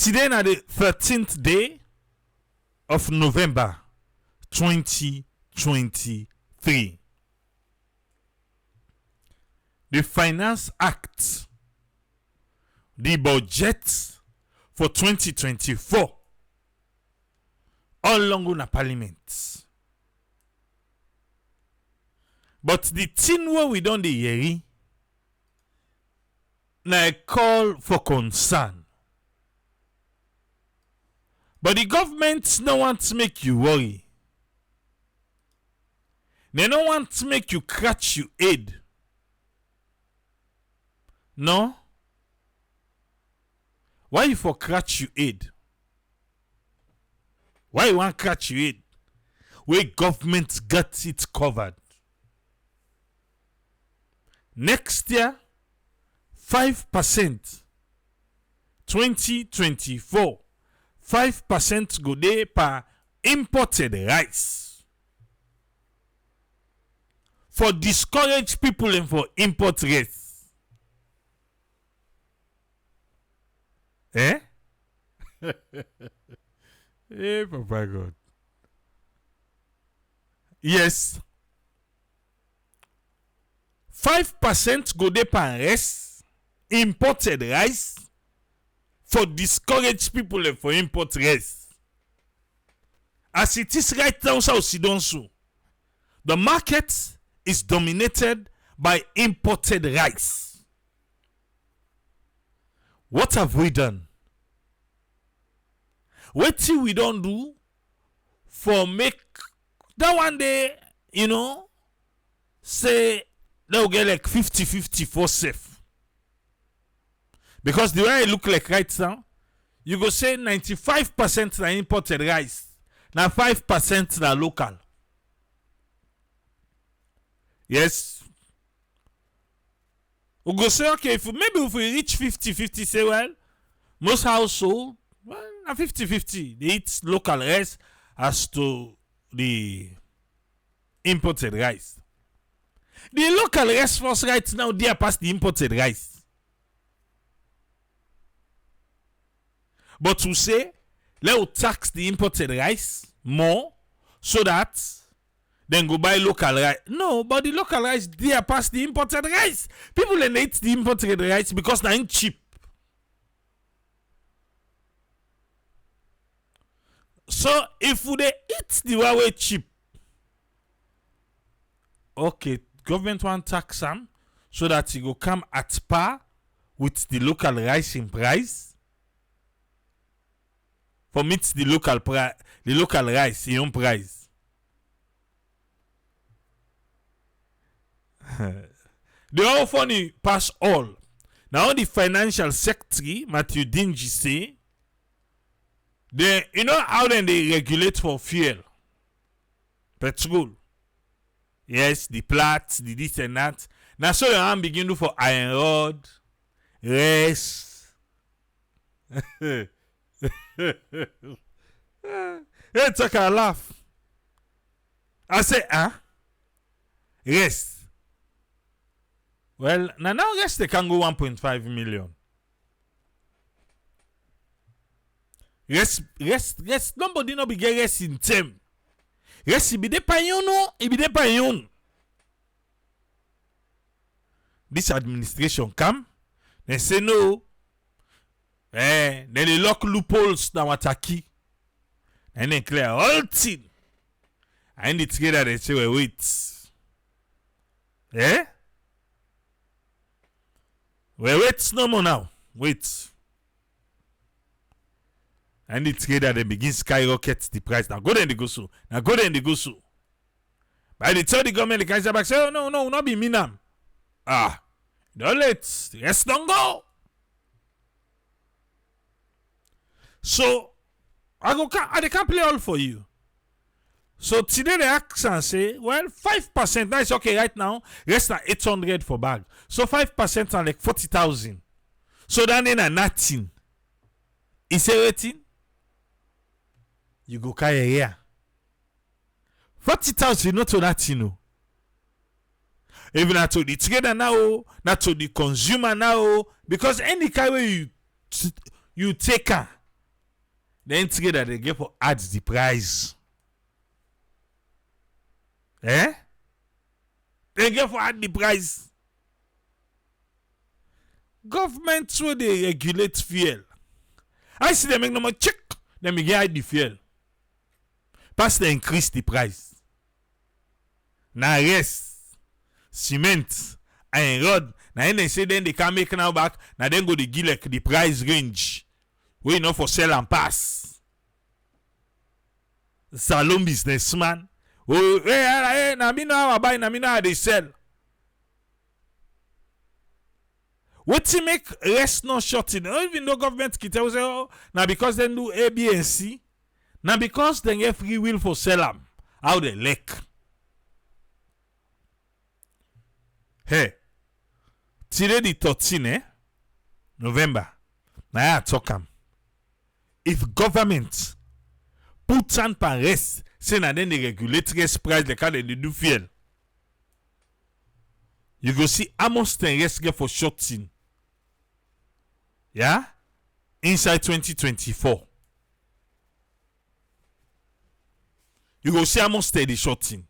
Today na the 13th day of November 2023. The Finance Act, the budget for 2024, all along na Parliament. But the thing where we don't hear na a call for concern. But the government no want to make you worry. They don't want to make you scratch your head. No? Why you for scratch your head? Why you want scratch your head? Where government got it covered. Next year, 5%. 2024. 5% go dey per imported rice. For discourage people and for import rice. Eh? Hey, Papa God. Yes. 5% go dey per rice, imported rice, for discourage people and for import rice. As it is right now, the market is dominated by imported rice. What have we done? What till we don't do for make that one day, say they'll get like 50-50 for safe. Because the way it look like right now, you go say 95% na imported rice, na 5% na local. Yes. We go say, okay, if we reach 50-50, say, well, most household, well, na 50-50. They eat local rice as to the imported rice. The local rice first right now, they are past the imported rice. But to say, let's tax the imported rice more so that then go buy local rice. No, but the local rice, they are past the imported rice. People then eat the imported rice because they're cheap. So if they eat the way cheap, okay, government want tax them so that it will come at par with the local rice in price. For meet the local rice in own price. They all funny pass all. Now the financial secretary, Matthew Dingy say, they how then they regulate for fuel, petrol. Yes, the plats, the this and that. Now so you begin to for iron rod, rice. Hey, talk and laugh. I say, yes. Well, now yes, they can go 1.5 million. Yes. Nobody no be get rest in term. Yes, it be de payon no, it be de payon. This administration come, they say no. Then they lock loopholes na wataki. And then clear all thing. And it's together they say, well, wait. Eh? Well, wait no more now. Wait. And it's together they begin skyrocket the price. Now go then they go so. By the time the government, the guys are back, say, oh, no, not be me now. Don't let. Yes, don't go. So, they can't play all for you. So, today they ask and say, well, 5%, that's okay right now. Rest at 800 for bag. So, 5% are like 40,000. So, then in nothing. Is everything? You go carry here. 40,000 not to that, Even not to the trader now, not to the consumer now, because any kind way you take her. then that they get for add the price. They get for add the price. Government so they regulate fuel. I see them make no more check. Then we get the fuel. Pass they increase the price. Now yes, cement and road. Now they say then they can make now back. Now then go to give like the price range. We know for sell and pass. Salon businessman. Oh, hey, na me know how I buy, na me know how they sell. What to make rest no short in? Even though government can tell say, oh, now because they do A, B, and C, now because they get free will for sell them, how they lick. Hey, today the 13th November, now I talk am. If government put on par rest, say na then they regulate rest price like how they do fuel, you go see almost 10 rest get for short thing. Yeah? Inside 2024. You go see almost steady short thing.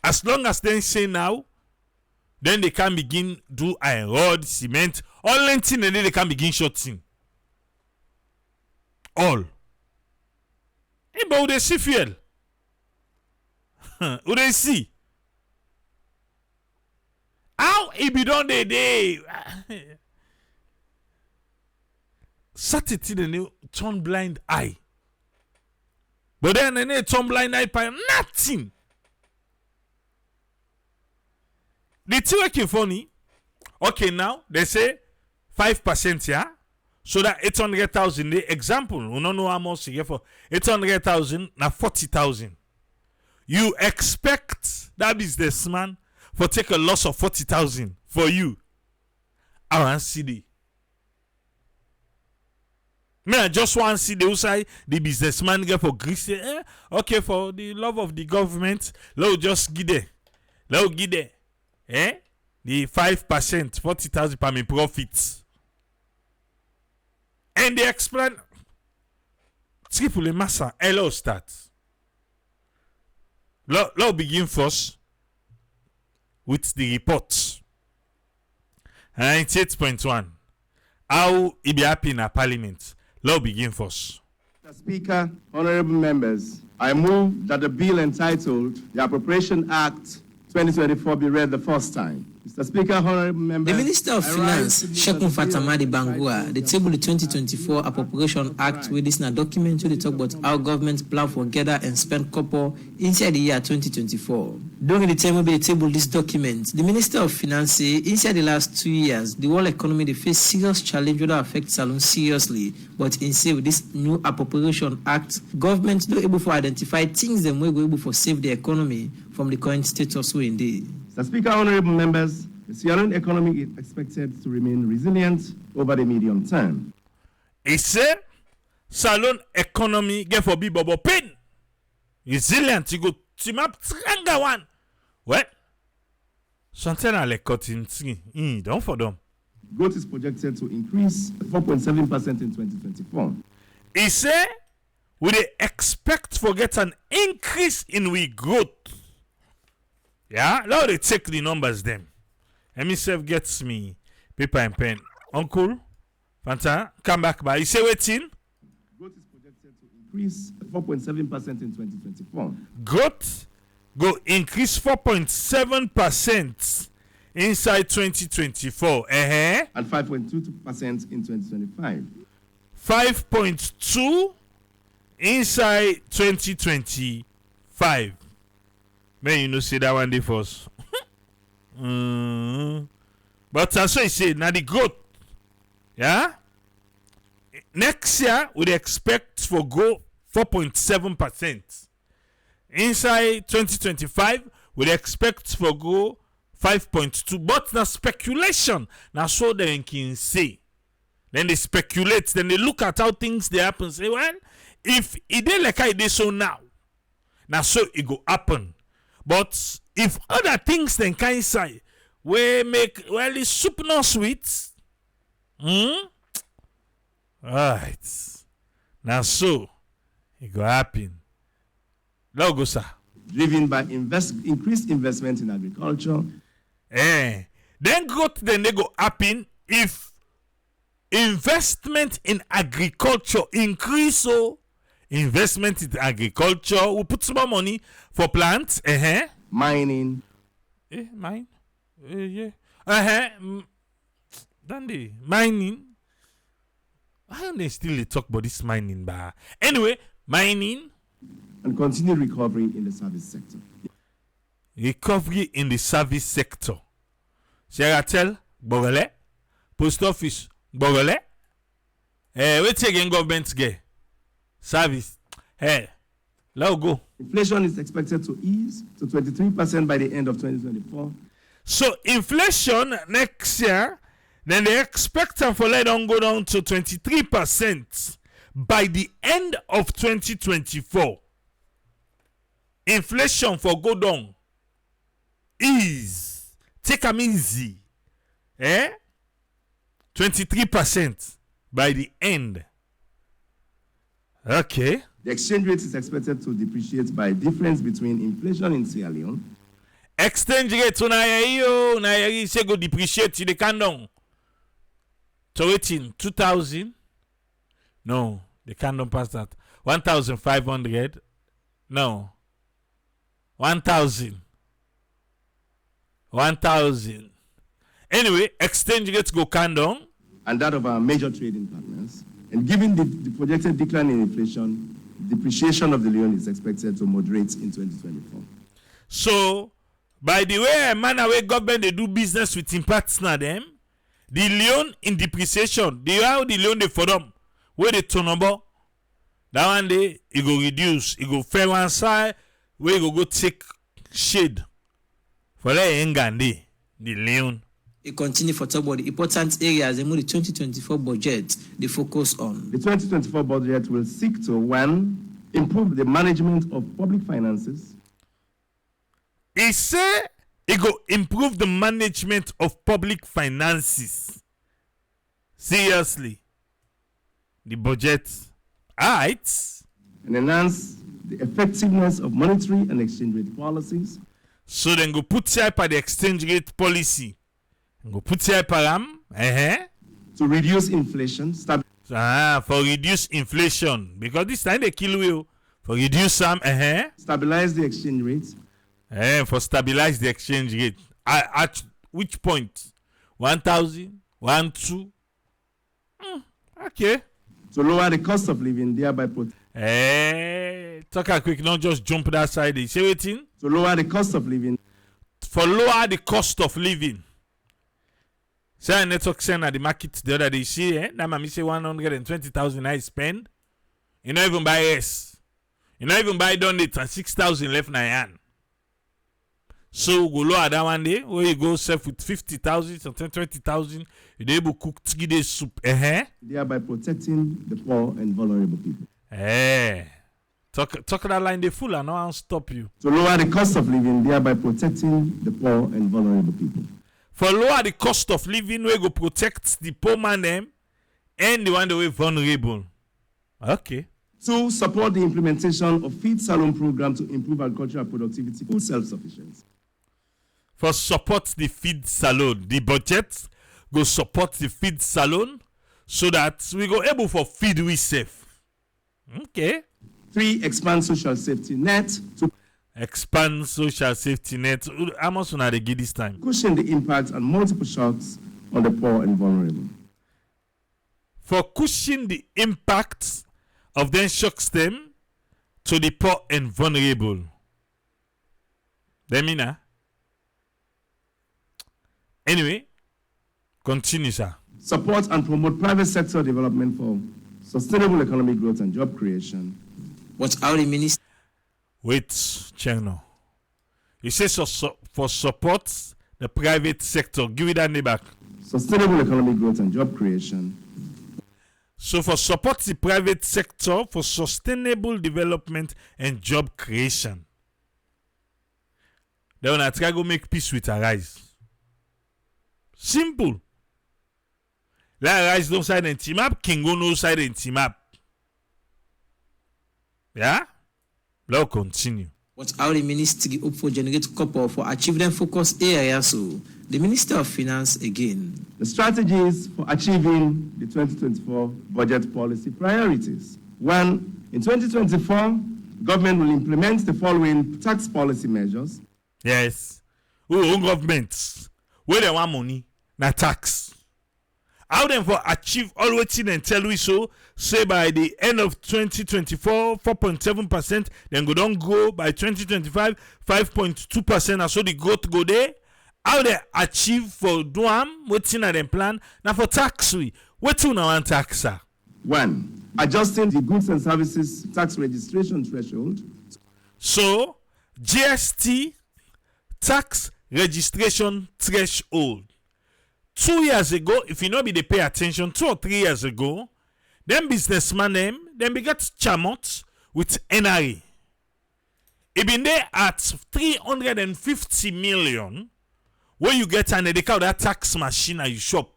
As long as they say now, then they can begin do iron rod, cement, all lentin, and then they can begin shorting. All. Hey, but who they see fuel? Who they see? How it be done the day? Saturday they turn blind eye. But then they turn blind eye by nothing. The thing working funny. Okay, now they say 5%, yeah. So that 800,000. The example, we don't know how much you get for 800,000 now 40,000. You expect that businessman for take a loss of 40,000 for you. Around CD. Me, I just want to see the outside the businessman get for grease. Okay, for the love of the government, let just give there. Let give there. The 5%, 40,000 per me profits. And they explain. Triple massa. Hello, start. Let's begin first with the report. 98.1. How it be happy in a parliament. Let's begin first. Mr. Speaker, honorable members, I move that the bill entitled the Appropriation Act 2024 be read the first time. Mr. Speaker, honorable members, the Minister of Finance, Shekun Fatamadi Bangua, the table the 2024 Appropriation Act with this document to talk about how government plan for gather and spend couple inside the year 2024. During the time we table this document, the Minister of Finance inside the last 2 years, the world economy they face serious challenge that affect Salon seriously. But instead with this new Appropriation Act, government not able to identify things them we go able to save the economy from the current status we indeed. Mr. Speaker, honorable members, the Sierra economy is expected to remain resilient over the medium term. He said, Salon economy get for be bobo pain. Resilient, you go team up tranga one. What? Something I like cutting don't for them. Growth is projected to increase 4.7% in 2024. He said, we they expect for get an increase in we growth. Yeah, now they take the numbers them. And myself gets me paper and pen. Uncle, Fanta, come back by. You say waiting? Growth is projected to increase 4.7% in 2024. Growth go increase 4.7% inside 2024. And 5.22% in 2025. 5.2 inside 2025. Man, you know, say that one day first. But that's what I say. Now the growth, yeah. Next year we expect for grow 4.7%. Inside 2025 we expect for grow 5.2. But the speculation now so they can say. Then they speculate. Then they look at how things they happen. Say, well, if it dey like I did so now so it go happen. But if other things then can say, we make, well, it's soup not sweet. Right. Now so it go happen. Now go sir. Driven by increased investment in agriculture. Then growth then they go happen if investment in agriculture increase. So investment in agriculture will put some more money for plants. Mining. Mine. Yeah. Dandy. Mining. Why don't they still talk about this mining bar? Anyway, mining. And continued recovery in the service sector. Recovery in the service sector. Sheratel, Borele. Post office, Borele. Wait again, government get. Service. Let's go. Inflation is expected to ease to 23% by the end of 2024. So inflation next year, then they expect them for let on go down to 23% by the end of 2024. Inflation for go down is take them easy. 23% by the end. Okay. The exchange rate is expected to depreciate by difference between inflation in Sierra Leone. Exchange rate na say go depreciate the candon. So waiting 2000. No, they can't pass that. 1,500. No. 1,000. 1,000. Anyway, exchange rates go down. And that of our major trading partners. And given the projected decline in inflation, depreciation of the Leone is expected to moderate in 2024. So, by the way, away government they do business with in partner them, the Leone in depreciation, how the Leone they for them, where they turn number, that one day it go reduce, it go fair one side, where it go take shade for that engande, the Leone. It continue for talk about the important areas in the 2024 budget they focus on. The 2024 budget will seek to, 1, improve the management of public finances. He say it go improve the management of public finances. Seriously. The budget. Alright. And enhance the effectiveness of monetary and exchange rate policies. So then go put type at the exchange rate policy. Go put type param. To reduce inflation. For reduce inflation. Because this time they kill you. For reduce some. Stabilize the exchange rate. For stabilize the exchange rate. At which point? 1,000? 1, 2? Okay. To lower the cost of living, thereby talk a quick, not just jump that side. Say waiting. To lower the cost of living. For lower the cost of living. Say a network send at the market the other day. See, that mommy say 120,000 I spend. You not even buy S. You not even buy donate and 6,000 left in hand. So go lower that one day where you go self with 50,000, sometimes 20,000. You able to cook 3 days soup. Thereby protecting the poor and vulnerable people. Talk that line they full and I'll stop you. To lower the cost of living, thereby protecting the poor and vulnerable people. For lower the cost of living, we go protect the poor man them and the one that we vulnerable. Okay. 2, support the implementation of feed salon program to improve agricultural productivity, food self-sufficiency. For support the feed salon, the budget go support the feed salon so that we go able for feed we safe. Okay. 3, expand social safety net to expand social safety net. How much on they give this time? Cushion the impact and multiple shocks on the poor and vulnerable. For cushion the impact of them shocks them to the poor and vulnerable. Them in. Anyway, continue, sir. Support and promote private sector development for sustainable economic growth and job creation. What's our minister? Wait, Cherno. He says for support the private sector. Give it that name back. Sustainable economic growth and job creation. So for support the private sector for sustainable development and job creation. Then I try to make peace with Arise. Simple. Like Arise don't side and team up, King go no side and team up. Yeah? Let's continue. But how the ministry hope for generate couple for achieving focus areas. So the Minister of Finance again. The strategies for achieving the 2024 budget policy priorities. One, in 2024, government will implement the following tax policy measures. Yes. Who governments? Where they want money? Na tax. How them for achieve all waiting and tell we so? Say by the end of 2024, 4.7%, then go down grow by 2025, 5.2%, and so the growth go there. How they achieve for doam, waiting at them plan. Now for tax we, waiting on one tax. One, adjusting the goods and services tax registration threshold. So, GST tax registration threshold. 2 years ago, if you know be they pay attention, 2 or 3 years ago, them businessman them beget chamot with NRA. It been there at 350 million where you get and they call that tax machine at your shop.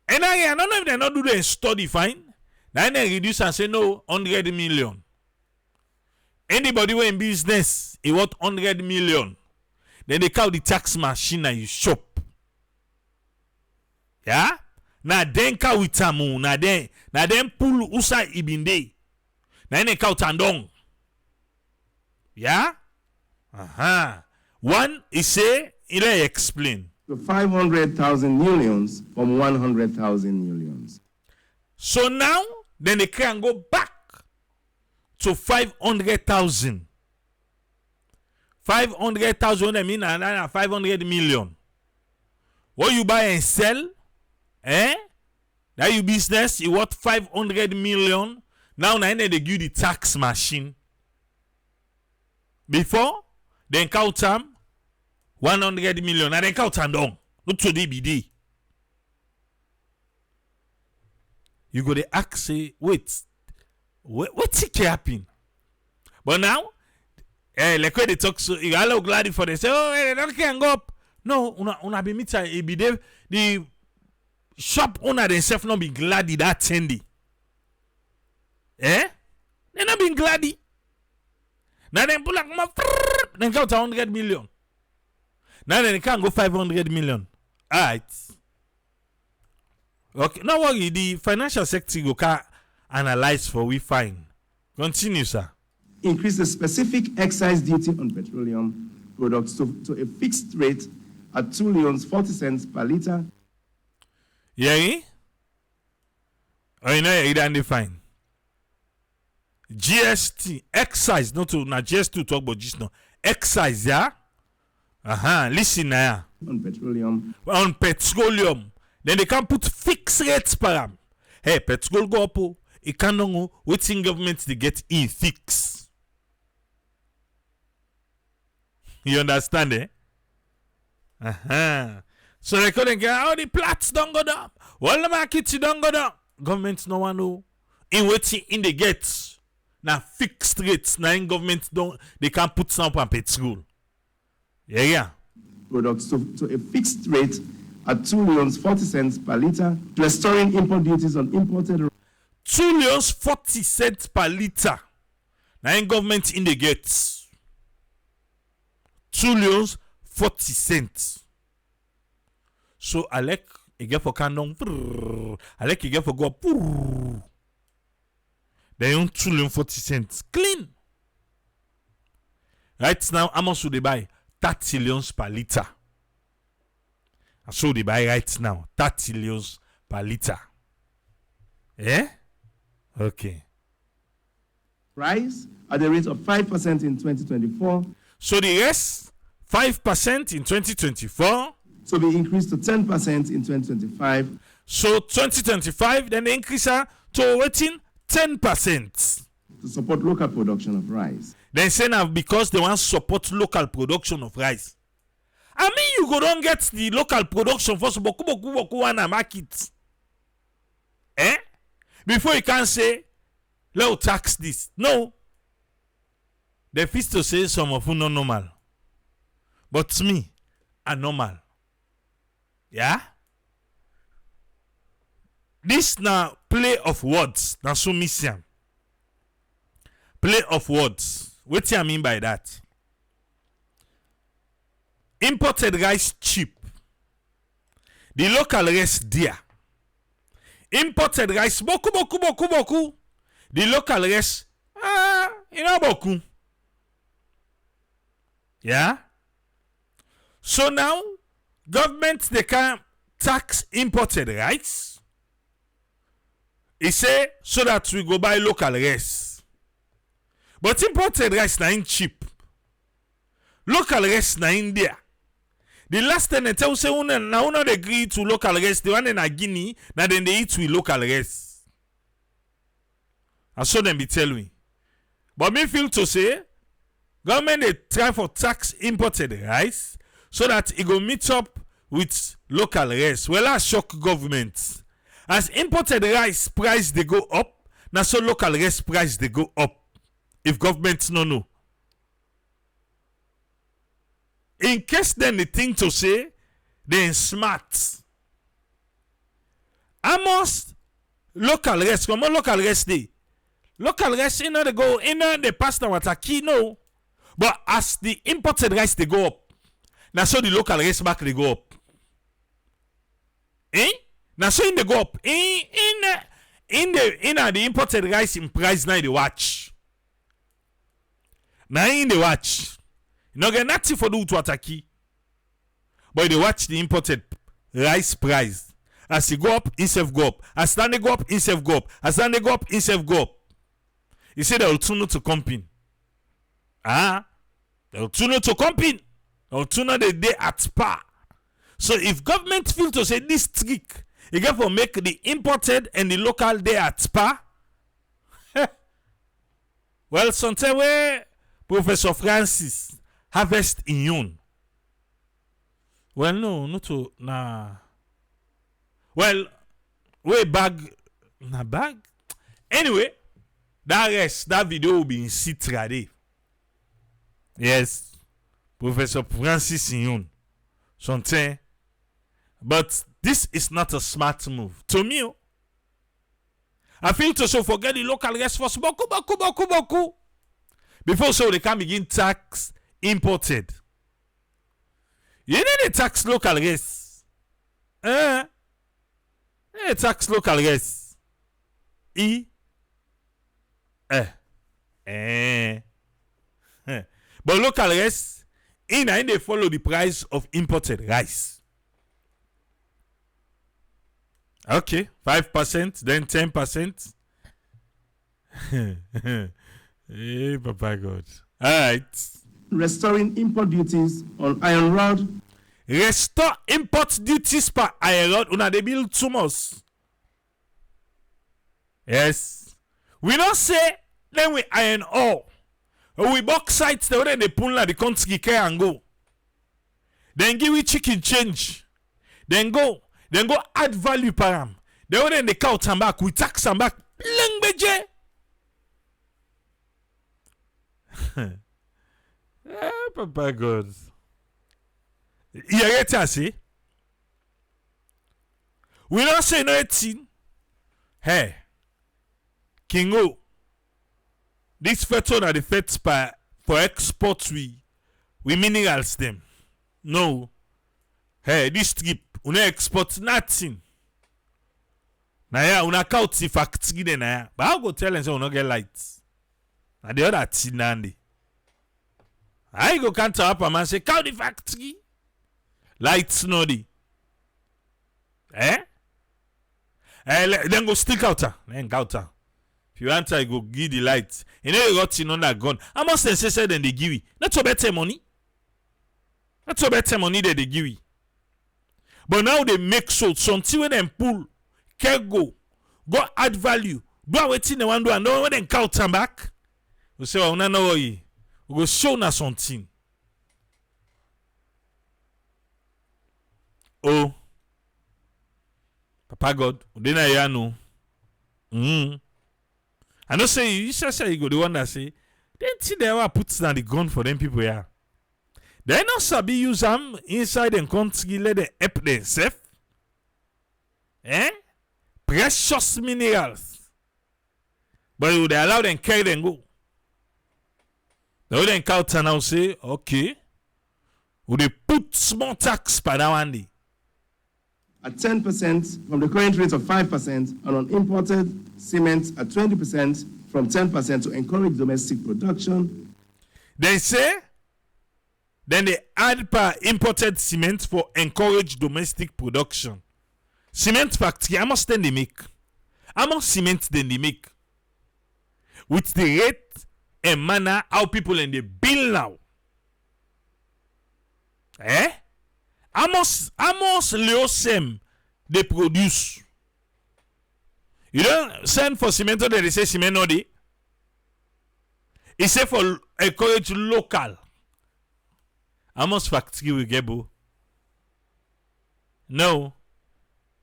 NRA, I don't know if they not do the study fine. Then they reduce and say no, 100 million. Anybody who in business, he want 100 million. Then they call the tax machine at your shop. Yeah? Na den ka witamu na den pull usa ibinde. Na ne ka utandong. Yeah? Aha. One is say ele explain. To 500,000 millions from 100,000 millions. So now then they can go back to 500,000. 500,000 I mean 500 million. What you buy and sell? That you business, you want 500 million. Now they give you the tax machine. Before, then count them 100 million. And then count them down. Not to DBD. You go to ask, say, what's it happen? But now, like when they talk, so you all glad for they say, oh, they don't can go up. No, una be meet the shop owner themselves not be glad that trendy. They not being glad. Now they pull like then count 100 million. Now they can't go 500 million. Alright. Okay, no worry, the financial sector go can analyze for we fine. Continue, sir. Increase the specific excise duty on petroleum products to a fixed rate at 2 leons 40 cents per litre. Yeah? Oh, you know you don't define. GST, excise, not to na GST to talk about just no. Excise, yeah? Listen now. On petroleum. On petroleum. Then they can put fixed rates param. Hey, petrol go up. It can't know waiting government to get in fix. You understand, So they couldn't get all the plats don't go down. All the markets don't go down. Government no one know. In waiting in the gates. Now fixed rates. Now in government don't they can put some on petrol. Yeah. Products to a fixed rate at 2 leons 40 cents per litre, restoring import duties on imported 2 leons 40 cents per litre. Now in government in the gates. 2 leons 40 cents. So I like a get for candon. I like a get for go. They own 2 leons 40 cents. Clean. Right now, how much should they buy? 30 leons per litre. And so they buy right now 30 leons per litre. Okay. Price at the rate of 5% in 2024. So the rest, 5% in 2024. To be increased to 10% in 2025. So 2025, then the increase to waiting 10%. To support local production of rice. Then say now because they want to support local production of rice. I mean you go don't get the local production first boku wanna market. Before you can say, let's tax this. No. The first to say some of you not normal. But me, I'm normal. Yeah? This now play of words. Now so mission. Play of words. What do I mean by that? Imported rice cheap. The local rice dear. Imported rice boku. The local rice boku. Yeah? So now, government they can tax imported rice. He say so that we go buy local rice. But imported rice na in cheap. Local rice na in there. The last time they tell say una they agree to local rice, the one in a Guinea, now then they eat with local rice. I saw them be tell me. But me feel to say, government they try for tax imported rice so that it go meet up with local rice. Well, I shock government. As imported rice price they go up, now so local rice price they go up. If government no know. In case then they think to say they smart. Almost local rice, come on local rice day. Local rice they go they pass the water key no. But as the imported rice they go up, now so the local rice back they go up. Now so in they go up. In the imported rice in price now they watch. Now in the watch. You no get nothing for do to attack. But they watch the imported rice price. As he go up, himself go up. As then they go up, himself go up. As then they go up, himself go up. He said they will tune to comping. They will tune to comping. They will tune the day at par. So if government feel to say this trick, you get for make the imported and the local day at par. Well, sometimes where Professor Francis harvest in yun. Well, no, not to nah. Well, way bag na bag. Anyway, that video will be in Citrade. Yes, Professor Francis in yun. Something. But this is not a smart move. To me, I feel to so forget the local rice for boku. Before so they can begin tax imported. You need a tax local rice. Tax local rice. But local rice, they follow the price of imported rice. Okay, 5%, then 10%. Hey, Papa God. Alright. Restoring import duties on iron rod. Restore import duties per iron rod. Una de bill too much. Yes. We don't say then we iron ore. We bauxite the way they pull la the country care and go. Then give we chicken change. Then go add value per am. Then they count and back. We tax and back. Langbeje. Papa God. You get us, see? We don't say nothing. Hey, Kingo. This fetter are the feds for export we minerals them. No. Hey, this trip, we export nothing. Na ya, una count the factory de na ya. But I'll go tell them so we not get lights. Na the other thing nandi. I go counter up and say, count the factory. Lights no di. Then go stick out. Then counter. If you enter, you go give the lights. You know you got in on that gun. How much they say then they give you? Not so better money. Not so better money that they give you. But now they make so something when them pull, can go add value. Go waiting the one do and when they counter back. We say, well, no, we go show na something. Oh, Papa God, then I know. I don't say you say you go the one that say, then see they ever put down the gun for them people here. They not sabi use them inside the country, let them help themselves. Precious minerals. But you they allow them carry them go. The other encounter now say, okay, would they put small tax per that one day? At 10% from the current rate of 5%, and on imported cement at 20% from 10% to encourage domestic production. They say, then they add per imported cement for encourage domestic production. Cement factory, how much then they make? How much cement then they make? With the rate and manner how people in the bill now. How much Leone they produce? You don't send for cement that they say cement no dey. It say for encourage local. How much factory we get, bro? No.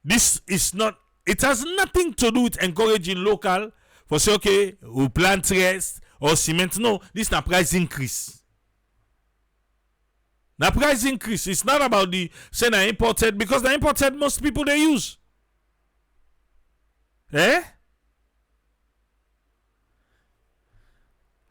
This is not, it has nothing to do with encouraging local for say, okay, we plant rice or cement. No, this is not price increase. Now price increase. It's not about the say na imported, because the imported most people they use.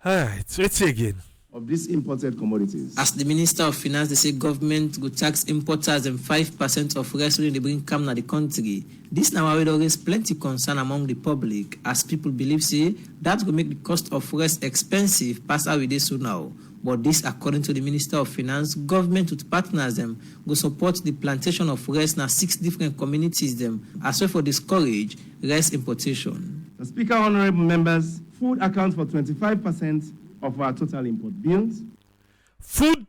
Alright, let's see again. Of these imported commodities. As the Minister of Finance, they say government go tax importers and 5% of rice when they bring come to the country. This now will raise plenty concern among the public, as people believe say that will make the cost of rice expensive pass how it is so now. But this, according to the Minister of Finance, government with partners them go support the plantation of rice in 6 different communities them, as well for discourage rice importation. The Speaker, honorable members, food accounts for 25% of our total import bills. Food,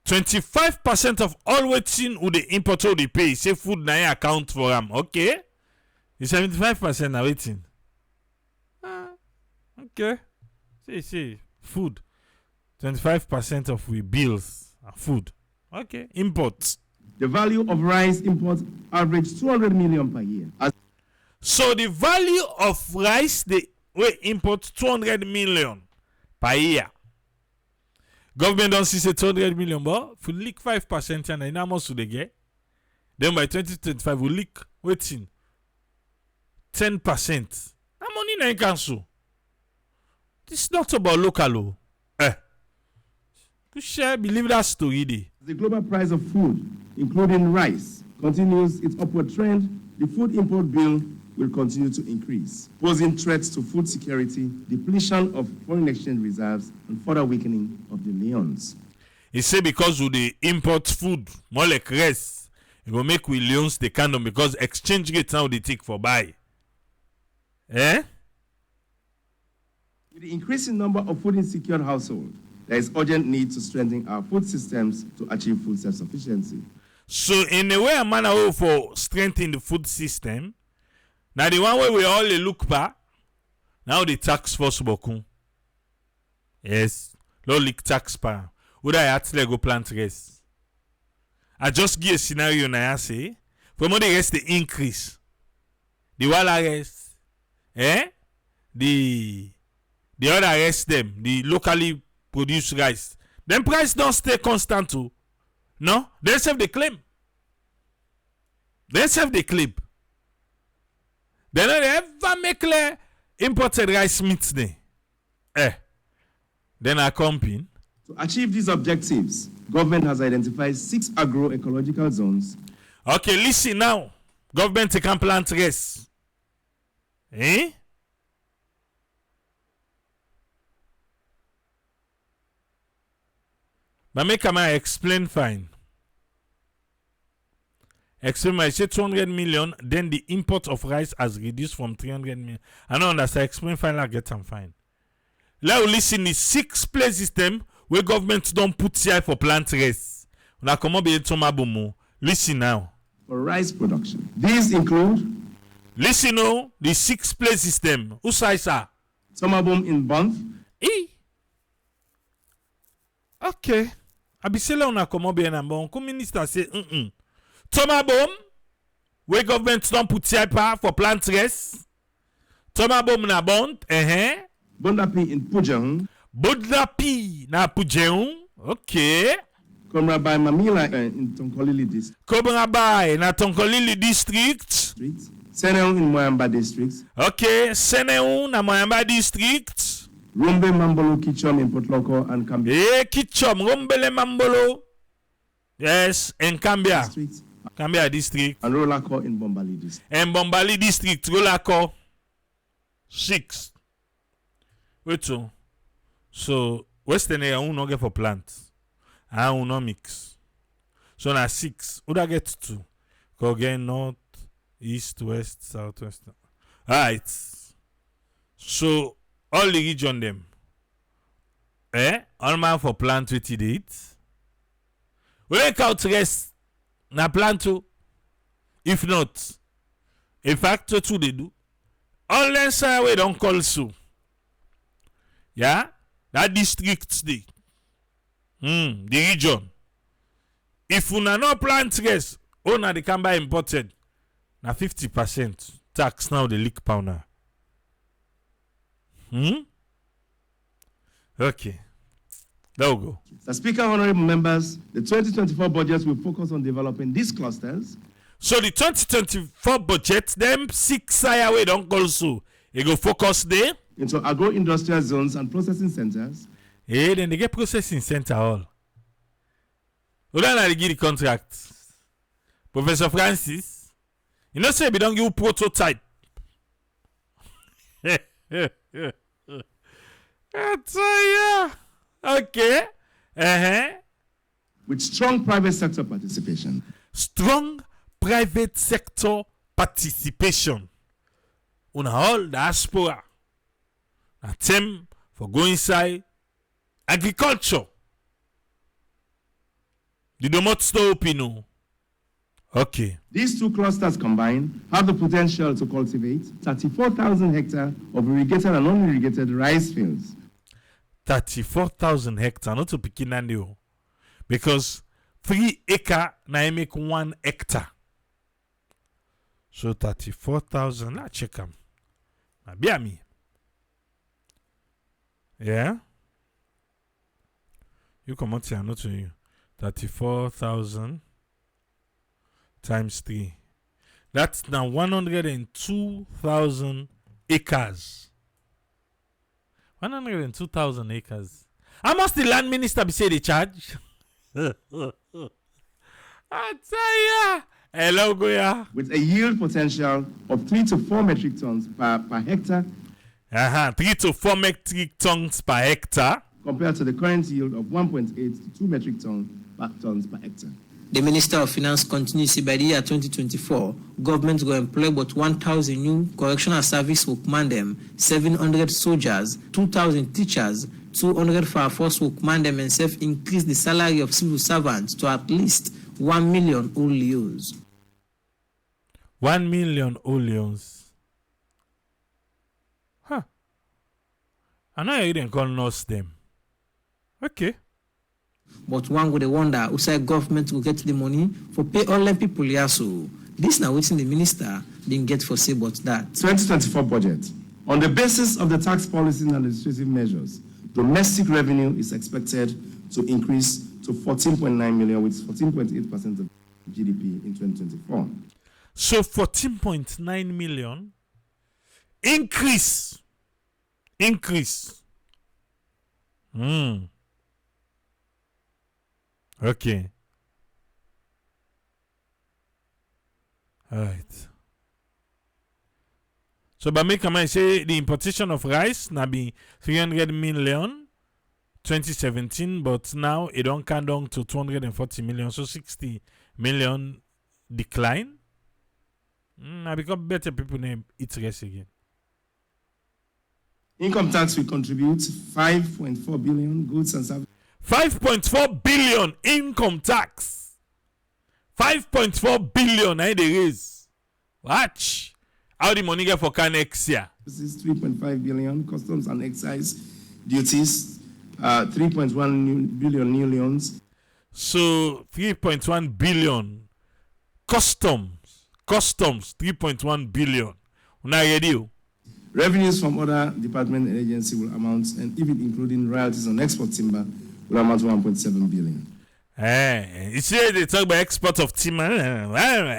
25% of all waiting who the importer they pay. Say food na account for them. Okay. The 75% are waiting. Okay. See, food. 25% of we bills are food. Okay. Imports. The value of rice imports average 200 million per year. So the value of rice they import 200 million per year. Government don't see say 200 million, but if we leak 5% and then how much do they get? Then by 2025 we leak waiting 10%. That money na cancel. This is not about local. Good share, believe that story there. The global price of food, including rice, continues its upward trend. The food import bill will continue to increase, posing threats to food security, depletion of foreign exchange reserves, and further weakening of the leons. He say because we dey import food, more like rice, it will make we leons the kingdom because exchange rate now they take for buy. With the increasing number of food insecure households, there is urgent need to strengthen our food systems to achieve food self-sufficiency. So in a way, a manner for strengthening the food system, now the one way we all look back, now the tax force bokun. Yes, low leak tax pa. Would I actually go plant rice? I just give a scenario now. I say, for more the rest the increase, the wala rest, the other rest them, the locally produced rice. Then price don't stay constant too. No, they have the claim. They have the claim. They don't ever make imported rice meats there. Then I come in. To achieve these objectives, government has identified 6 agroecological zones. Okay, listen now. Government can plant rice. But make I explain fine. Explain I say 200 million, then the import of rice has reduced from 300 million. I don't understand. Explain fine, I get them fine. Let us listen the 6 place system where government don't put CI for plant rice. Now come up with some. Listen now. For rice production. These include. Listen now, the 6 place system. Who says that? Tomabum in Banff. Okay. Abisela on a come up with number. Come minister say Tomabom, where government don't put CI for plant rice. Tomabom na bond, Bondapi in Pujehun. Bondapi na Pujehun. Okay. Komrabai Mamila in Tonkolili district. Komrabai na Tonkolili district. Seneun in Moyamba district. Okay, Seneun na Moyamba district. Rombe, Mambolo, Kichom in Potloko and Cambia. Kichom, Rombele, Mambolo. Yes, in Cambia. District. Cambia district. And Rolako in Bombali district. And Bombali district, Rolako. 6. Wait so Western area will not get for plants. I will not mix. So now 6. Would I get 2? Go again north, east, west, southwest. Alright. So all the region them. All man for plant 20 dates. We don't count rest. Na plant too. If not, in fact, two they do. Unless we don't call so. Yeah? That district day. The region. If una no plant rest, na they can buy imported. Na 50% tax now the leak pounder. Okay. There we go. The Speaker, honorable members, the 2024 budget will focus on developing these clusters. So the 2024 budget, them 6 higher way don't call so. It go focus there into agro-industrial zones and processing centers. Then they get processing center all. We don't give the contract. Professor Francis, you know say we don't give prototype. Okay. With strong private sector participation. Strong private sector participation. On all diaspora. A term for going inside agriculture. The domot stop, you know. Okay. These two clusters combined have the potential to cultivate 34,000 hectares of irrigated and non-irrigated rice fields. 34,000 hectares, not to Pikinandio. Because 3 acre na make 1 hectare. So 34,000, let's check them. Na be me. Yeah? You come out here, not to you. 34,000 times 3. That's now 102,000 acres. 102,000 acres. How much the land minister be say they charge? I tell ya. Hello, Goya. With a yield potential of 3 to 4 metric tons per hectare. 3 to 4 metric tons per hectare. Compared to the current yield of 1.8 to 2 metric tons per hectare. The Minister of Finance continues to say by the year 2024, government will employ about 1,000 new correctional service workmen, them, 700 soldiers, 2,000 teachers, 200 fire force workmen, them, and increase the salary of civil servants to at least 1 million olios. 1 million olios. Huh. I know you didn't call nurse them. Okay. But one would wonder who say government will get the money for pay all them people here. So this now waiting the minister didn't get for say about that. 2024 budget. On the basis of the tax policy and administrative measures, domestic revenue is expected to increase to 14.9 million with 14.8% of GDP in 2024. So 14.9 million increase. Okay. All right. So, by me, come I say the importation of rice na be 300 million 2017, but now it don't come down to 240 million, so 60 million decline. I become better people name eat rice again. Income tax will contribute 5.4 billion goods and services. 5.4 billion income tax. 5.4 billion they raise. Watch. How the money get for car next year? This is 3.5 billion customs and excise duties, 3.1 billion new loans. So 3.1 billion customs 3.1 billion. Una ready? Revenues from other department and agency will amount, and even including royalties on export timber, will amount to 1.7 billion. You see, they talk about export of timber.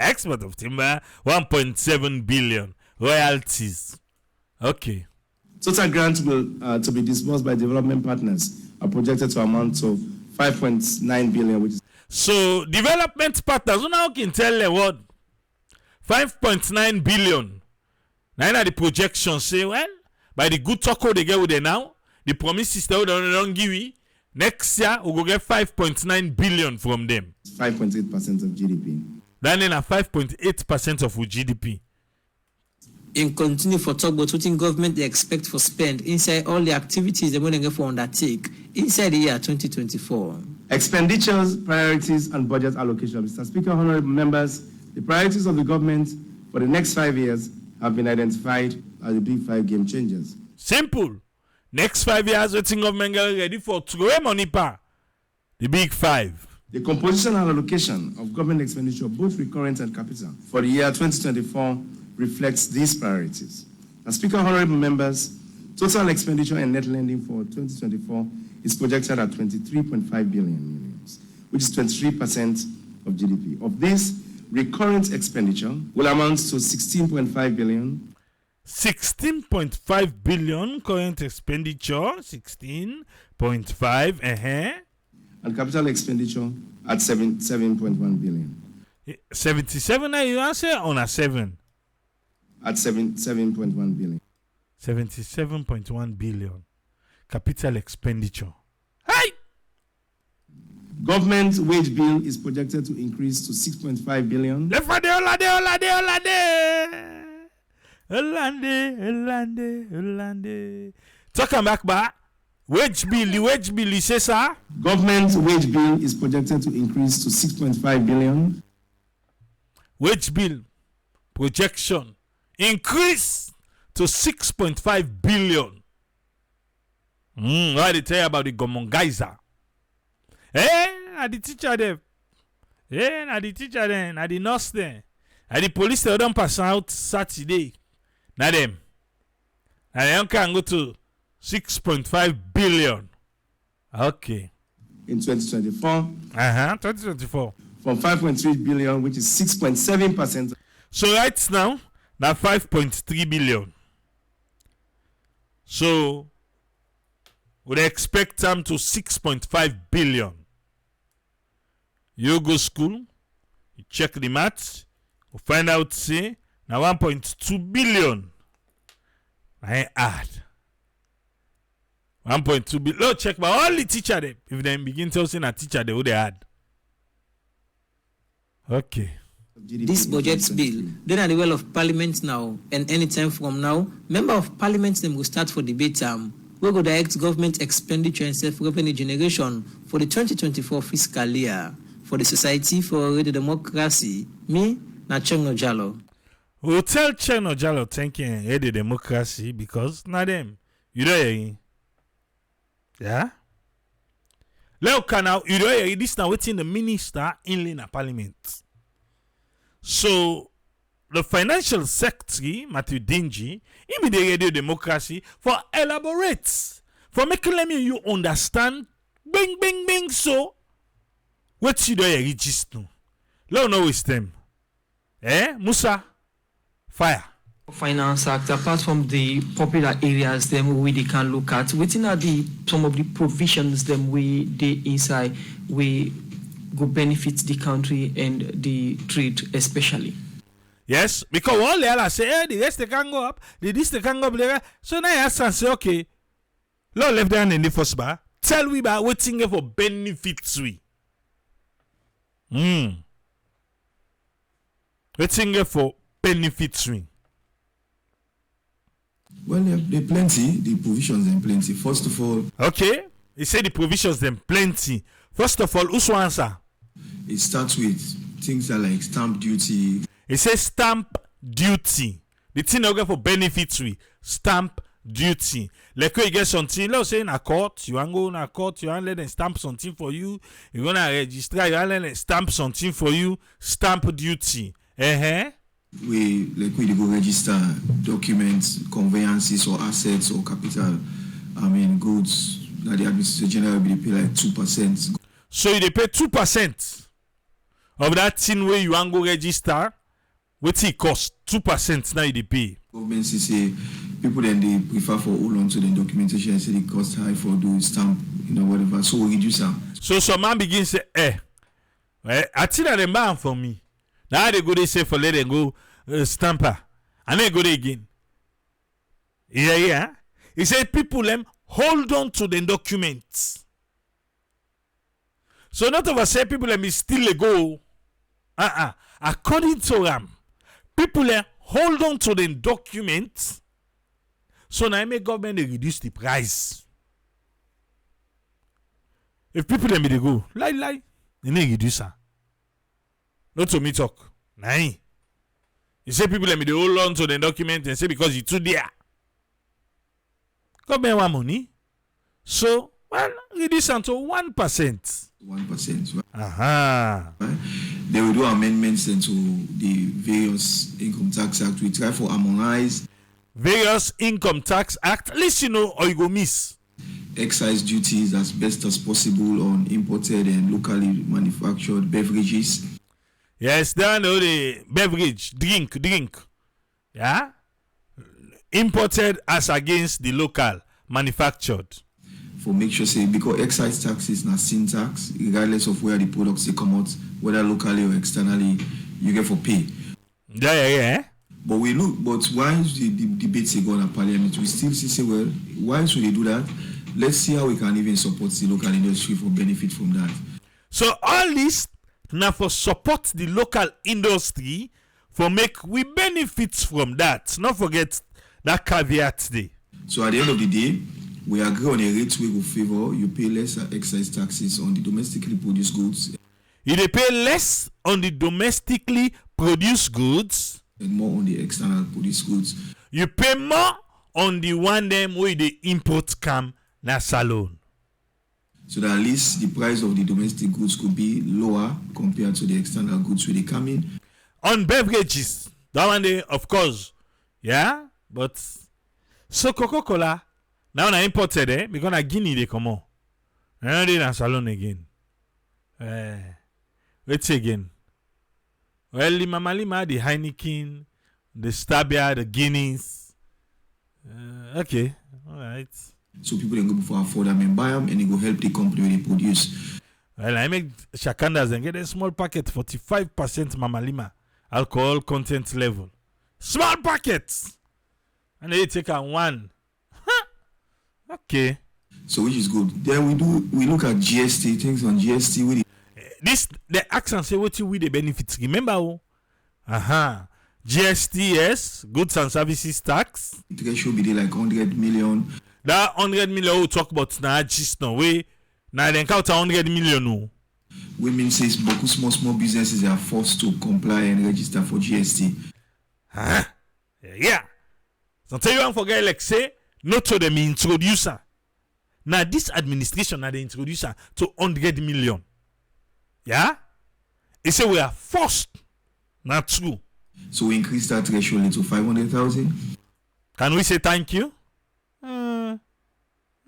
Export of timber, 1.7 billion. Royalties. Okay. Total grants will to be disbursed by development partners are projected to amount to 5.9 billion, which is So development partners, now can tell the world 5.9 billion. Now the projections say, well, by the good talk they get with them now, the promises they don't give you, next year we will get 5.9 billion from them. 5.8% of GDP. Then 5.8% of GDP. In continue for talk about what government they expect for spend inside all the activities they want to for undertake inside the year 2024. Expenditures, priorities, and budget allocation. Mr. Speaker, honorable members, the priorities of the government for the next 5 years have been identified as the big 5 game changers. Simple. Next 5 years, waiting government get ready for throw money pa. The big 5. The composition and allocation of government expenditure, both recurrent and capital, for the year 2024 reflects these priorities. As Speaker, honorable members, total expenditure and net lending for 2024 is projected at 23.5 billion, which is 23% of GDP. Of this, recurrent expenditure will amount to 16.5 billion. 16.5 billion current expenditure, 16.5, and capital expenditure at 7.1 billion. 77, you answer on a 7. At 7.1 billion. 77.1 billion capital expenditure. Hey! Government wage bill is projected to increase to 6.5 billion. Hollande. Talking back. Wage bill, you say, sir? Government wage bill is projected to increase to 6.5 billion. Wage bill projection increase to 6.5 billion. What did they tell you about the government guys? Na the teacher them. Na the teacher them. Na the nurse them. Na the police they don't pass out Saturday. Na them. And they can go to 6.5 billion. Okay. In 2024. 2024. From 5.3 billion, which is 6.7%. So right now, now 5.3 billion. So we expect them to 6.5 billion. You go school, you check the maths, you find out say now 1.2 billion. I add 1.2 billion. No, check by all the teacher them. If they begin to say a teacher, they would add. Okay. This budget bill, then at the well of Parliament now, and anytime from now, member of Parliament them will start for debate. We go direct government expenditure and self-revenue generation for the 2024 fiscal year for the Society for the Democracy. Me, na Chengno Jalo. We'll tell Chengno Jalo thanking the democracy because not them. You know hearing? Yeah? Leo now you know hearing this now waiting the minister in Lena Parliament. So the financial secretary, Matthew Dingy, he be the radio democracy for elaborates. For making you understand bing bing bing so what you do register. Let know with them. Musa fire. Finance Act, apart from the popular areas them we they can look at, within are the some of the provisions them we they inside we go benefit the country and the trade especially. Yes, because all the others say, the rest they can go up, the this they can go up. So now you ask and say, okay, Lord left down in the first bar, tell we about waiting for benefits we. Waiting for benefits we. Well, there plenty, the provisions and plenty. First of all, okay, he said the provisions them plenty. First of all, who's answer? It starts with things that like stamp duty. It says stamp duty. The thing okay for benefits we stamp duty. Like when you get something, let's say in a court, you want go in a court, you want let them stamp something for you. You gonna register, you want let them stamp something for you. Stamp duty. We go register documents, conveyances or assets or capital. Goods that the Administrator General will pay like 2%. So they pay 2% of that thing where you want go register. What it cost 2% now they pay. Government say People then they prefer for hold on to the documentation and say the cost high for do stamp, whatever. So we reduce them. So some man begin say, I think that the man for me. Now they go they say for let them go stamper. And then go there again. Yeah. He said people them hold on to the documents. So not of us say people them is still a go. According to them, people them hold on to the documents. So now make government they reduce the price. If people them they go, lie, they need reduce her. Not to me talk. Nah. You say people them they hold on to the document and say because it's too dear. Government want money. So reduce unto 1%. 1%. Right? Aha. Right? They will do amendments into the various income tax act. We try for harmonize various income tax act. At least you know or you go miss. Excise duties as best as possible on imported and locally manufactured beverages. Yes, down the beverage, drink. Yeah? Imported as against the local manufactured. For make sure say because excise tax is not sin tax, regardless of where the products they come out, whether locally or externally, you get for pay. Yeah. But once the debates go on at Parliament, we still say, well, why should they do that? Let's see how we can even support the local industry for benefit from that. So all this now for support the local industry for make we benefits from that. Not forget that caveat there. So at the end of the day, we agree on a rate we will favor. You pay less excise taxes on the domestically produced goods. You they pay less on the domestically produced goods And more on the external produced goods. You pay more on the one them where the import come na salon. So that at least the price of the domestic goods could be lower compared to the external goods where they come in. On beverages, that one day, of course, yeah, but so Coca-Cola now na imported because na Guinea they come on. Now they na salon again. Let's say again. Well, the Mama Lima, the Heineken, the Stabia, the Guinness. Okay, all right. So people then go before afford them and buy them and they go help the company where they produce. Well, I make Shakandas and get a small packet, 45% Mama Lima alcohol content level. Small packets! And they take a one. Okay. So which is good. Then we look at GST, things on GST with the accent say what you with the benefits. Remember GST, yes, goods and services tax. It should be like 100 million. That 100 million we talk about now just now way. Now they count 100 million no. Women says beaucoup small businesses are forced to comply and register for GST. Yeah. So tell you one forget like say not to them introducer. Now this administration now the introducer to 100 million. Yeah? He say we are forced. Not true. So we increase that threshold to 500,000. Can we say thank you?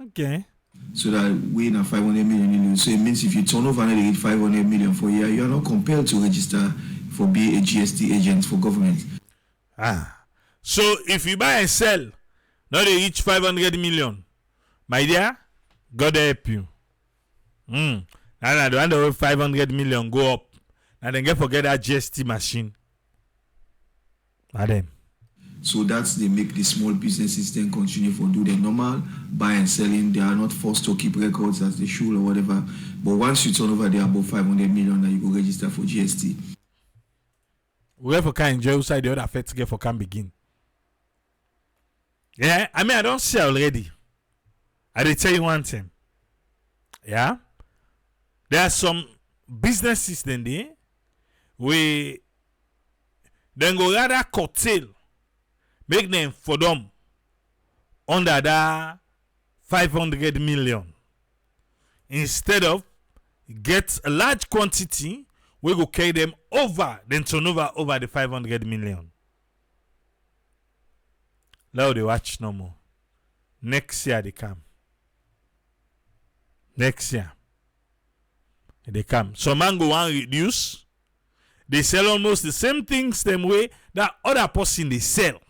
Okay. So that we in a 500 million. So it means if you turn over and get 500 million for a year, you are not compelled to register for being a GST agent for government. So if you buy and sell, now they reach 500 million. My dear, God help you. And the one that 500 million go up. And then forget that GST machine. Them. So that's they make the small businesses then continue for do their normal buy and selling. They are not forced to keep records as they should or whatever. But once you turn over there above 500 million, then you go register for GST. Whoever can enjoy outside the other first get for can begin. Yeah, I mean I don't say already. I did tell you one thing. Yeah, there are some businesses then there we then go rather curtail, make them for them under that 500 million instead of get a large quantity we go carry them over then turn over the 500 million. Now they watch no more. Next year they come. Next year they come. Some man go and reduce. They sell almost the same things same way that other person they sell.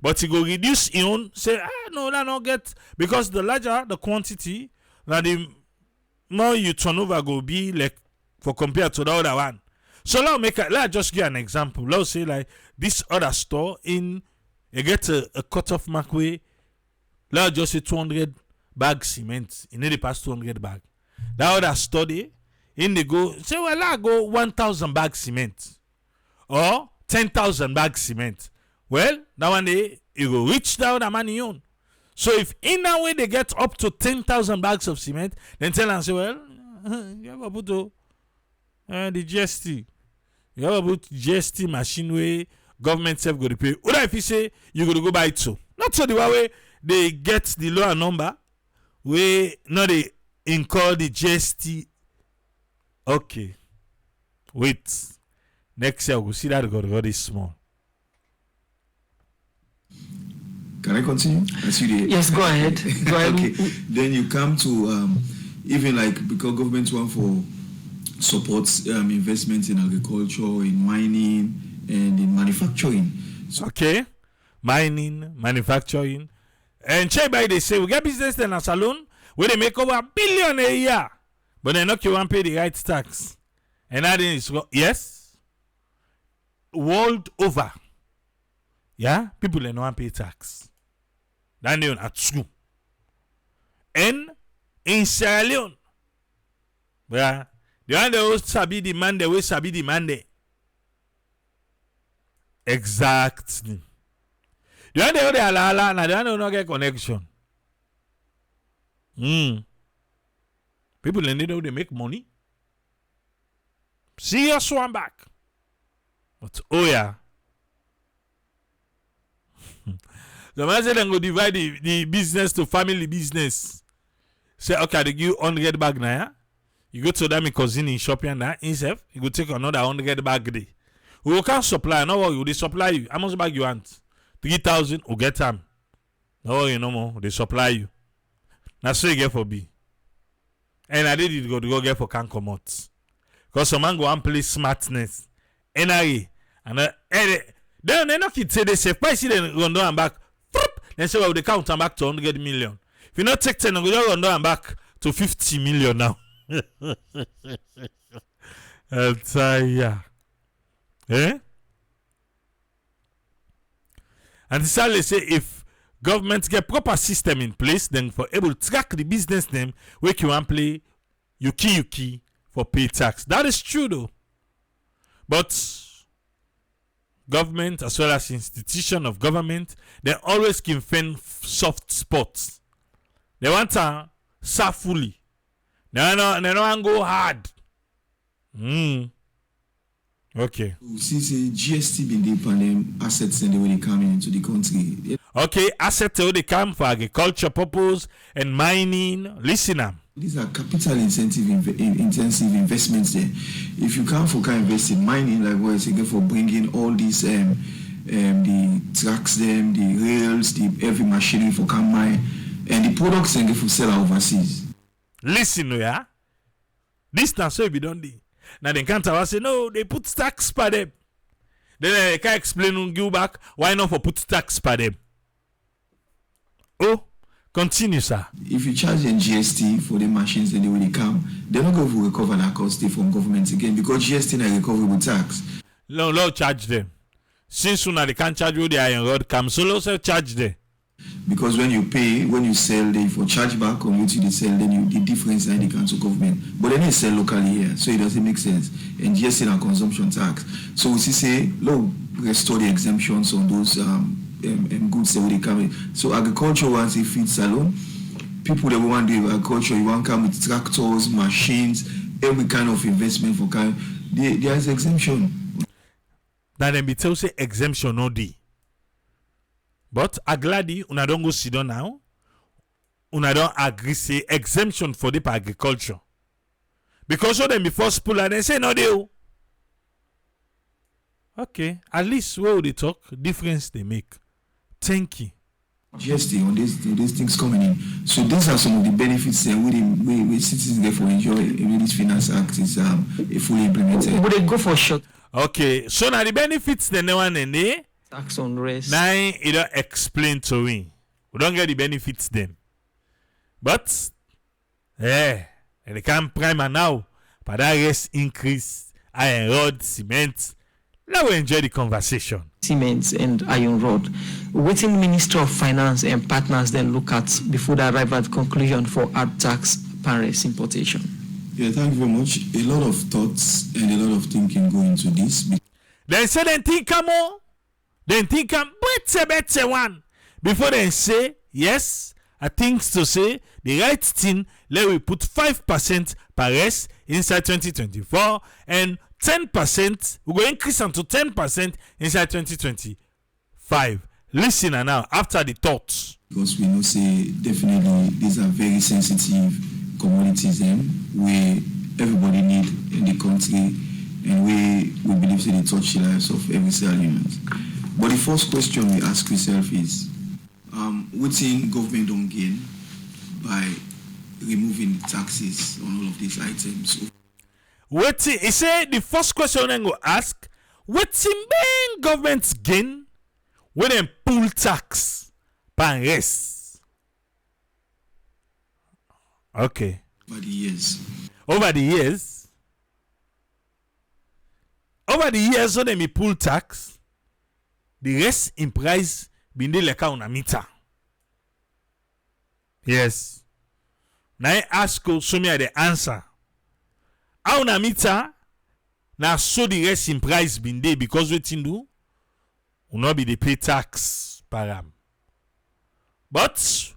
But he go reduce his own, say, no, that not get, because the larger the quantity, now the more you turn over go be like for compared to the other one. So let's just give an example. Let's say like this other store you get a cut-off mark way, let's just say 200 bag cement, you need to pass 200 bag. That other store they go, say, well, I go 1,000 bag cement or 10,000 bag cement. Well, that one day you go reach down the money on. So if in that way they get up to 10,000 bags of cement, then tell and say, well, you have to put the GST. You have to put GST machine way government self go to pay. Or if you say you go buy it so. Not so the way they get the lower number, we not they incur the GST. Okay. Wait. Next year we'll see that go is small. Can I continue? Yes, go ahead. Go ahead. Okay. Then you come to even like because government want for supports investment in agriculture, in mining, and in manufacturing. So, okay, mining, manufacturing, and check by they say we get business in a salon where they make over $1 billion a year, but they not you want pay the right tax, and that is yes, world over. Yeah, people don't want pay tax. Then they are true. And in Sierra Leone, yeah, the one that was sabi demand, the way sabi demand. Exactly. The one that they ala na the one that not get connection. People in need they make money. Serious one back. But oh yeah. The man said they go divide the business to family business. Say, okay, they give 100 bag now. Yeah? You go to them cousin in shopping now. Himself, you go take another 100 bag day. We can't supply. No worry, they supply you. How much bag you want? 3,000. We get them. No worry, no more. They supply you. That's so you get for B. And I did it go get for can come out. Because some man go and play smartness. NRA. And then they knock it say they say, price it and run down and back. Then say, well, they count and back to 100 million. If you not take 10, we just run down and back to 50 million now. Yeah. Eh? And sadly say if government get proper system in place, then for able to track the business name, where you want play yuki for pay tax. That is true though. But government as well as institution of government, they always can find soft spots. They want to serve fully. They don't want to go hard. Okay. See, say GST been deep on them assets and the way they come into the country. Okay, assets when they come for agriculture purpose and mining. Listen up. These are capital intensive investments there. If you can't for invest in mining, like what I say, for bringing all these the tracks, them, the rails, the heavy machinery for can mine, and the products and for sell overseas. Listen, yeah. This now so be done. Now they can't say no, they put tax per them. Then they can't explain and give back why not for put tax per them. Oh, continue, sir. If you charge them GST for the machines and the way they come, they're not going to recover that cost from government again because GST is a recoverable tax. No, charge them. Since soon they can't charge you the iron rod come, so let's charge them. Because when you pay, when you sell, they for chargeback on what you sell, then the difference in the council government. But then they sell locally here, so it doesn't make sense. And GST and consumption tax. So we say, look, restore the exemptions on those goods that they come in. So agriculture wants a feed salon. People that want to do agriculture, you want to come with tractors, machines, every kind of investment for kind. There is exemption. That then be tell say exemption no day. But agladi, una don't go sit down now. Una don't agree say exemption for the agriculture. Because of them before spool and they say no deal. Okay, at least where they talk, difference they make. Thank you. GST on these things coming in. So these are some of the benefits that we citizens get for enjoy if this Finance Act is fully implemented. Would they go for short? Okay, so now the benefits the one and they Tax on rest. Now it don't explain to me. We don't get the benefits them. But they can primer now. But that rest increase iron rod, cement. Now we enjoy the conversation. Cement and iron rod. Waiting Minister of Finance and partners then look at before they arrive at conclusion for add tax Paris importation. Yeah, thank you very much. A lot of thoughts and a lot of thinking go into this. Then say then think more. Then think better one. Before they say, yes, I think to say the right thing, let we put 5% Paris inside 2024 and 10%, we go increase them to 10% inside 2025. Listen now, after the thoughts. Because we know say definitely these are very sensitive commodities where everybody need in the country and we believe say they touch the lives of every element. But the first question we ask ourselves is what's in government don't gain by removing the taxes on all of these items? He said the first question I'm going to ask, what's in main government's gain when they pull tax pan rest? Okay. Over the years. Over the years when they pull tax, the rest in price been de leka una meter. Yes. Now I ask you so me the answer. How una meter now so the rest in price been there because wetin do will not be the pay tax param. But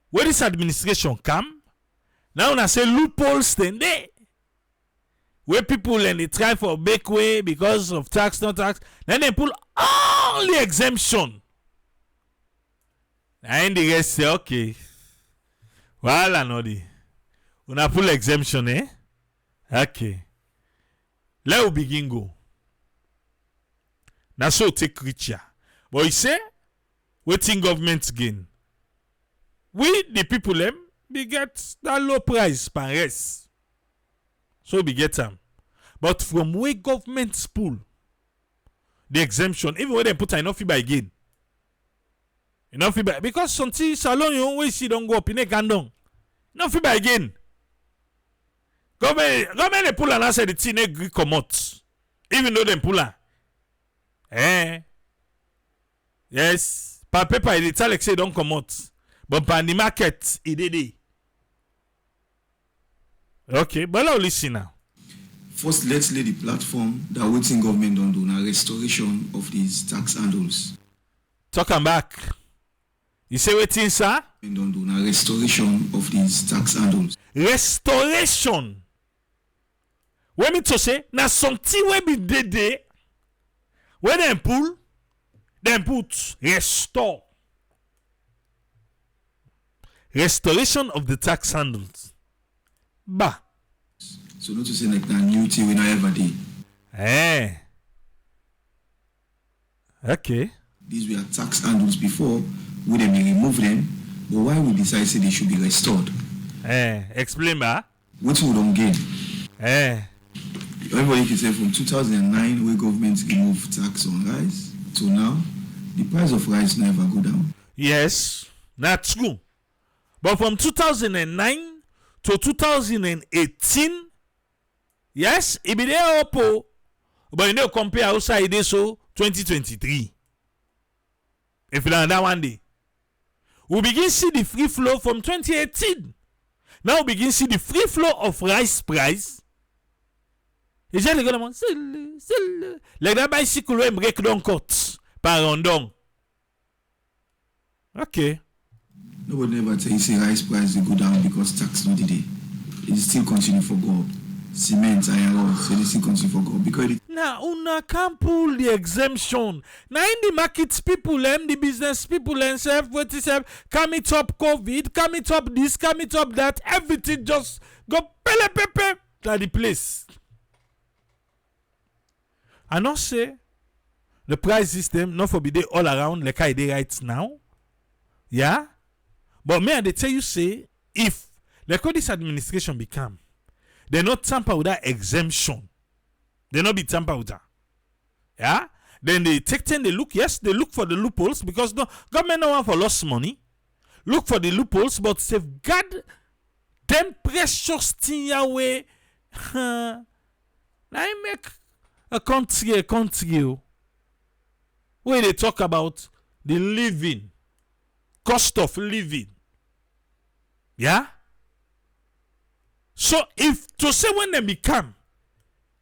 when this administration come, now una say loopholes then there. Where people and they try for make way because of tax, no tax, then they pull all the exemption. And the rest say, okay. Well, I know the. Una pull exemption, eh? Okay. Let us begin go. Now so take richer. But you say, waiting government gain. We, the people, we get that low price per rest. So we get them. But from where governments pull the exemption, even when they put enough fee by again. Enough fee by because something salon you always see don't go up in a candong. Enough fee by again. Government they pull and answer the thing Agri come out. Even though they pull her. Yes. Per paper it tell like say don't come out. But by the market it did. Okay, but now listen now. First, let's lay the platform that waiting government don't do now restoration of these tax handles. Talk am back. You say waiting, sir? Don't do now restoration of these tax handles. Restoration. What me to say? Now something will be dead. When they pull, then put restore. Restoration of the tax handles. Bah. So not to say like that new thing we not ever did. Okay. These were tax handles before, we then remove them, but why we decide say they should be restored? Explain ba. What we don't gain? Everybody can say from 2009 where government removed tax on rice to now, the price of rice never go down. Yes, that's true. But from 2009 to 2018, yes, it be there up, but you know compare outside this so 2023. If you learn that one day, we begin see the free flow from 2018. Now we begin see the free flow of rice price. It's just like that bicycle when break down cut par rondon. Okay. Nobody never tell you say rice price will go down because tax not today. It still continue for God. Cement, iron ore, so they still continue for God because it. Now, una can't pull the exemption. Now, in the market people, the business people, and self, what is self, come it up COVID, come it up this, come it up that, everything just go pele pepe to the place. I not say the price system not forbidden all around like I did right now. Yeah? But may I tell you say, if like how this administration become, they not tamper with that exemption. They not be tamper with that. Yeah? Then they take time, they look, yes, they look for the loopholes because no government no want for lost money. Look for the loopholes, but safeguard them precious thing away. Now I make a country. Where they talk about the living, cost of living. Yeah? So if to say when they become,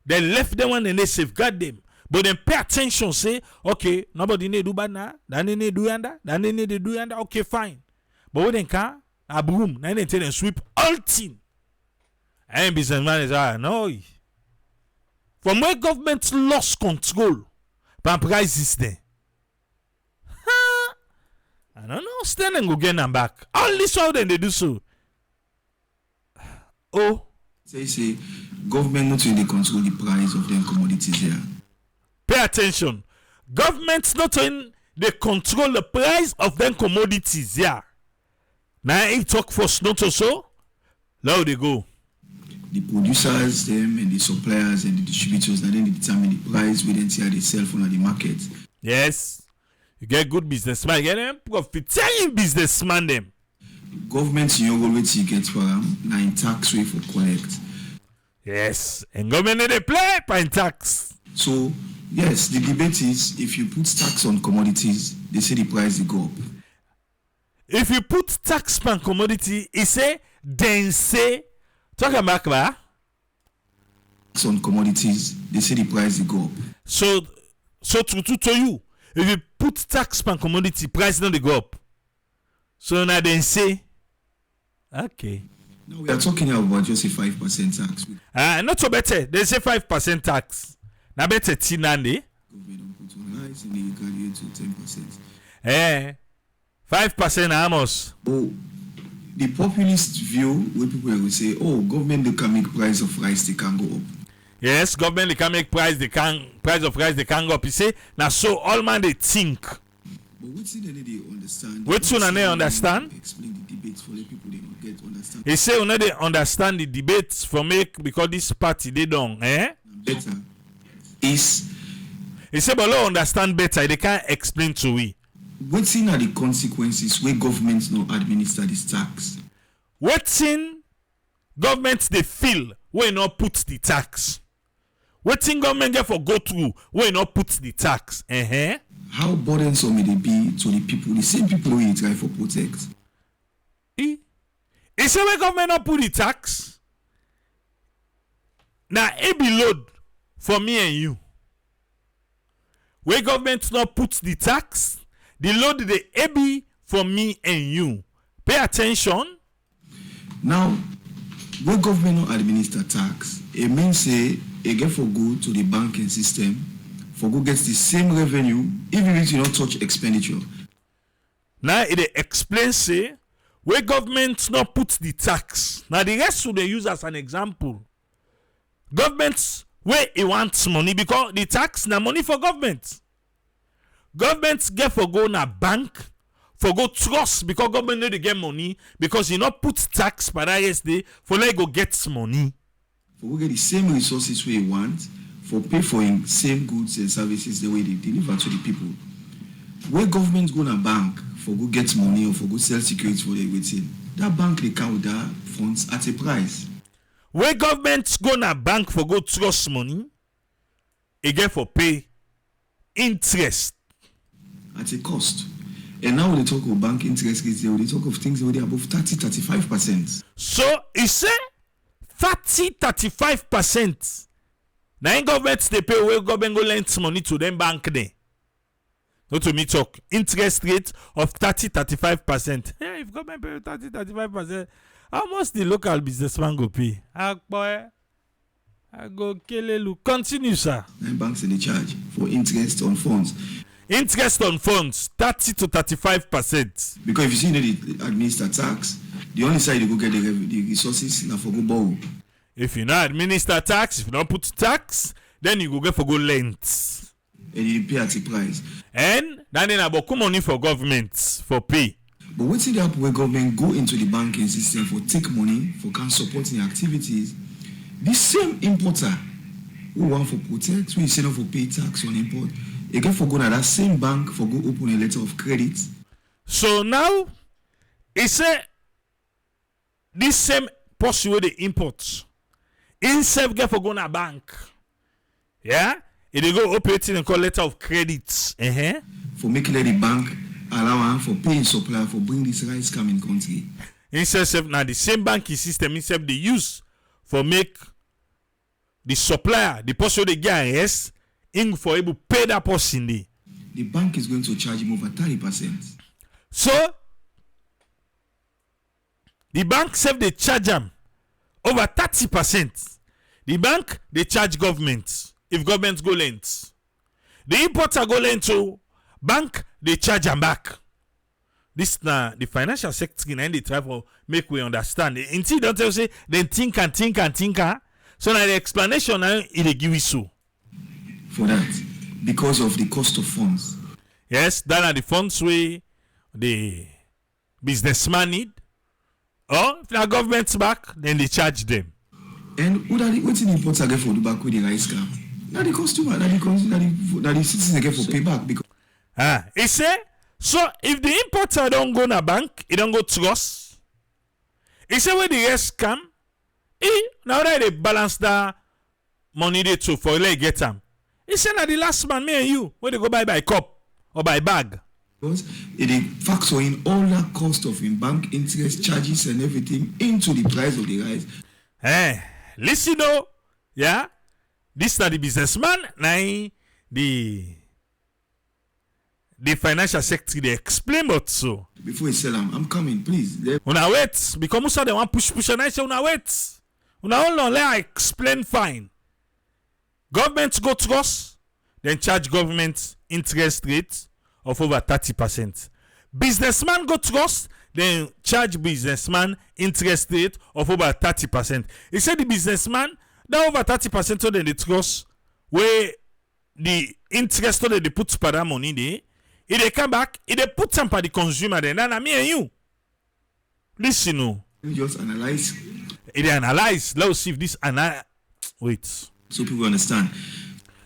they left them one and they safeguard them. But then pay attention, say, okay, nobody need do bad now, then they need do yanda, then they need to do yanda, okay, fine. But when they can, a broom, then they tell them sweep all thing. And businessman is no. From where government lost control, but prices there. I don't know, stand and go get them back. All this how then they do so. Oh. Say, government not really control the price of them commodities here. Pay attention. Governments not in they control the price of them commodities. Yeah. Now it talk first, not also. Now they go. The producers, them, and the suppliers and the distributors, and then they determine the price we then see how they sell from the market. Yes. You get good businessman, you get them profiteering businessman them. Government in your way to get for them, now in tax way for collect. Yes. And government they play by tax. So yes, the debate is if you put tax on commodities, they say the price will go up. If you put tax on commodity, it say then say talk about tax on commodities, they say the price will go up. So to you, if you put tax on commodity, price don't go up. So now then say okay. Now we are talking about just a 5% tax. Not so better. They say 5% tax. Now better Tinande. Government put on rice and they graduate to 10%. 5% almost. Oh, the populist view where people will say, oh, government they can make price of rice, they can go up. Yes, government they can make price of rice they can go up. You say now so all man they think. But what's it that they understand? What soon they understand? Explain the debates for the people they don't get understand. He say when they understand the debates for make because this party they don't, Better is he say but they understand better, they can't explain to we. What's in are the consequences where governments no administer this tax? What's in governments they feel when not put the tax? What's in government get for go through when not put the tax? How burdensome may they be to the people, the same people who you try for protect? He say when government not put the tax, now it be load for me and you. Where government not put the tax, the load the AB for me and you. Pay attention. Now, when government not administer tax, it means say it get for go to the banking system, for go gets the same revenue, even if you don't touch expenditure. Now it explains say where government not put the tax. Now the rest should they use as an example. Governments where it wants money because the tax na money for government. Governments get for go na bank for go trust because government need to get money because you not put tax per ISD for let go get money. For go get the same resources we want for pay for same goods and services the way they deliver to the people. Where government go na bank for go get money or for go sell securities for the waiting, that bank they count that funds at a price. Where government go na bank for go trust money, it get for pay interest at a cost. And now when they talk of bank interest rates, they talk of things that are above 30-35%. So he say 30-35%. Now in government they pay where government go lend money to them bank there. Not to me talk interest rate of 30-35%. Yeah, if government pay 30-35%, how much the local businessman go pay? Boy, I go kill. Continue, sir. Nine banks in the charge for interest on funds. Interest on funds 30-35%. Because if you see the administer tax, the only side you go get the resources now for go borrow. If you not administer tax, if you don't put tax, then you go get for go lent. And you pay at a price. And then about money for government for pay. But what's the happen when government go into the banking system for take money for can supporting activities? The same importer who want for protect, who is set up for pay tax on import, Again, for go to that same bank for go open a letter of credit. So now, he say this same person with the import, himself get for go to bank. Yeah? If they go operating and call letter of credit. For making the bank allow for paying supplier for bring this rice come in country. Instead now the same banking system instead they use for make the supplier, the person they get yes, in for able pay that person there. The bank is going to charge him over 30%. So the bank self they charge them over 30%. The bank they charge government if government go lend. The importer go lend to bank they charge them back. This na the financial sector and they try for make we understand. Until don't tell say then think. So now the explanation now it give you so. For that, because of the cost of funds. Yes, that are the funds we the businessman need. Or if the government's back, then they charge them. And what's the importer get for the back with the rice scam? Now the customer, now the citizen get for payback because. He say so if the importer don't go na bank, he don't go trust. He say when the rest come, now that they balance that money they took for let get them. He say na the last man, me and you, when they go buy cup or buy bag. Because it factor in all that cost of in bank interest charges and everything into the price of the rice. Listen though, yeah, this is the businessman, now the financial sector they explain about so. Before you sell them, I'm coming, please. Una wait, because most of them want push and I say una wait. Una only let I explain fine. Government go trust, then charge government interest rate of over 30%. Businessman go trust, then charge businessman interest rate of over 30%. He said the businessman that over 30% of the trust where the interest that they put per that money there. If they come back, if they put some for the consumer, then me and you. Listen, no. You just analyze. If they analyze, let's see if this wait. So people understand.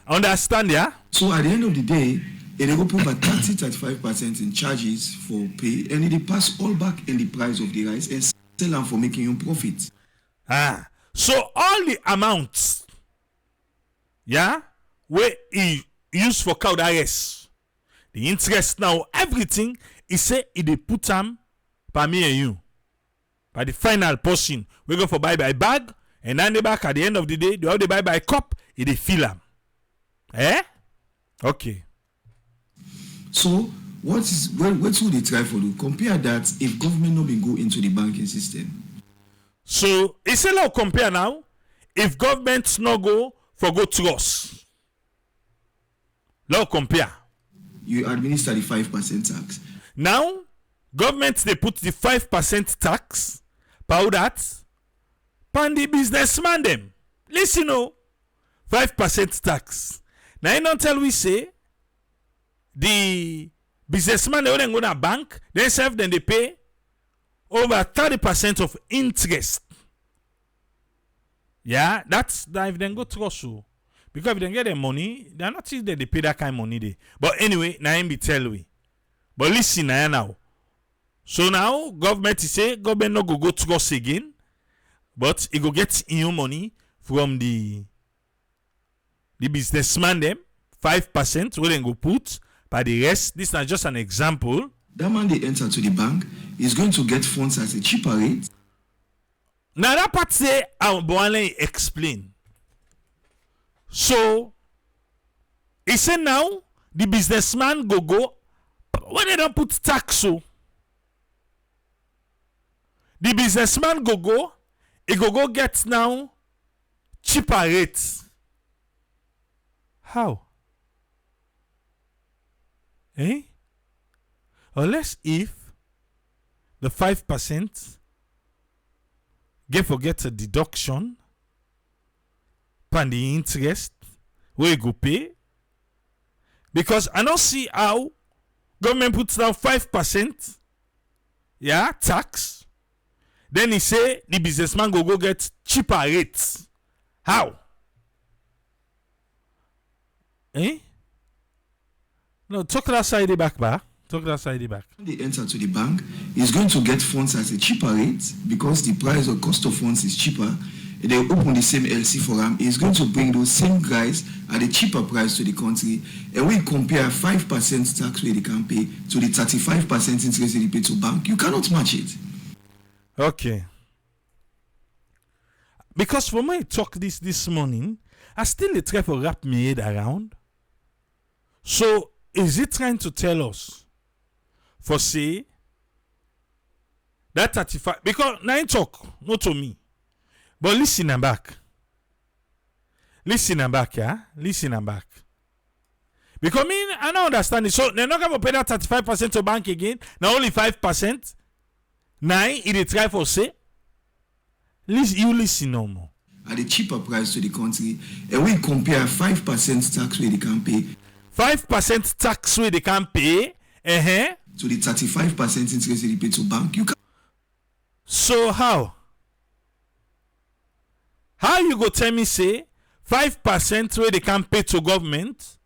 Understand, yeah? So at the end of the day, they go put about 30-35% in charges for pay, and they pass all back in the price of the rice and sell them for making you profit. So all the amounts, yeah, where he use for cow rice. The interest now, everything, he say they put them by me and you. By the final portion, we go for buy bag, and then they back at the end of the day, they buy cup, they fill them. Okay. So, what should they try for? Compare that if government not been go into the banking system. So, it's a lot compare now. If government not go trust. Now compare. You administer the 5% tax. Now, government they put the 5% tax, power that, pan the businessman them. Listen, 5% tax. Now, you don't tell we say, the businessman they wouldn't go to a bank, they serve then they pay over 30% of interest. Yeah, that's that if they go trust you. Because if they get their money, they're not sure that they pay that kind of money there. But anyway, now be tell we. But listen now. So now government is say government no go to us again, but it go get your money from the businessman them 5% where they go put by the rest. This is just an example. That man they enter to the bank is going to get funds at a cheaper rate. Now that part say I will explain. So, he said now, the businessman go, when they don't put tax, so, the businessman go, he go get now cheaper rates. How? Unless if the 5% get a deduction and the interest where you go pay, because I don't see how government puts down 5% tax, then he say the businessman go get cheaper rates. How? No, talk that side back, ba. Talk that side back. When they enter to the bank, is going to get funds at a cheaper rate because the price or cost of funds is cheaper. They open the same LC for them. Is going to bring those same guys at a cheaper price to the country. And we compare 5% tax rate they can pay to the 35% interest they pay to bank. You cannot match it. Okay. Because when I talk this morning, I still try to wrap my head around. So, is it trying to tell us, for say, that 35, because now I talk, not to me, but listen and back. Listen and back, yeah? Listen and back. Because I don't understand it. So, they're not going to pay that 35% to bank again, now only 5%. Now, it try for say, you listen no more. At a cheaper price to the country, and we compare 5% tax rate they can pay. 5% tax rate they can pay. To the 35% interest they pay to bank. You can. So how? How you go tell me say 5% where they can pay to government?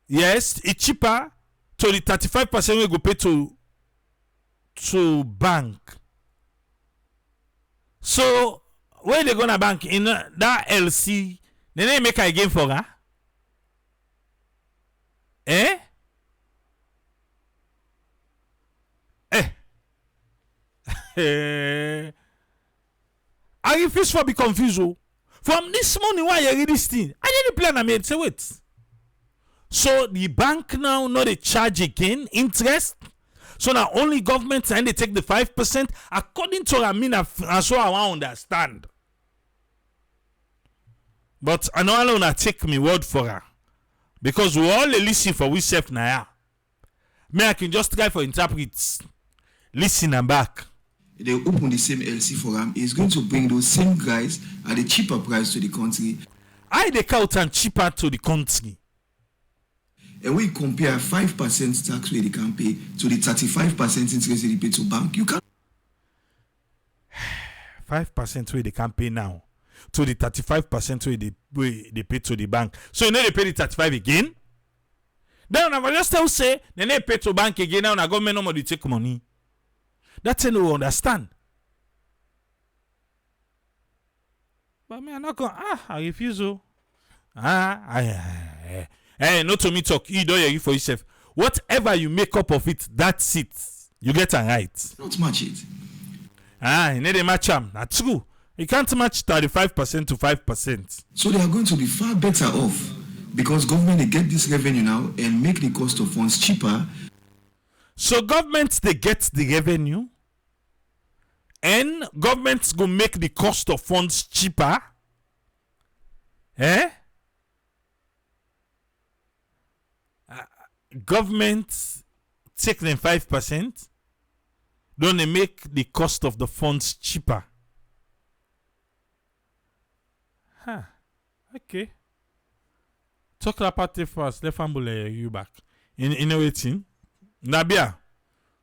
Yes, it's cheaper to the 35% we go pay to bank. So where they gonna bank in that LC? Then they make a gain for her. I refuse to be confused. From this morning, why you read this thing? I didn't plan. I made say wait. So the bank now not they charge again interest. So now only government and they take the 5% according to and so I want to understand. But I know I want to take me word for her. Because we all listen for we self now. Me I can just try for interpret. Listen and back. They open the same LC for them. It's going to bring those same guys at a cheaper price to the country. They count and cheaper to the country. And we compare 5% tax rate they can pay to the 35% interest they pay to bank. You can 5% where they can pay now to the 35% where they pay to the bank. So you know they pay the 35 again. Then I just tell say then they pay to bank again now. Government no more they take money. That's how you understand. But me, I'm not going. I refuse. Hey, not to me talk. You don't hear it for yourself. Whatever you make up of it, that's it. You get it right. Not match it. You need a match them. That's true. You can't match 35% to 5%. So they are going to be far better off because government they get this revenue now and make the cost of funds cheaper. So governments they get the revenue and governments go make the cost of funds cheaper. Governments take them 5%, don't they make the cost of the funds cheaper? Okay. Talk about it first. Let Fambule you back. In a waiting. Nabia,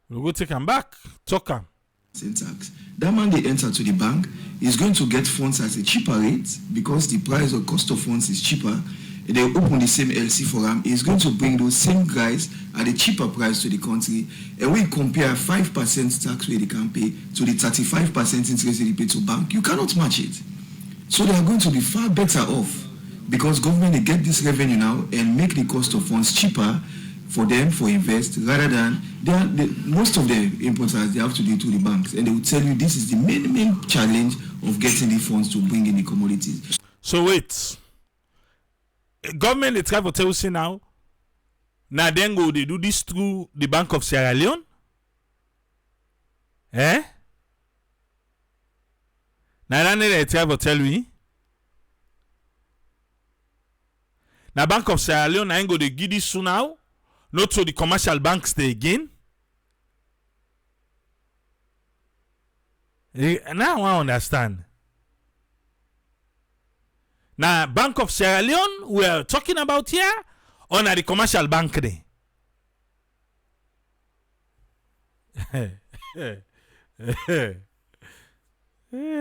we'll go take him back. Talk him. Tax. That man they enter to the bank is going to get funds at a cheaper rate because the price or cost of funds is cheaper. They open the same LC for them. Is going to bring those same guys at a cheaper price to the country. And we compare 5% tax rate they can pay to the 35% interest they pay to bank. You cannot match it. So they are going to be far better off because government they get this revenue now and make the cost of funds cheaper for them for invest rather than most of the importers they have to do to the banks and they will tell you this is the main challenge of getting the funds to bring in the commodities. So wait, government they try to tell you now then go they do this through the Bank of Sierra Leone? Now they try to tell me now Bank of Sierra Leone ain't go they give this soon now. Not to the commercial banks they again. Now I understand. Now Bank of Sierra Leone we are talking about here or na the commercial bank there?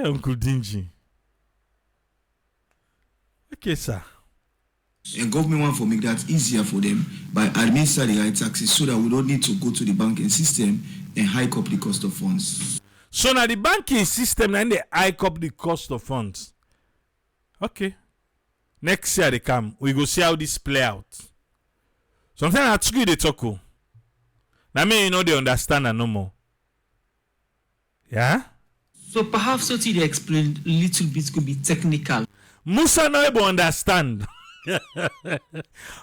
Uncle Dingy. Okay, sir. And government want to make that easier for them by administering the right taxes so that we don't need to go to the banking system and hike up the cost of funds. So now the banking system and they hike up the cost of funds. Okay. Next year they come. We go see how this play out. Sometimes I true they talk. Now me they understand and no more. Yeah? So perhaps what you explained a little bit could be technical. Musa no able understand.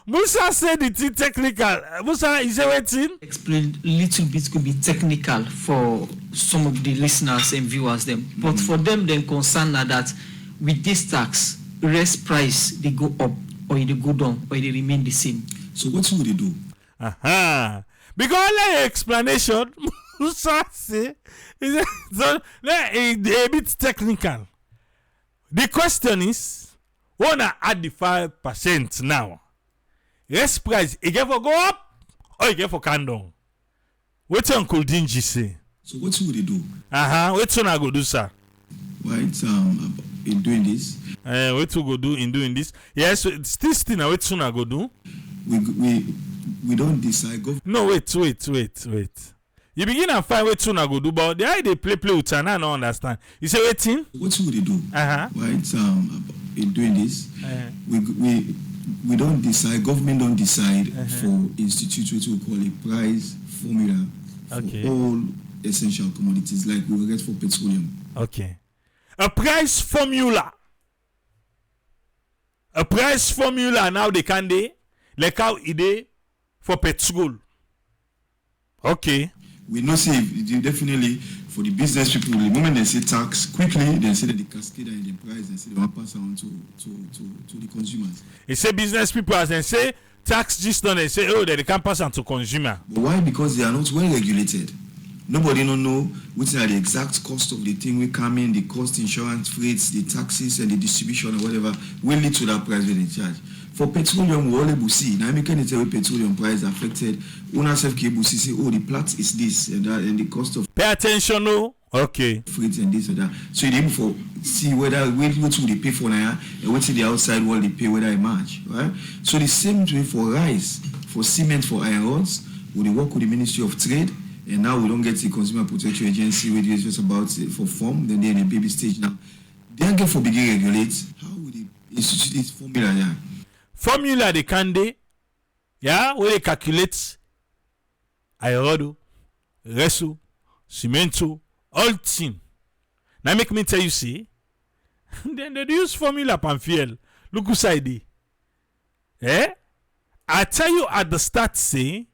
Musa said it's technical. Musa is waiting. Explained a little bit could be technical for some of the listeners and viewers them. But for them then concerned are that with this tax, rest price they go up or they go down or they remain the same. So what would they do? Because like explanation, Musa say is a bit technical. The question is, wanna add the 5% now? Rest price, it get for go up or it get for come down? What Uncle Dingy say? So what would they do? What you go do, sir? Right, in doing this. What you go do in doing this? Yes, still now what you go do? We don't decide. No, wait. You begin and find what you go do, but the idea they play with and I don't understand. You say waiting? What would they do? Right, in doing this, we don't decide. Government don't decide for institute what we call a price formula for all essential commodities, like we will get for petroleum. Okay, a price formula. A price formula now they can they like how it is for petrol. Okay. We know say definitely for the business people, the moment they say tax, quickly they say that the cascade in the price, they say they want to pass on to the consumers. They say business people as they say tax just done, they say that they can't pass on to consumer. But why? Because they are not well regulated. Nobody don't know which are the exact cost of the thing we come in, the cost, insurance rates, the taxes and the distribution or whatever will lead to that price when they charge. For petroleum, we all able to see. Now, I'm making it tell petroleum price affected. Una self able see, oh, the plat is this and that, and the cost of. Pay attention, no. Okay. Freight and this and that. So you're able to see whether what will they pay for now and what's in the outside world they pay whether it match, right? So the same way for rice, for cement, for iron rods, we work with the Ministry of Trade, and now we don't get the Consumer Protection Agency, which is just about for form. Then they're in a baby stage now. They are going for begin regulate. How would they institute this formula? Yeah. Formula they can they, yeah, where they calculate aerodo, reso, cemento, all thing. Now make me tell you, see, then they use formula panfiel. Look who side I tell you at the start, say,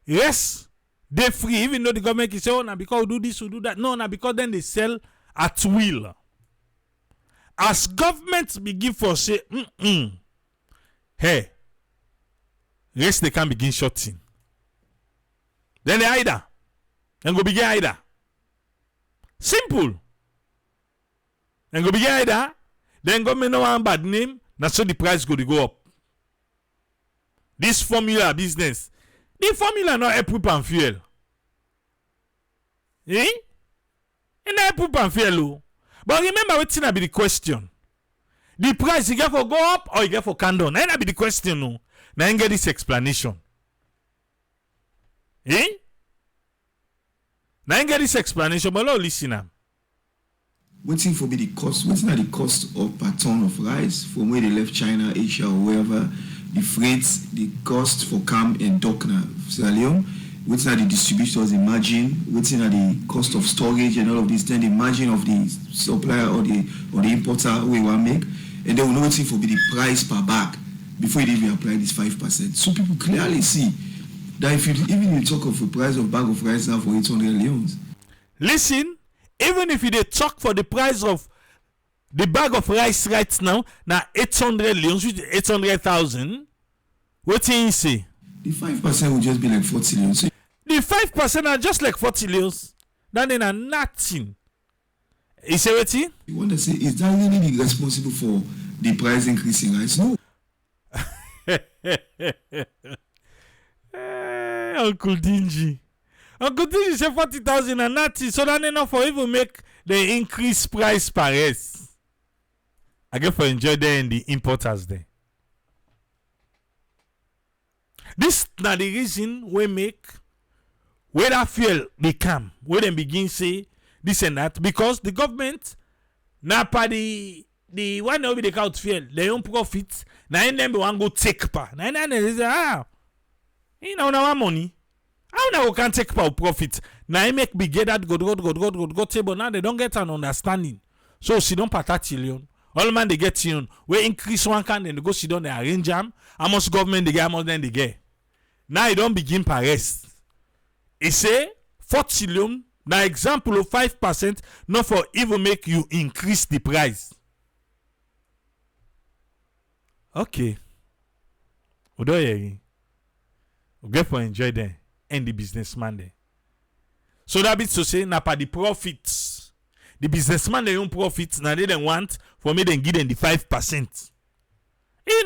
yes, they free, even though the government is say, oh, now because we do this, we do that. No, now because then they sell at will. As government begin for say, hey, rest they can begin shorting. Then they either. Then go begin either. Simple. Then go begin either. Then government no one bad name. That's so the price go to go up. This formula business. The formula not help and fuel. Eh? And not help and fuel. But remember what's gonna be the question. The price you get for go up or you get for come down? That be the question, no. Now you get this explanation. Eh? Now you get this explanation, but now listen now. Waiting for be the cost. Waiting at the cost of per ton of rice from where they left China, Asia, or wherever. The freights, the cost for come and dock now, Sierra Leone. Waiting at the distributors, the margin. Waiting at the cost of storage and all of this. Then the margin of the supplier or the importer we want to make. And then we're waiting for the price per bag before you even apply this 5%. So people clearly see that if you even talk of a price of bag of rice now for 800 leones. Listen, even if you talk for the price of the bag of rice right now 800 leones, which is 800,000, what do you say? The 5% will just be like 40 leones. So the 5% are just like 40 leones. That then are nothing. You say what? You want to say, is that really responsible for the price increasing rice? No. Uncle Dingy say 40,000 and nothing, so that enough for even make the increased price per rice. I get for enjoy there and the importers there. This na the reason we make where that fuel become, where them begin say this and that, because the government na pa the one that will be the count fuel, their own profits, na in them one go take pa. Na in them they say, you know now money. How now we can take pa profit? Now I make big get that go table. Now they don't get an understanding. So she don't pay 30 million. All man they get you. We increase one can then they go sit down they arrange them. How much government they get, how much then they get. Now it don't begin per rest. It say 40 million. Now example of 5%, not for even make you increase the price. Okay. Odo ye. We get for enjoy them and the businessman there. So that means to say na pa the profits. The businessman they own profits, now they don't want for me then give them the 5%.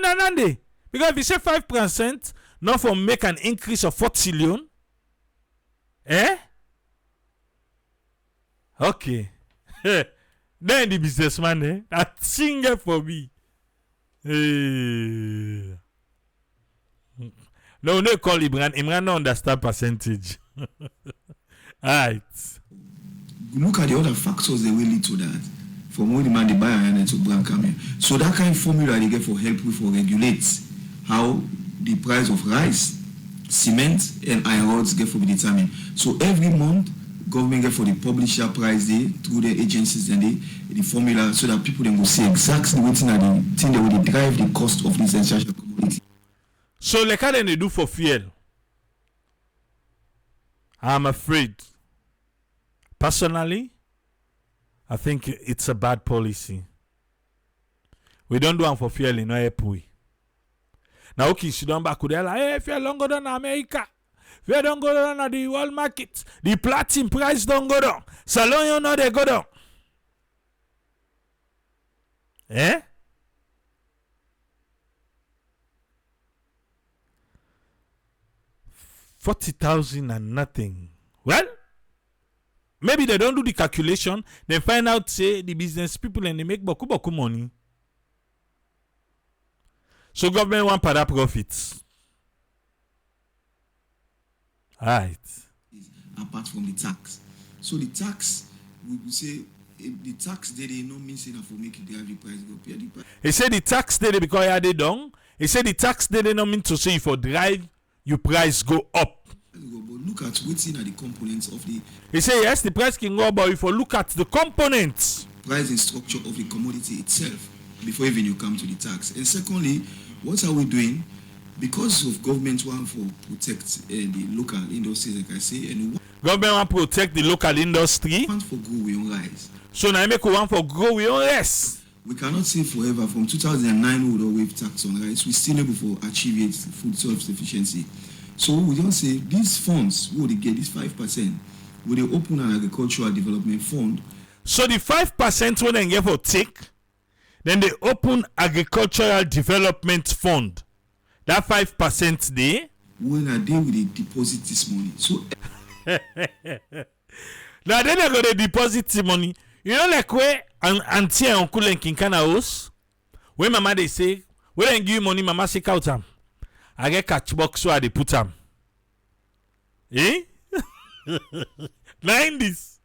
Nanande. Because if you say 5%, not for make an increase of 40 million. Okay. Then the businessman that singer for me. No call Imran. Imran no understand percentage. Alright. Look at the other factors that will lead to that. From when the man they buy and to brand come here. So that kind of formula they get for help with for regulate how the price of rice, cement, and iron rods get for be determined. So every month government get for the publisher price day through the agencies and the formula so that people then will see exactly what thing that will drive the cost of this essential commodity. So like how they do for fuel? I'm afraid. Personally, I think it's a bad policy. We don't do one for fuel in our way. Now okay, she don't back with like, hey, fuel don't go down in America. Fuel don't go down at the world market. The platinum price don't go down. Salon you know they go down. 40,000 and nothing. Well, maybe they don't do the calculation. They find out, say, the business people and they make boku money. So government want para profits. Right. Apart from the tax. So the tax, we say, the tax they no mean say for make it drive the price go. He said the tax they because they done. He said the tax they no mean to say for drive your price go up. But look at what's in the components of the. He said yes, the price can go up, but if you look at the components, pricing structure of the commodity itself before even you come to the tax. And secondly, what are we doing? Because of government want for protect the local industries, like I say, and government want protect the local industry. Want for grow we on rice. So now make one for grow we on rice. We cannot say forever. From 2009 we would waive tax on rice. We still able to achieve it food self-sufficiency. So we don't say these funds will they get this 5%. Will they open an agricultural development fund? So the 5% when they get for take, then they open agricultural development fund. That 5% there. When are they will they deposit this money? So now then they go to deposit the money. You know like where auntie and uncle and kinkana house, when mama they say, when they give you money, mama say out them. I get catch box so I they put them. Now in this.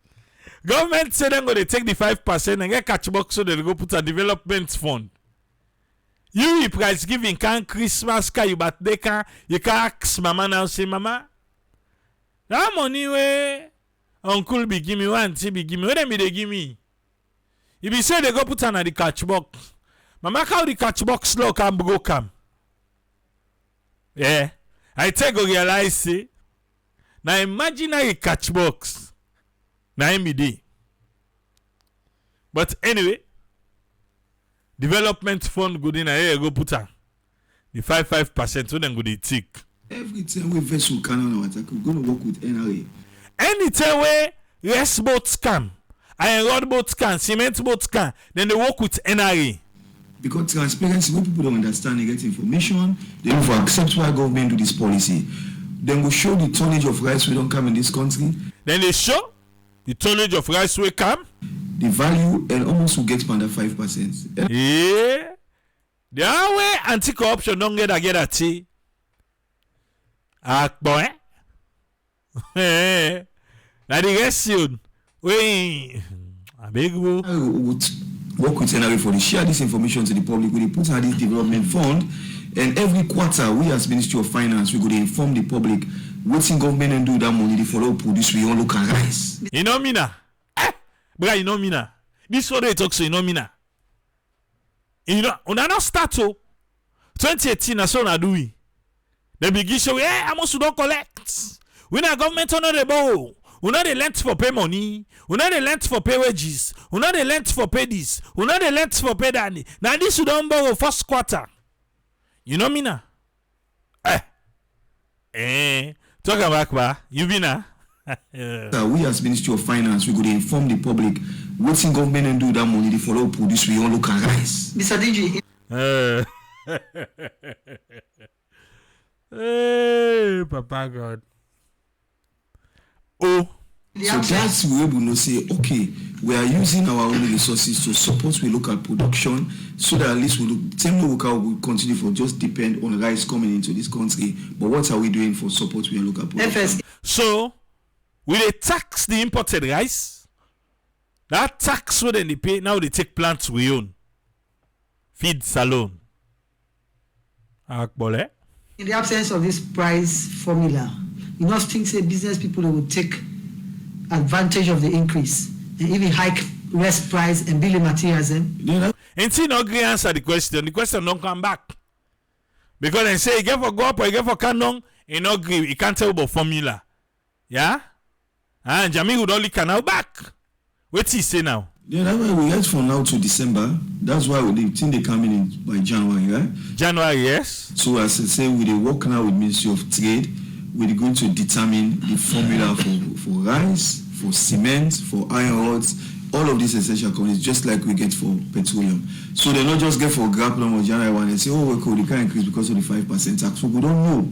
Government say they're going to take the 5% and get catch box so they go put a development fund. You price giving can Christmas car you but they can you can ask mama now say mama that money way uncle be give me one auntie be give me what they give me. If you say they go put on the catch box, mama how the catch box slow can go come. Yeah, I take go realize say now imagine a catch box. Now me day. But anyway, development fund good in a year go put on the 5% so then go they tick. Every time we vessel can on our attack, we're gonna work with NRA. Anytime where rest boats can, iron rod boats can, cement boats can, then they work with NRA. Because transparency, when people don't understand, they get information, they don't accept why government do this policy. Then we show the tonnage of rice we don't come in this country. Then they show the tonnage of rice we come. The value and almost will get under 5%. Yeah. The way anti-corruption don't get a tea. boy. Now the question. We a big boo. I would work with NRA for the share this information to the public. We put out this development fund, and every quarter we as Ministry of Finance we go to inform the public what's in government and do that money. They follow produce we all look at rice. You know me now. Bra, you know me now. This what they talk so you know me now. You know, on a not start to 2018 na so na do we. They begin show I must don't collect. We na government on the bow. We know the length for pay money. We know the length for pay wages. We know the length for pay this. We know the length for pay that. Now this we don't borrow first quarter. You know me now? Talk about ba. You be now? We as Ministry of Finance we go to inform the public what's in government and do that money. They follow produce we all look at rice. Mr. DG. Hey, Papa God. Oh. So that's where we know say, okay, we are using our own resources to support we local production so that at least we look, same local will continue for just depend on rice coming into this country. But what are we doing for support we local production? So, will they tax the imported rice? That tax what they pay, now they take plants we own. Feed salon. Akbole. In the absence of this price formula, you must think say business people will take advantage of the increase and even hike rest price and building materials. And see, no Agri answer the question don't come back. Because they say, you get for go up or you get for canon, in Agri, you can't tell about formula. Yeah? And Jamie would only can now back. What's he say now? Yeah, that's why we get from now to December. That's why we think they come in by January, right? January, yes. So as I say, we work now with Ministry of Trade. We're going to determine the formula for rice, for cement, for iron rods, all of these essential commodities, just like we get for petroleum. So they not just get for grappling or January 1 and say, oh, we can't increase because of the 5% tax. So we don't know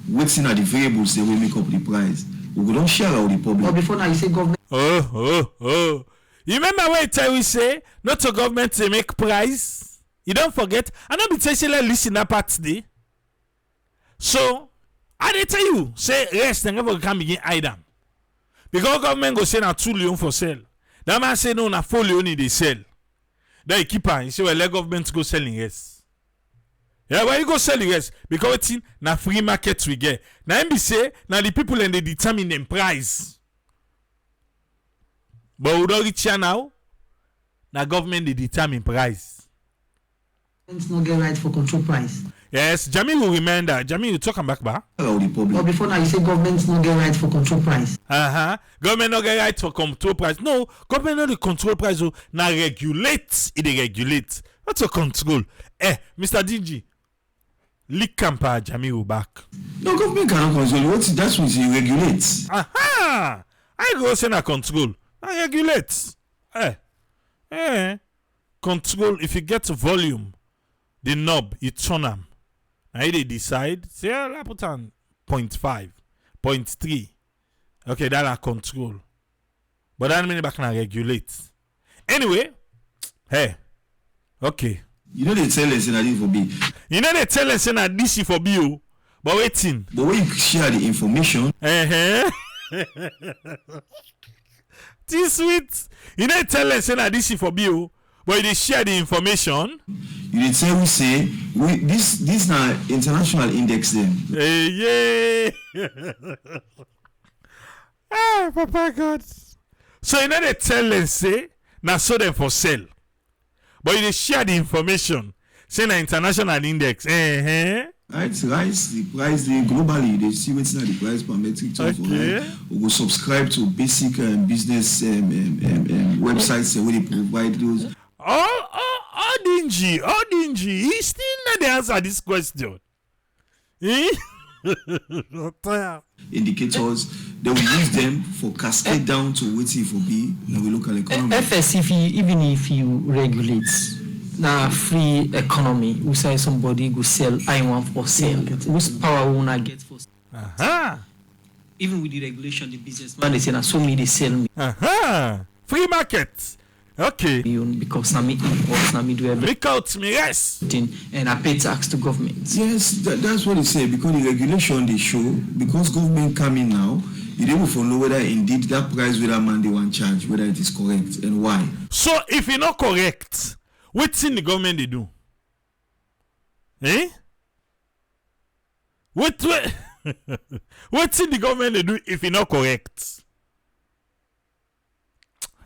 what's in the variables that will make up the price. We don't share out the public. But before now, you say government. Oh. You remember when we say, not to government to make price? You don't forget. I know be saying listen that part today. So, I dey tell you, say rest and never can begin item. Because government go say na 2 Leone for sale. That man say no na 4 Leone they sell. Then you keep on, you say well let government go selling rest. Yeah, why you go selling rest? Because it's na free market we get. Now be say now the people and they determine them price. But we don't reach here now. Now government they determine price. It's not get right for control price. Yes, Jamie will remind that. Jamie, you talking back, ba? But before now, you say government's not get right for control price. Government not get right for control price. No, government not the control price. So now regulate. It regulate. What's a control? Mr. DG, leak camper Jamie will back. No, government cannot control. That's what he regulates. I go say na control. I regulate. Control. If you get volume, the knob, you turn them. Now they decide, say, I put on 0.5, 0.3. Okay, that are control. But that means back now regulate. Anyway, okay. You know they tell us in a for B. You know they tell us in a DC for B, but waiting. But when you share the information, This sweet. You know they tell us in a DC for B, but they share the information. You did say we say this now international index then. Papa God. So you know they tell us say now so them for sale, but they share the information. Say na international index. Right, rice the price they globally they see what's not the price per metric ton for rice. We go subscribe to basic business websites where they provide those. All dingy. He still not the answer this question. Indicators, they will use them for cascade down to what if will be now we look at economy. FS even if you regulate now free economy, we say somebody go sell I want for sale. Whose power will not get for even with the regulation, the businessman they say now so me they sell me. Free market. Okay. Because Nami imports, Nami do everything, Make out me, yes. and I pay tax to government. Yes, that's what they say, because the regulation they show, because government coming now, you able to know whether indeed that price whether man they want charge, whether it is correct and why. So if it's not correct, what's in the government they do? Eh? What's in the government they do if it's not correct?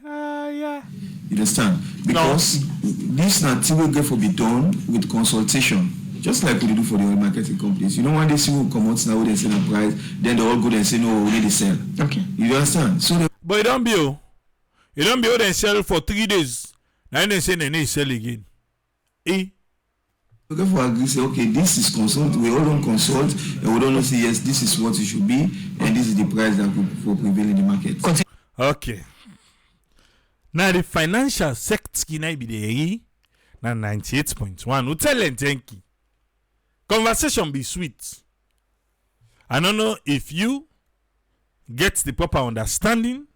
Yeah. You understand? Because this nothing will get for be done with consultation. Just like we do for the oil marketing companies. You know when they see who come out now, they say the price, then they all go and say no, we need to sell. Okay. You understand? So But it don't be able to sell for 3 days. Now they say they need to sell again. Eh? we go for Agri, say okay, this is consult. We all don't consult, and we don't say yes, this is what it should be, and this is the price that will prevail in the market. Okay. Now the financial sector can be the na 98.1. We tell them thank you. Conversation be sweet. I don't know if you get the proper understanding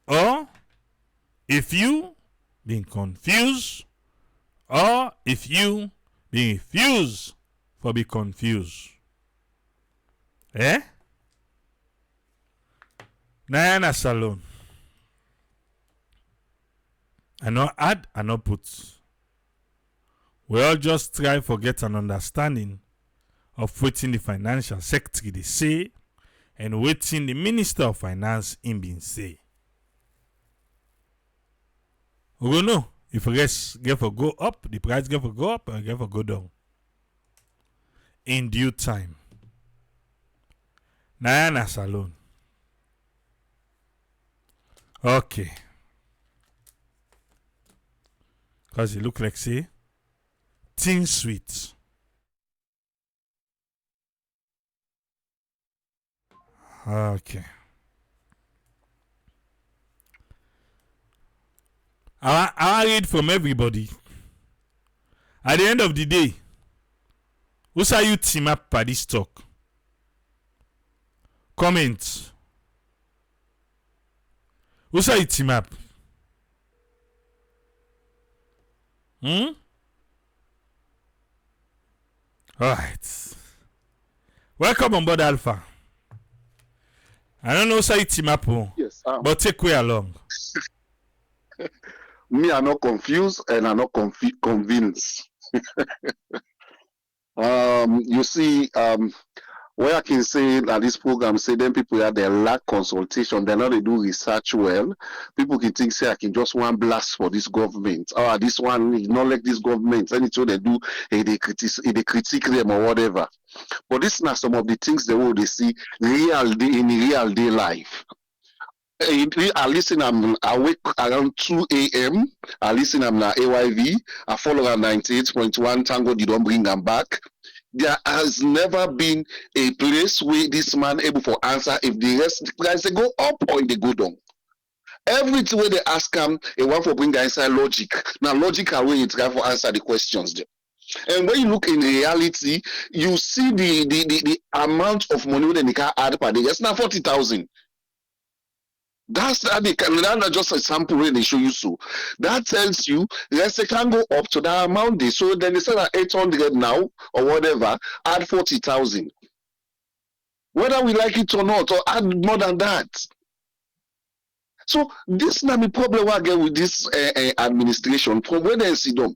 or if you being confused or if you being refused for be confused. Eh? Nayana Salon. I no add, I no put. We all just try to get an understanding of what in the financial sector they say and what in the Minister of Finance in being say. We don't know if price get for go up, the price get for go up or get for go down. In due time. Nayana Salon. Okay. Because it look like say Teen Sweet. Okay. I read from everybody. At the end of the day, who say you team up by this talk? Comment. Who say you team up? Alright. Welcome on board Alpha. I don't know say team up, Yes, but take way along. me are not confused and are not convinced. You see, where I can say that this program say then people have they lack consultation, they're not they do research well. People can think say I can just one blast for this government. This one not like this government. Anything they do, they critique them or whatever. But this is not some of the things they see in real day life. I listen, I'm awake around 2 a.m. I listen, I'm na AYV. I follow on 98.1. Thank God you don't bring them back. There has never been a place where this man able for answer if the rest the price they go up or they go down. Everything where they ask him, they want for bring the answer logic. Now logic are way you try for answer the questions there. And when you look in reality, you see the amount of money that they can add per day. It's not 40,000. That's just a sample where they show you so. That tells you yes, they can go up to that amount. So then they say that 800 now or whatever, add 40,000. Whether we like it or not, or add more than that. So this not the problem I get with this administration. From when they sit down,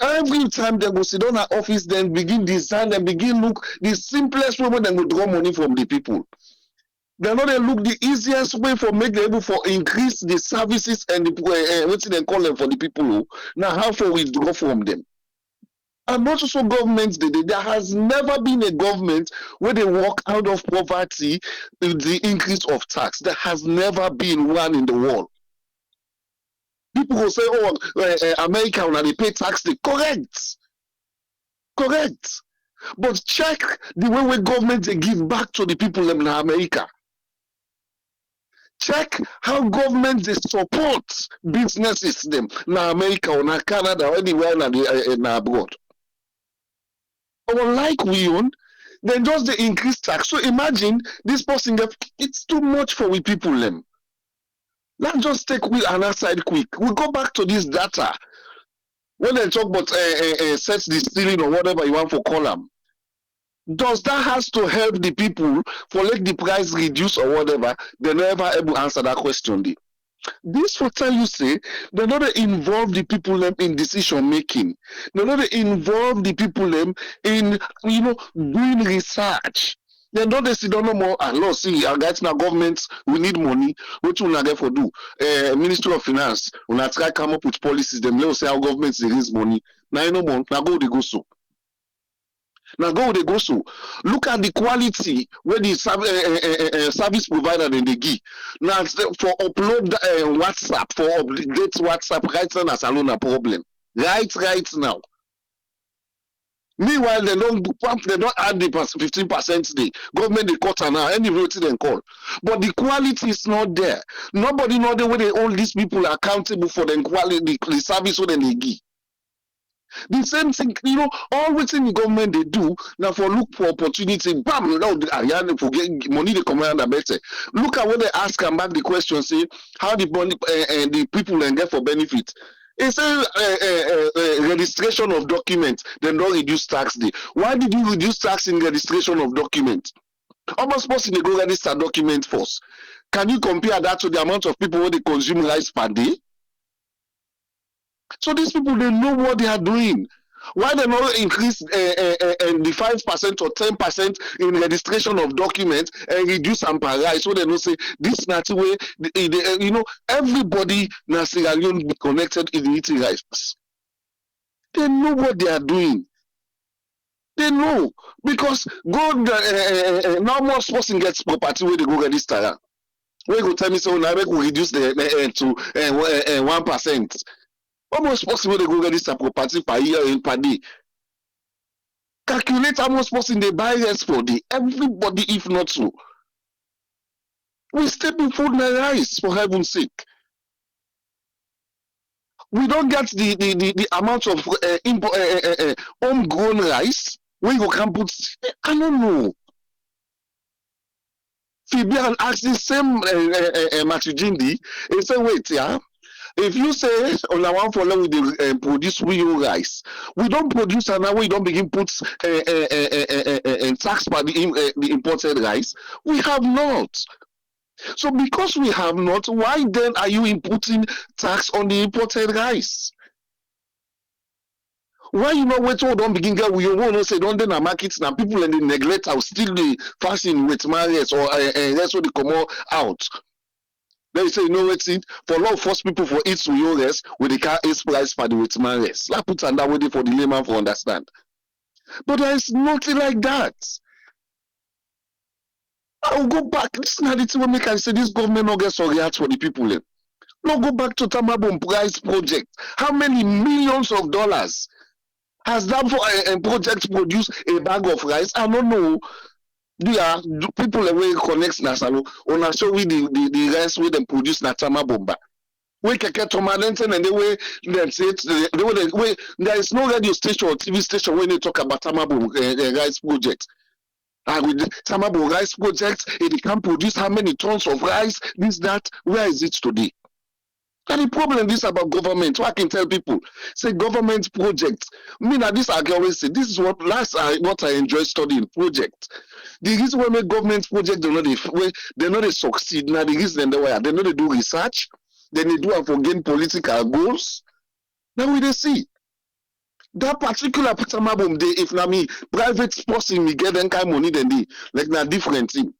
every time they go sit down at office, then begin design, then begin look the simplest way they go draw money from the people. They're not going to look the easiest way for make them able for increase the services and the what they call them for the people who now how for withdraw from them. And not also governments, there has never been a government where they walk out of poverty with the increase of tax. There has never been one in the world. People will say, America, when they pay tax, they correct. Correct. But check the way government they give back to the people in America. Check how government they support businesses them in America or in Canada or anywhere in abroad. Or like we own, then just the increased tax. So imagine this person it's too much for we people them. Let's just take an aside quick. We go back to this data. When they talk about set the ceiling or whatever you want for column, does that has to help the people for let the price reduce or whatever? They never able answer that question. This will tell you, say, they're not involve the people in decision making. They're not involve the people in doing research. They don't they sit down no more. And Lord, see, our guys now governments, we need money. What will not get for do? Ministry of Finance, when I try come up with policies, them let say our governments they raise money. Now you know more. Now go they go so. Now go they go so. Look at the quality where the service provider then they give. Now for upload WhatsApp, for update WhatsApp right now as alone a problem. Right now. Meanwhile, they don't add the 15% the government they cut now, any voting then call. But the quality is not there. Nobody know the way they hold these people accountable for the quality, the service what they give. The same thing, all within the government they do now for look for opportunity. Bam, now forget money they come around better. Look at what they ask and back the question, say how the money the people then get for benefit. It's a registration of documents, then don't reduce tax day. Why did you reduce tax in registration of documents? Almost possible they go register document first. Can you compare that to the amount of people who they consume rice per day? So these people, they know what they are doing. Why they not increase the 5% or 10% in registration of documents and reduce and price so they don't say this not the way everybody in Sierra Leone be connected in eating rice. They know what they are doing. They know because now most person gets property where they go register. Where you go tell me so now we reduce the to 1%. Almost possible they go register property per year and per day. Calculate how much person they buy rice for day. Everybody, if not so. We staple food and rice for heaven's sake. We don't get the amount of homegrown rice. Where you can put, I don't know. Phoebe and ask the same Matujindi. He said, wait, yeah. If you say on our one for we produce real rice, we don't produce and now we don't begin put tax by the imported rice. We have not. So because we have not, why then are you inputting tax on the imported rice? Why you not wait till don't begin get we want to say don't then a market now people and they neglect or still the fasting with marriage or that's what they come out. They say, what's it? For a lot of first people for each rest, with the car is price for the with man rest. Like put on that way for the layman for understand. But there is nothing like that. I'll go back. This is not the thing make I say this government not get sorry for the people. Now go back to Tamabon price project. How many millions of dollars has that project produced a bag of rice? I don't know. The people away connects Nasalo on a show with the rice with them produce Natama Bomba. We can get Tomalenten and the way they say the way there is no radio station or TV station when they talk about Tamabo rice project. And with the Tamabo rice project, it can produce how many tons of rice, this, that, where is it today? And the problem is about government. So I can tell people, say government projects. Me now this I can always say this is what I enjoy studying project. The reason why make government project they not succeed. Now the reason they not do research, then they do and for gain political goals. Now we they see that particular Patamabum day if na me private person me get them kind of money then they like na different thing.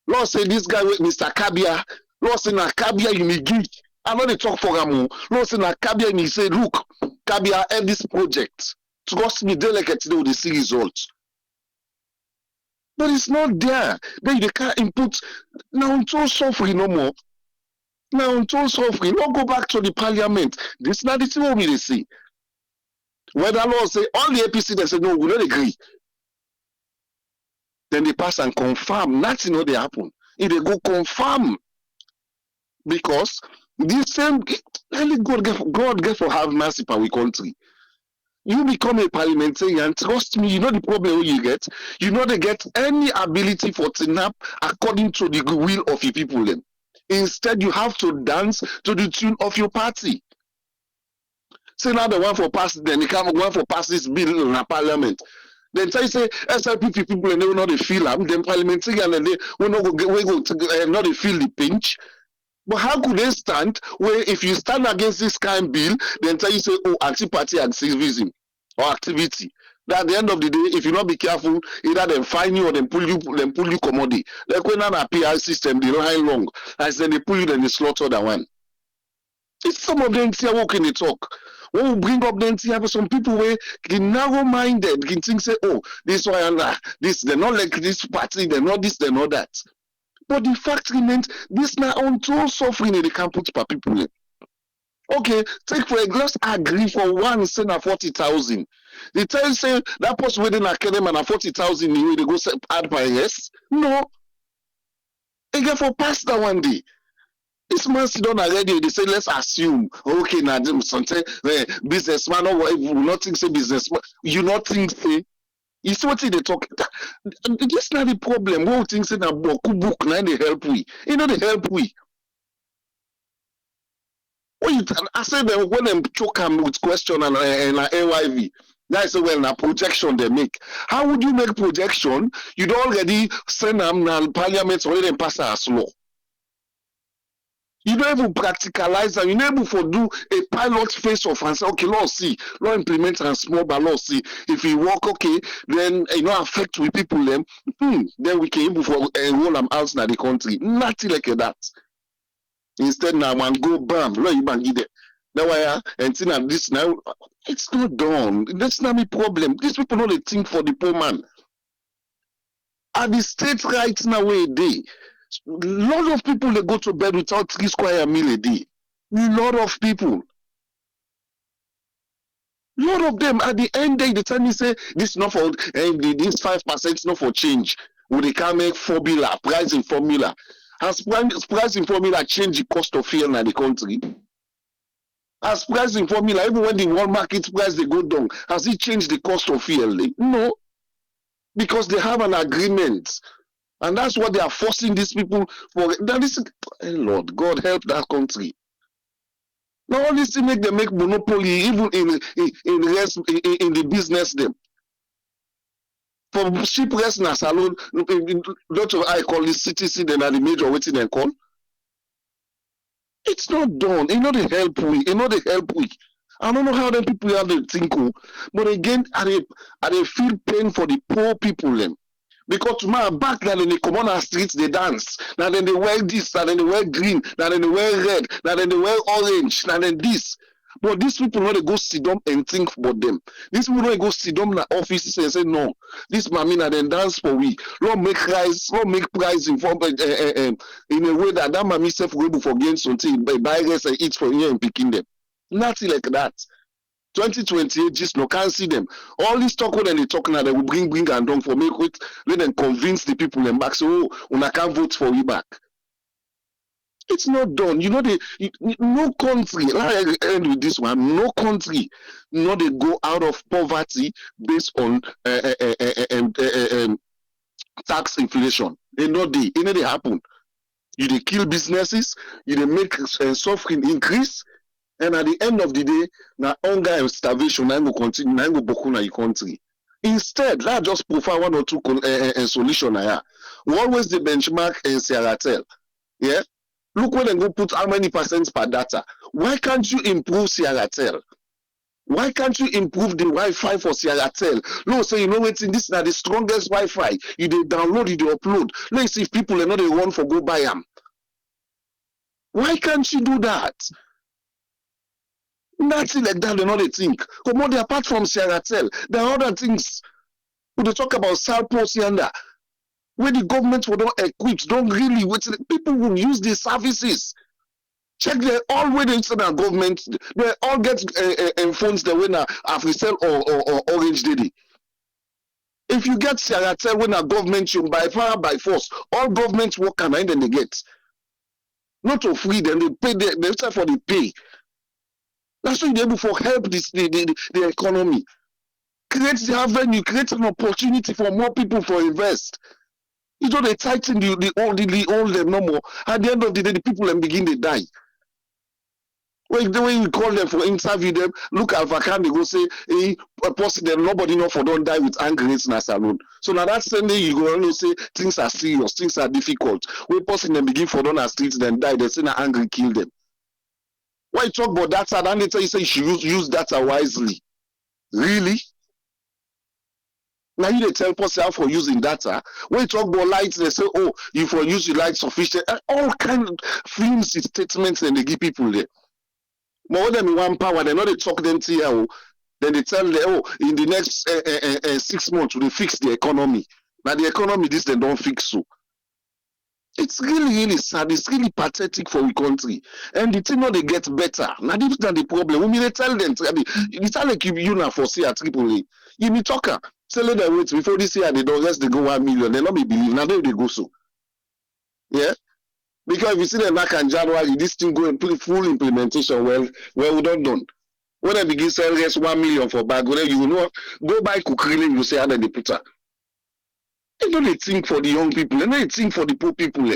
Lord say this guy with Mr. Kabia, Lord say na Kabia you me give. I know they talk for Ramu. Lord say na Kabia and he say, look, Kabia end this project. Trust me, they like it today with the see results. But it's not there. Then they can't input now until suffering no more. Now until suffering, not go back to the parliament. This is not the thing we see. Whether Lord say all the APC they say no, we don't agree. Then they pass and confirm. Nothing what they happen. If they go confirm because this same God get for have mercy for our country. You become a parliamentarian, trust me, you know the problem you get. You know they get any ability for TNAP according to the will of the people. Then. Instead, you have to dance to the tune of your party. Say now the one for pass, then they come one for pass this bill in the parliament. Then say SLPP people and they will not feel them. Then parliamentary and they will not not feel the pinch. But how could they stand where if you stand against this kind of bill, then tell you say, oh, anti-party activism or activity. That at the end of the day, if you not be careful, either they fine you or they pull you commodity. Like when on a PR system, they line long. As then they pull you, then they slaughter that one. It's some of them here walking the talk. When we bring up them here, some people where narrow-minded can think say, oh, this one this, they're not like this party, they're not this, they're not that. But the fact remains, this now untold suffering in the campus per people. Okay, take for a glass Agri for one say na 40,000. They tell you say that person within academy and 40,000 they go add by yes. No. Again for past that one day. This man sit down already, they say let's assume okay now something businessman or whatever will not think say businessman. You not think say you see what they talk. That's not the problem. What things say na book now they help we. You know they help we. I said that when them choke them with question and AYV, that's when a projection they make. How would you make projection? You don't already send them to parliament or then pass as law. You don't even practicalize and you're not able to do a pilot phase of and say, okay, let's see, law implement and small, but let's see. If it work, okay, then affect with people then we can able to enroll them out in the country. Nothing like that. Instead now man go bam, lo you bang it. Now why and this now it's not done. That's not my problem. These people know they think for the poor man. At the state right now where they lot of people they go to bed without 3 square meal a day. Lot of people. Lot of them at the end they tell me say this not for this 5% not for change. Will they can make formula, pricing formula. Has pricing formula change the cost of fuel in the country? Has pricing formula, even when the world market price they go down, has it changed the cost of fuel? No. Because they have an agreement. And that's what they are forcing these people for. That is, Lord, God help that country. Now all this thing make them make monopoly even in the business them. For shipwrecks na salon, lot of I call this CTC then are the major waiting and call. It's not done. You know they help we. I don't know how them people have to think, but again, I feel pain for the poor people them. Because tomorrow back then they come on our streets, they dance. Now then they wear this, now then they wear green, now then they wear red, now then they wear orange, now then this. But these people know they go sit down and think about them. These people know they go sit down in the offices and say, no, this mammy now then dance for we. Lord make price in a way that mammy self will for gain something, buy rest and eat for you and picking them. Nothing like that. 2028 just no can't see them. All this talk when they talk now, they will bring and down for make it, let them convince the people and back. So I can't vote for you back. It's not done. You know, no country, I end with this one, no country, they go out of poverty based on tax inflation. It they happen. You they kill businesses, you they make suffering increase, and at the end of the day, now hunger and starvation now go continue, now go boku na your country. Instead, let's just profile 1 or 2 solution here. We always the benchmark in Rationale. Yeah. Look when they go put how many percent per data. Why can't you improve Rationale? Why can't you improve the Wi-Fi for Rationale? No, so you know what's in this now the strongest Wi-Fi. You they download, you they upload. Let's see if people are not the one for go buy them. Why can't you do that? Nothing like that, they know they think. Come on, apart from Rationale, there are other things. We talk about Salpos yonder. Where the government will not equip, don't really wait. People will use these services. Check they all where they the government, they all get phones the winner Africell or Orange Daily. If you get Rationale when a government you by fire by force, all government work and then they get. Not for free, then they pay they start for the pay. That's why they're able to help the economy. Create the avenue, create an opportunity for more people to invest. You know, they tighten the old them no more. At the end of the day, the people then begin to die. When you call them for interview them, look at Vacan, they go say, hey, them, nobody know for don't die with anger in a salon. So now that same day you go only say things are serious, things are difficult. When person them begin for don't as streets then die, they say na angry kill them. Why you talk about data? Then they tell you say you should use data wisely. Really? Now you they tell person for using data. When you talk about lights, they say, oh, you for use your light sufficient. All kind of films, statements, and they give people there. More than one power, they know they talk them to you. Then they tell them, oh, in the next 6 months, we fix the economy. Now the economy, this they don't fix so. It's really, really sad. It's really pathetic for the country. And the thing now they get better. Now this is the problem. When they tell them, it's not like you now for say at AAA. You be talker. Tell them wait before this year they don't just they go 1 million. They not be believe. Now they go so. Yeah. Because if you see them back in January, this thing go in full implementation. Well, we don't done. When they begin selling just 1 million for bag, you know, go buy cooking, you say how they put her. They don't think for the young people, they don't think for the poor people.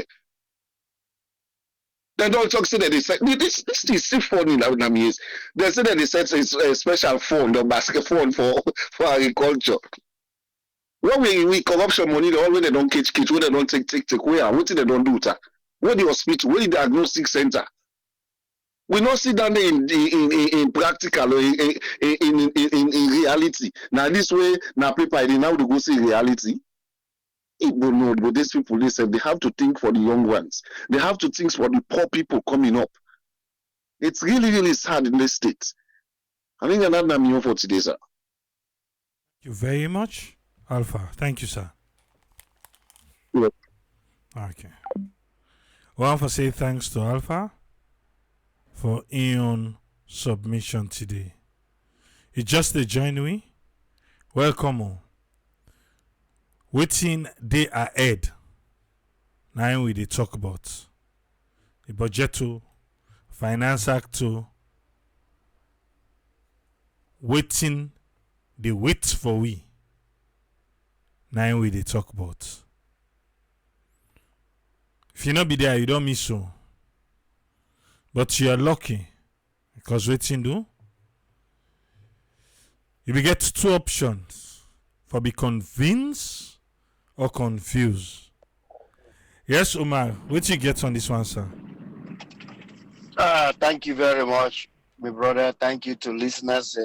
They don't talk say that they said this is still funny now. They say that they said it's a special fund or basket fund for agriculture. When we corruption money, they always they don't catch, when they don't take where, what they don't do that. Where the hospital, where the diagnostic center. We not sit down there in practical or in reality. Now this way, now people they now to go see reality. People know, but these people listen, they have to think for the young ones. They have to think for the poor people coming up. It's really, really sad in this state. I think another million for today, sir. Thank you very much, Alpha. Thank you, sir. Yeah. Okay. Well, for say thanks to Alpha for Ion submission today. It's just a join. Welcome on. Waiting day ahead. Now we they talk about the budget, finance act, waiting the wait for we. Now we they talk about. If you not be there, you don't miss so. But you are lucky because waiting do. You will get two options for be convinced or confused. Yes, Umar, what you get on this one, sir? Thank you very much, my brother. Thank you to listeners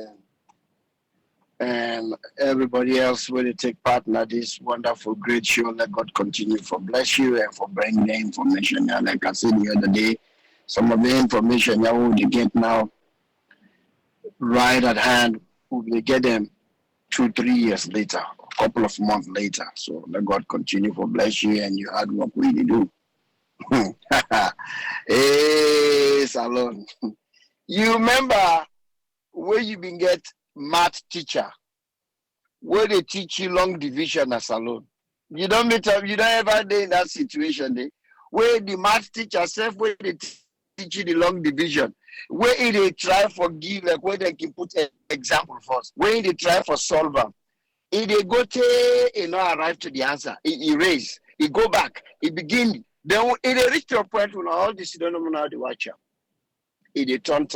and everybody else will take part in this wonderful, great show. Let God continue for bless you and for bringing the information. Like I said the other day, some of the information you will get now right at hand, we will get them 2-3 years later, a couple of months later. So let God continue for bless you and your hard work we do. Hey, Salon. You remember where you been get math teacher, where they teach you long division as Salon. You don't meet up, you don't ever day in that situation there. Where the math teacher self, where they teach you the long division, where they try for give, like where they can put an example first, where they try for solve them. If they go to arrive to the answer, he erase, he go back, he begin. Then if they reach to a point when all this you don't know how to watch them. It they turn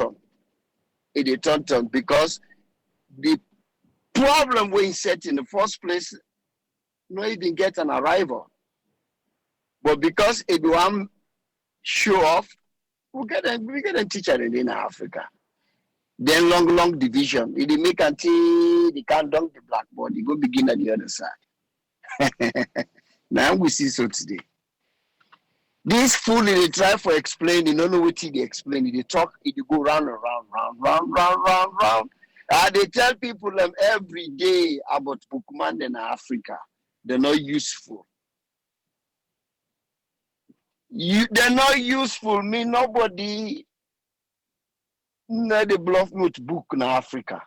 because the problem we set in the first place, not even get an arrival. But because it want show off, we get a teacher in Africa. Then long division. If they make until they can't dunk the blackboard, they go begin at the other side. Now we see so today. This fool they try for explain, they don't know what they explain. They talk, they go round and round. They tell people every day about Bookman in Africa. They're not useful. They're not useful. Me nobody the bluff note book in Africa.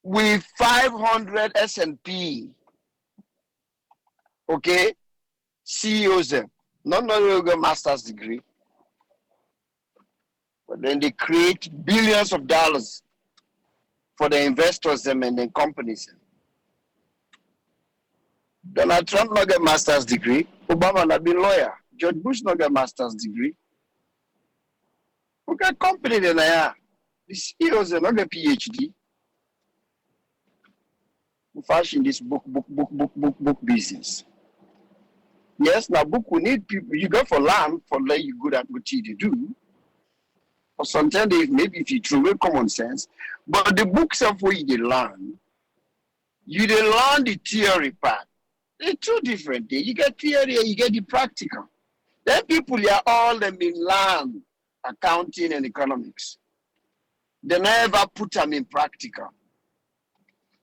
With 500 S&P, okay, CEOs them, not only master's degree, but then they create billions of dollars for the investors them and the companies. Donald Trump not get master's degree. Obama not be lawyer. George Bush not get master's degree. We got company then the CEOs they not get PhD. We fashion this book business. Yes, now book we need people. You go for land for let you good at what you do. Or sometimes maybe if you truly common sense, but the books of where you learn, you learn the theory part. They're two different things. You get theory and you get the practical. Then people are all them in learn accounting and economics. They never put them in practical.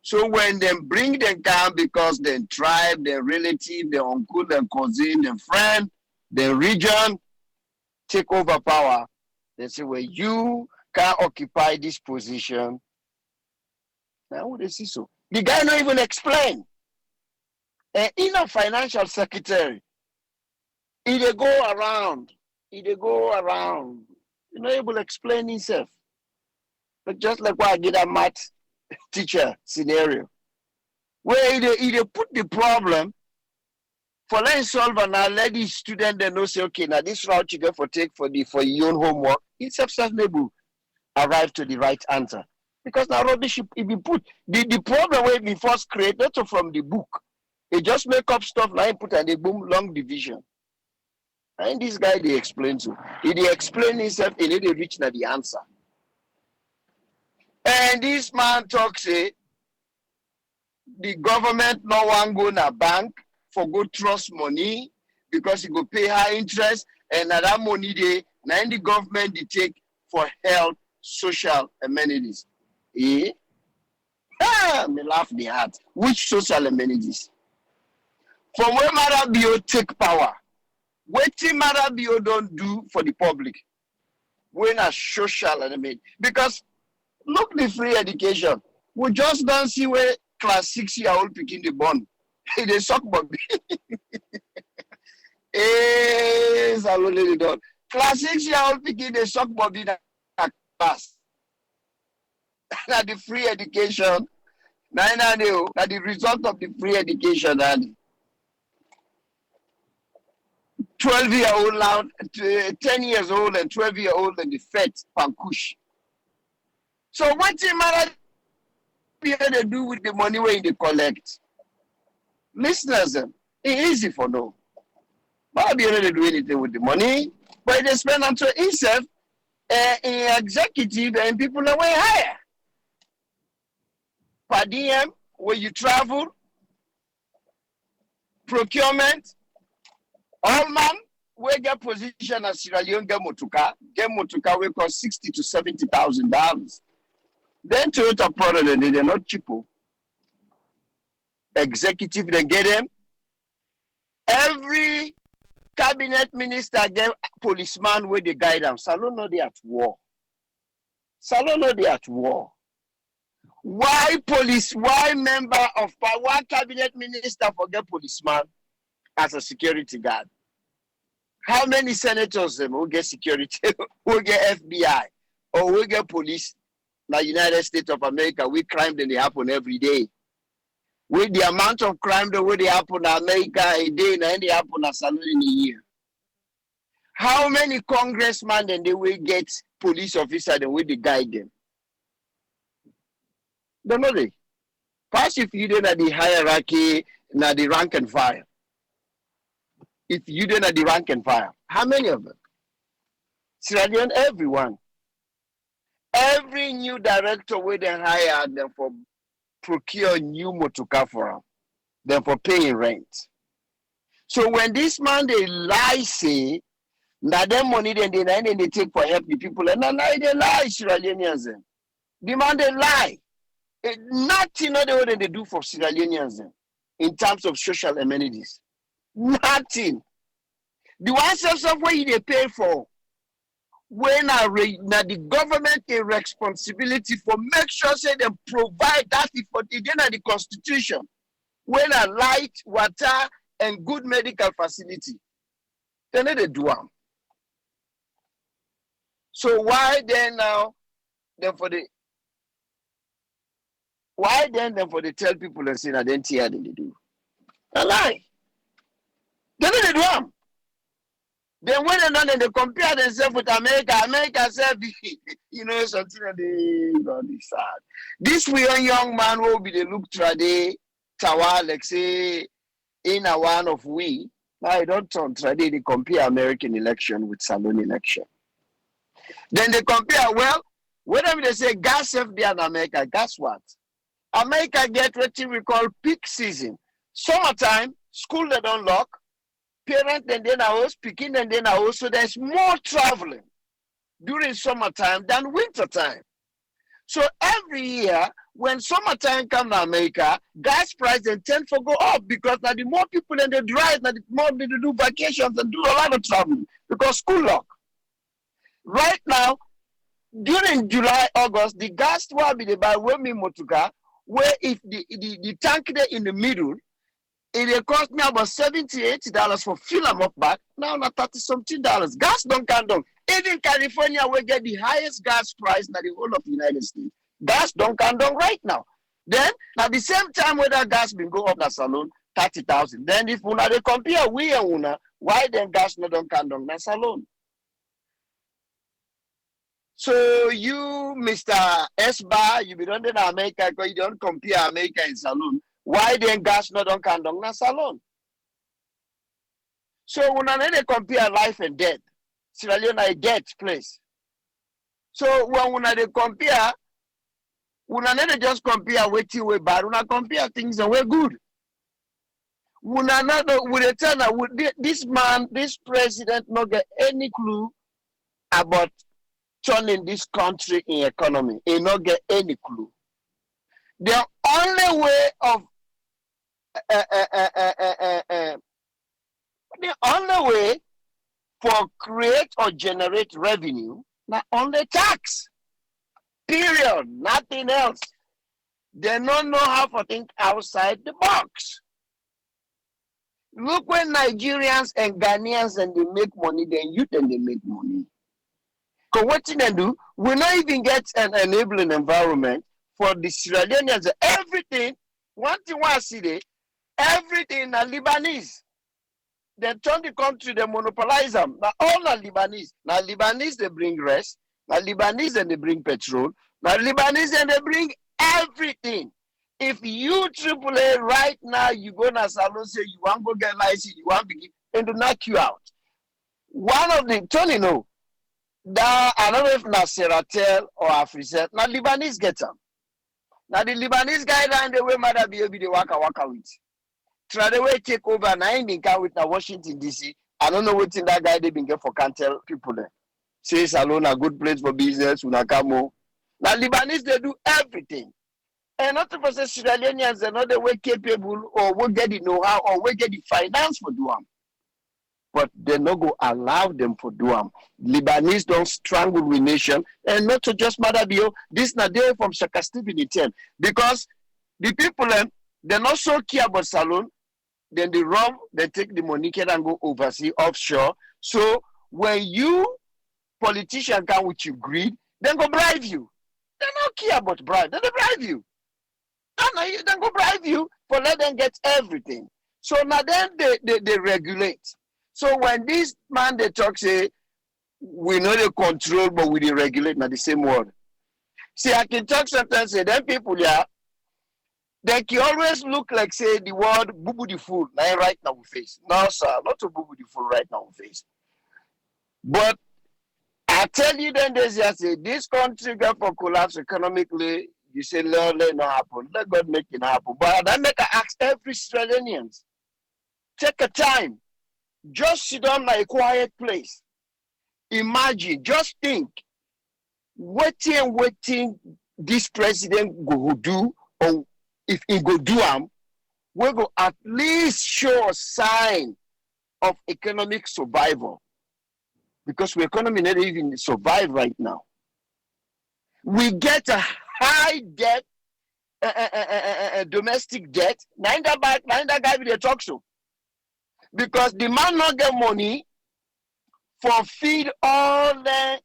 So when they bring them down because their tribe, their relative, their uncle, their cousin, their friend, their region take over power, they say, well, you can occupy this position. Now what they see so? The guy not even explain. And in a financial secretary, he go around. He's not able to explain himself. But just like why I get a math teacher scenario, where he put the problem for letting solve and now let the student then know say, okay, now this route you go for take for your own homework, it's able arrive to the right answer. Because now rubbish if you put the problem where we first create, not from the book. They just make up stuff now and put and they boom long division. And this guy they explain to. He explain himself and they reach now the answer. And this man talks say the government no one go na bank for go trust money because he go pay high interest and that money they now the government they take for health, social amenities. Eh? Me laugh the heart. Which social amenities? From where Mara Bio take power, what Mara Bio don't do for the public? When a social element. Because look the free education. We just don't see where class 6-year-old picking the bond. They suck Bobby. Class 6-year-old picking the suck Bobby in class. Now the free education. Now the result of the free education and 12-year-old now, 10 years old and 12-year-old and the fed pankush. So what matter they do with the money when they collect? Listeners, it's easy for no. But they don't do anything with the money, but they spend unto himself in executive and people are way higher. Per diem, when you travel, procurement, all man, we get position as Sierra Leone get motuka will cost $60,000 to $70,000. Then Toyota product they're not cheaper. Executive they get them. Every cabinet minister get policeman where they guide them. Salon no they at war. Why police? Why member of power? Why cabinet minister forget policeman as a security guard? How many senators will get security, will get FBI, or will get police in the United States of America? We crime that they happen every day. With the amount of crime that will happen in America a day, and they happen a salon in a year. How many congressmen then they will get police officer that will guide them? Don't know they. Pass if you don't have the hierarchy, not the rank and file. If you don't have the rank and file, how many of them? Sierra Leone, everyone. Every new director where they hire them for procure new motoka for them, them for paying rent. So when this man they lie say, now them money then they take for help the people, and now they lie, Sierra Leoneans. The man they lie. Nothing other than they do for Sierra Leoneans in terms of social amenities. Nothing. The one software they pay for, when the government a responsibility for make sure say they provide that for the constitution. When a light, water, and good medical facility, then they do them. So why then now? Then for the tell people and say that then tear they do. A lie. They don't do them. Then when they compare themselves with America, America said, you know, something that they sad. This young man will be the look trade tower, like say, in a one of we. Now I don't turn trade, they compare American election with Salon election. Then they compare, well, whenever they say gas FD in America, guess what? America get what we call peak season. Summertime, school they don't lock. Parents and then house, picking and then house, so there's more traveling during summertime than wintertime. So every year, when summertime comes to America, gas prices tend to go up because now the more people in the drive, now the more they do vacations and do a lot of traveling because school lock. Right now, during July, August, the gas will be the buy when me motuka, where if the tank there in the middle, it cost me about $70-80 for fill them up back. Now not $30-something. Gas don't come down. Even California will get the highest gas price in the whole of the United States. Gas don't come down right now. Then at the same time when that gas been go up the salon, 30,000. Then if una they compare we and una, why then gas not don't come down the salon? So you, Mr. Esba, you be done in America because you don't compare America and salon. Why then gas not on kandong na salon? So when I compare life and death, Sierra Leone a death place. So when they compare, when I just compare what you were bad, when I compare things that were good. When another would tell this man, this president, not get any clue about turning this country in economy. He not get any clue. The only way of the only way for create or generate revenue, not only tax. Period. Nothing else. They don't know how to think outside the box. Look when Nigerians and Ghanaians and they make money, then youth and they make money. Because what they do, we not even get an enabling environment for the Sierra Leoneans. Everything, one thing I see there, everything are Lebanese. They turn the country, they monopolize them. Now all are Lebanese. Now Lebanese, they bring rest. Now Lebanese, and they bring petrol. Now Lebanese, and they bring everything. If you AAA right now, you go to salon, say you want to go get license, you want to begin, and to knock you out. One of the, Tony, no, that I don't know if Naseratel or Africell, now Lebanese get them. Now the Lebanese guy down the way, mother be able to waka with. Try the way take over, now in the with Washington, D.C. I don't know what in that guy they been get for can't tell people there. Say salon a good place for business, unakamo. Now Lebanese, they do everything. And not to say Sierra Leoneans are not the way capable or will get the know-how or will get the finance for do them. But they not go allow them for do them. Lebanese don't strangle the nation. And not to just matter bio, this not there from Shaka Stephen 10. Because the people they're not so care about salon, then they rob, they take the money and go overseas offshore. So when you politician come with your greed, then go bribe you. They don't care about bribe, then they bribe you. And then go bribe you for let them get everything. So now then they regulate. So when this man they talk say we know the control but we regulate not the same word. See, I can talk sometimes say them people they can always look like say the word boo the fool right now we face. No sir, not to boo the fool right now we face. But I tell you then there's just say this country got for collapse economically. You say, let it not happen. Let God make it happen. But I make I ask every Australian, take a time. Just sit down in a quiet place. Imagine, just think, waiting this president go do, or if he go do we go at least show a sign of economic survival. Because we economy not even survive right now. We get a high debt, domestic debt. Neither guy will talk so. Because the man not get money for feed all the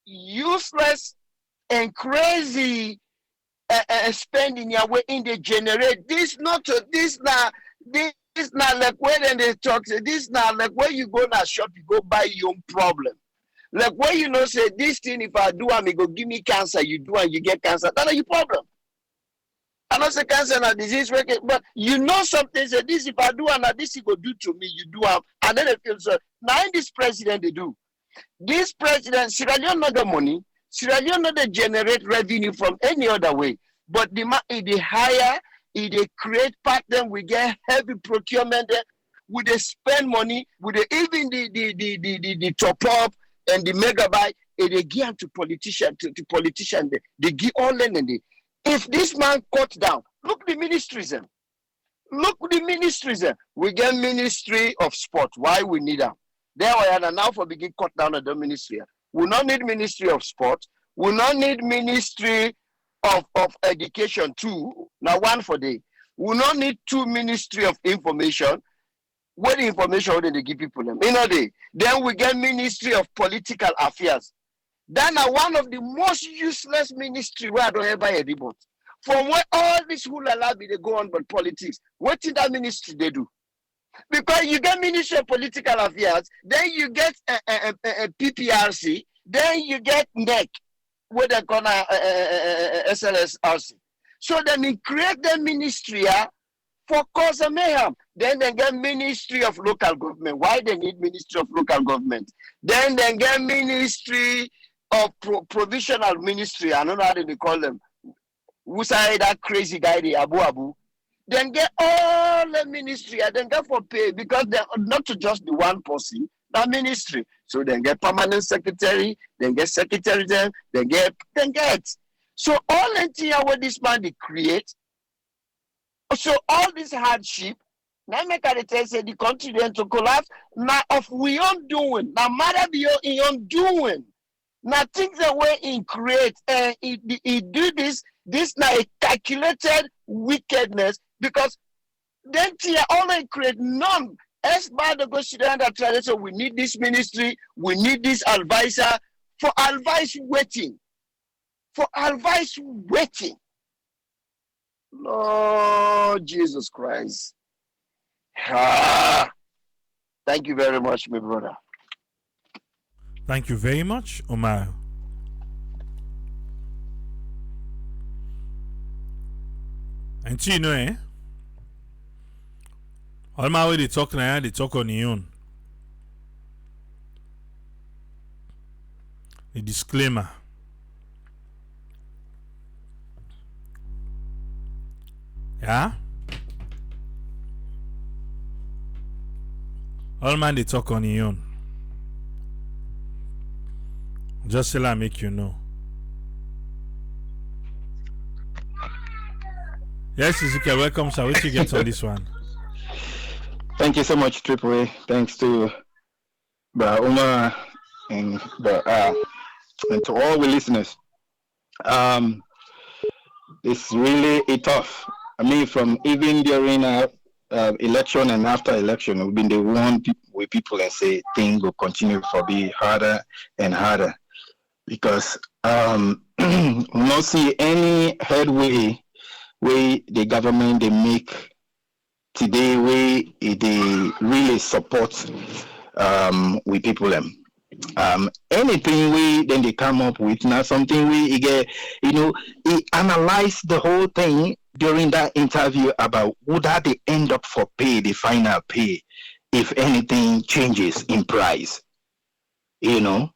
useless and crazy spending your way in the generate. This not to this now. This not like when they talk, say this not like when you go na shop, you go buy your own problem. Like when you know say this thing, if I do and it go give me cancer, you do and you get cancer, that's not your problem. I know say cancer and disease, but you know something, say this if I do and this it go do to me, you do and then they feel so. Now in this president they do. This president, Sierra Leone not the money, Sierra Leone not they generate revenue from any other way. But the higher, they create pattern, we get heavy procurement, we they spend money, we they even the top up and the megabyte, they give to politicians, they give all in. If this man cut down, look the ministries. Look the ministries. We get Ministry of Sport. Why we need them? There we are now for begin cut down of the ministry. We not need Ministry of Sport. We not need Ministry of Education too. Now one for day. We not need 2 Ministry of Information. What the information they give people them? Then we get Ministry of Political Affairs. Then one of the most useless ministry where I don't ever hear about. From where all this hula be they go on but politics. What did that ministry they do? Because you get Ministry of Political Affairs, then you get a PPRC, then you get NEC, where they're gonna SLSRC. So then they create the ministry for cause of mayhem. Then they get Ministry of Local Government. Why they need Ministry of Local Government? Then they get Ministry of Provisional Ministry. I don't know how they call them. Who say that crazy guy, the Abu? Then get all the ministry and then get for pay because they're not to just the one person, that ministry. So then get permanent secretary, then get secretary, then get. So all the thing what this man they create. So all this hardship, now make a tell say the country then to collapse. Now of we own doing, now matter be your own doing. Now things the way in create and he do this now a calculated wickedness. Because then only create none. As bad as go sit down and try to say we need this ministry, we need this advisor for advice waiting. For advice waiting. Lord Jesus Christ. Thank you very much, my brother. Thank you very much, Omar. And you know, all my way they talk now, they talk on your own. The disclaimer. Yeah? All man they talk on your own. Just till I make you know. Yes, Izuka, welcome, sir. What you get on this one? Thank you so much, Triple A. Thanks to Umar and to all the listeners. It's really tough. I mean, from even during election and after election, we've been the one with people and say things will continue to be harder and harder because we don't see any headway where the government they make today we they really support with people them. Anything we then they come up with now something we get he analyze the whole thing during that interview about would that they end up for pay the final pay if anything changes in price, and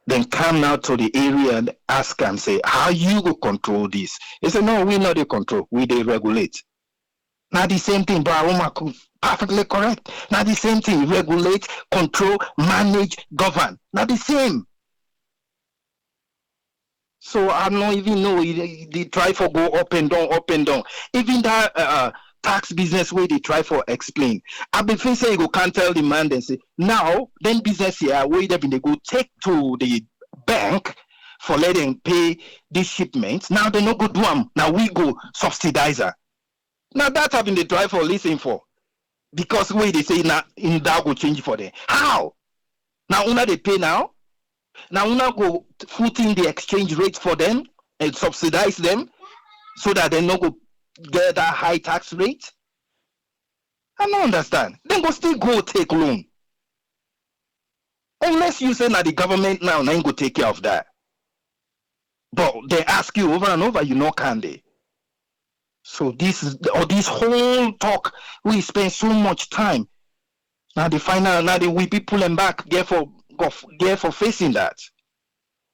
then come now to the area and ask and say, how you go control this? They say, no, we not the control, we they regulate. Now the same thing, but perfectly correct. Now the same thing, regulate, control, manage, govern. Now the same. So I don't even know, they try for go up and down. Even that tax business where they try for explain. I've been saying you can't tell the man and say, now, then business here, where they go take to the bank for letting pay these shipments. Now they no go do them. Now we go subsidize her. Now that's having the try for listening for. Because where they say now in that will change for them. How? Now una they pay now. Now una go put in the exchange rate for them and subsidize them so that they no go get that high tax rate? I don't understand. Then go still go take loan. Unless you say that the government now ain't go take care of that. But they ask you over and over, you know, can they? So this whole talk, we spend so much time. Now the final, now we people them back, get for facing that.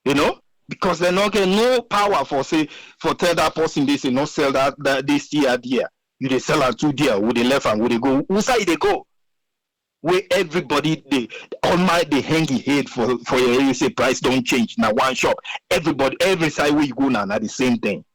You know? Because they not get no power for tell that person this and not sell that this year there. You they sell at 2 dear, would they left and would they go? Whose side they go? Where everybody they hang his head for your you say price don't change. Now one shop. Everybody, every side where you go now the same thing.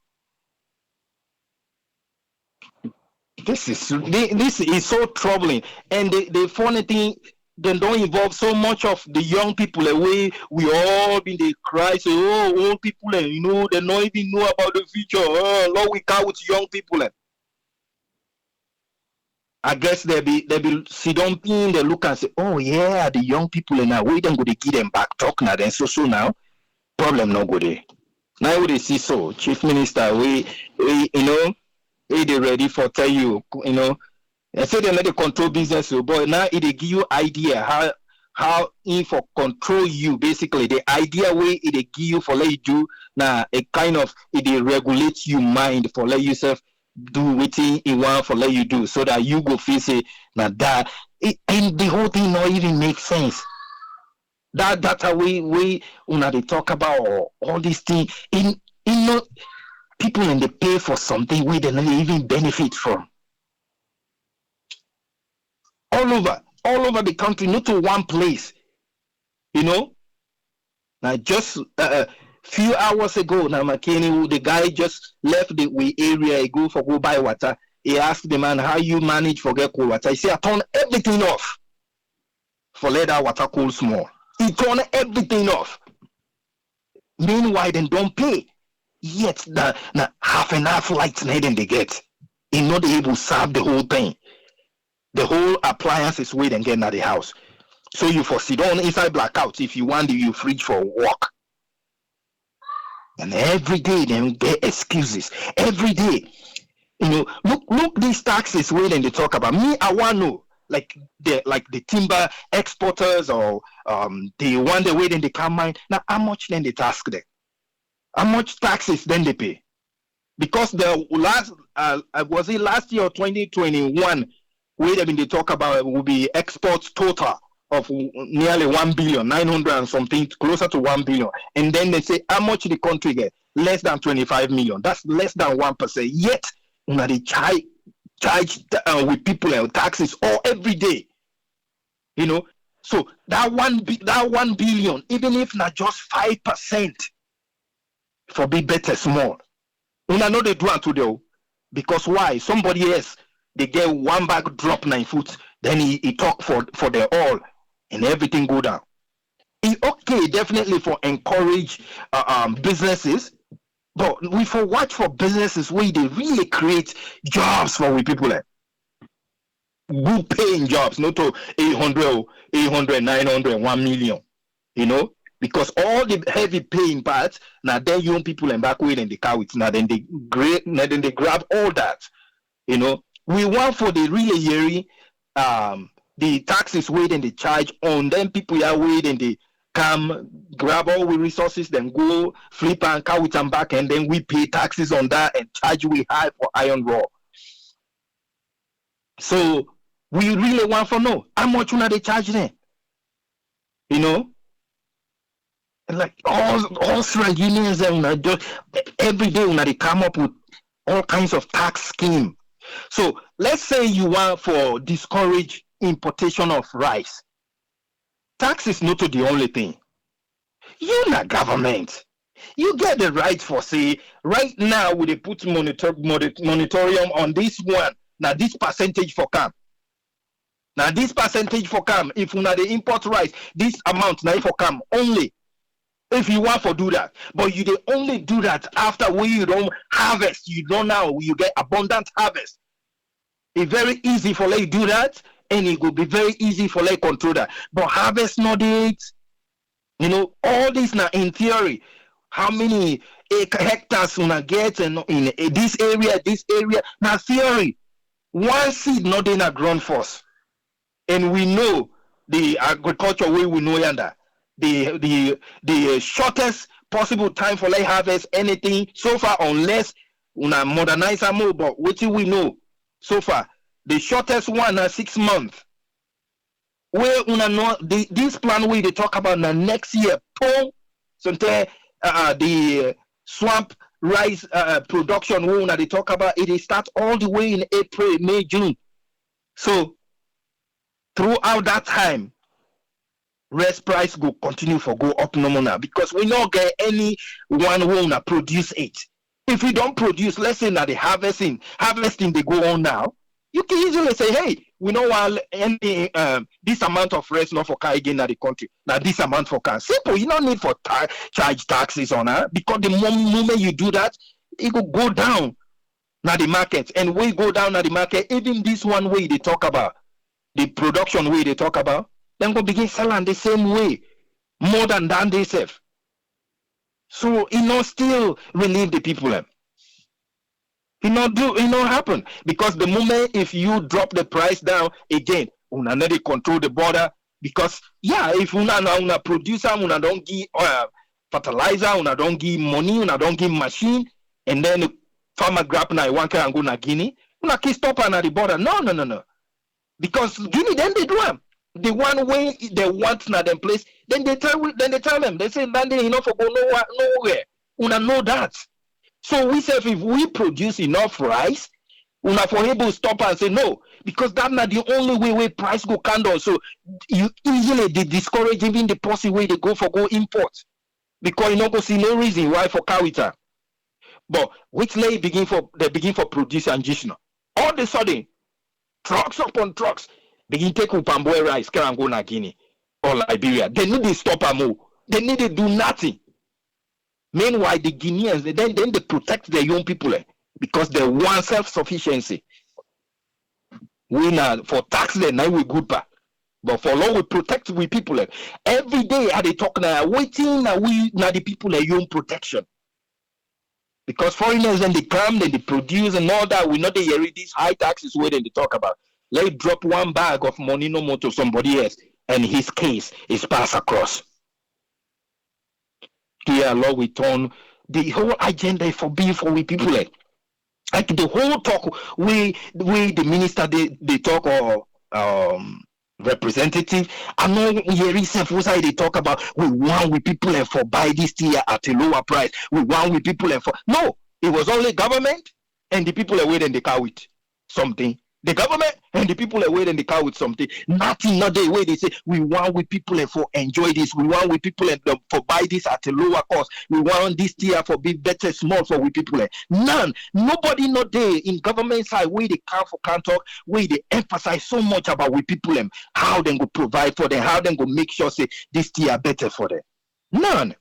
This is so troubling. And the funny thing, they don't involve so much of the young people the way we all been they cry, say, oh, old people, and you know, they don't even know about the future. Oh, Lord, we can't with young people. I guess they be sit down in, they look and say, oh yeah, the young people now, we then go to give them back talk now, then so now, problem no go there. Now we see so, Chief Minister, we you know, they ready for tell you, you know, I say they let the control business, but now it give you idea how if for control you, basically the idea way it give you for let you do now a kind of it regulates you mind for let yourself do waiting in one for let you do so that you go feel say now that and the whole thing not even make sense. That's how we when they talk about all these things in know people and they pay for something we they not even benefit from. All over the country, not to one place. You know? Now just few hours ago, now McKinney, the guy just left the area, he go buy water. He asked the man, how you manage for get cold water? He said, I turn everything off for let that water cool small. He turn everything off. Meanwhile, then don't pay. Yet, the half and half lights then they get. He not able to serve the whole thing. The whole appliance is waiting getting at the house. So you for sit down inside blackout if you want your fridge for work. And every day they get excuses. Every day. You know, look these taxes waiting they talk about. Me, I want to know like the timber exporters or the one they waiting they come mine. Now how much then they tax them? How much taxes then they pay? Because the last was it last year or 2021 where they talk about will be exports total of nearly 1 billion, 900 and something, closer to 1 billion. And then they say how much the country get? Less than 25 million. That's less than 1%. Yet, they charge with people and taxes all every day. You know, so that 1 billion, even if not just 5%, for be better small. And I know they do it today because why? Somebody else they get one bag drop 9 foot, then he talk for their all. And everything go down. It's okay, definitely for encourage businesses, but we for watch for businesses where they really create jobs for we people. Good paying jobs, not to 800, 900, 1 million. You know, because all the heavy paying parts now then young people and back way in the car with now then they grab all that. You know, we want for the really yearly the taxes wait and they charge on them people are waiting they come grab all the resources then go flip and car with them back and then we pay taxes on that and charge we high for iron raw. So we really want to know how much they charge them. You know? And like all strike unions and just every day when they come up with all kinds of tax scheme. So let's say you want for discourage importation of rice. Tax is not the only thing. You're not government. You get the right for say right now we put moratorium on this one. Now this percentage for come. Now this percentage for come. If you not the import rice, this amount now for come only. If you want to do that, but you they only do that after when you don't harvest. You don't now you get abundant harvest. It's very easy for you do that, and it will be very easy for you control that. But harvest not it. You know all this now in theory. How many hectares una get in this area. Now theory. One seed not in a ground force. And we know the agriculture way we know yonder. The shortest possible time for late harvest anything so far, unless una modernize a more, but what we know so far, the shortest one are 6 months. Where una know this plan we they talk about now next year, the swamp rice production we una they talk about it start all the way in April, May, June. So throughout that time, rice price go continue for go up nominal because we not get any one who na produce it. If we don't produce, let's say now the harvesting they go on now, you can easily say, hey, we know while any this amount of rice not for car again at the country. Now this amount for car. Simple, you don't need for charge taxes on her because the moment you do that, it will go down now the market. And we go down at the market, even this one way they talk about, the production way they talk about, then go begin selling the same way, more than they save. So it not still relieve the people. It not happen because the moment if you drop the price down again, una need to control the border because if una producer, una don't give fertilizer, una don't give money, una don't give machine, and then the farmer grab na one can go na Guinea, una can stop at the border. No. Because Guinea then they do them. The one way they want na them place, then they tell them, they say that they enough for go nowhere. Una know that. So we say if we produce enough rice, una for able to stop and say no, because that's not the only way price go candle. So you easily they discourage even the policy way they go import. Because you know go see no reason why for Kawita. But which they begin for produce and Jishno. All of a sudden, trucks upon trucks begin take Upamboe rice, can go na Guinea or Liberia. They need to stop a move. They need to do nothing. Meanwhile, the Guineans, then they protect their young people because they want self-sufficiency. We now for tax them now we good back. But for long we protect we people. Every day they talk now waiting now we now the people young protection. Because foreigners then they come, then they produce and all that. We know they hear these high taxes where they talk about. Let drop one bag of money no more to somebody else, and his case is passed across. Dear Lord, we turn the whole agenda for being for we people. Like the whole talk, we the minister they talk or representative. I know here itself they talk about we want we people for buy this tea at a lower price. We want we people for no. It was only government and the people are waiting the car with something. The government and the people are waiting the car with something. Nothing, not the way they say we want we people for enjoy this. We want we people for buy this at a lower cost. We want this tier for be better small for we people. None, nobody not there in government side where they can't talk. Where they emphasize so much about we people how they go provide for them, how they go make sure say this tier better for them. None.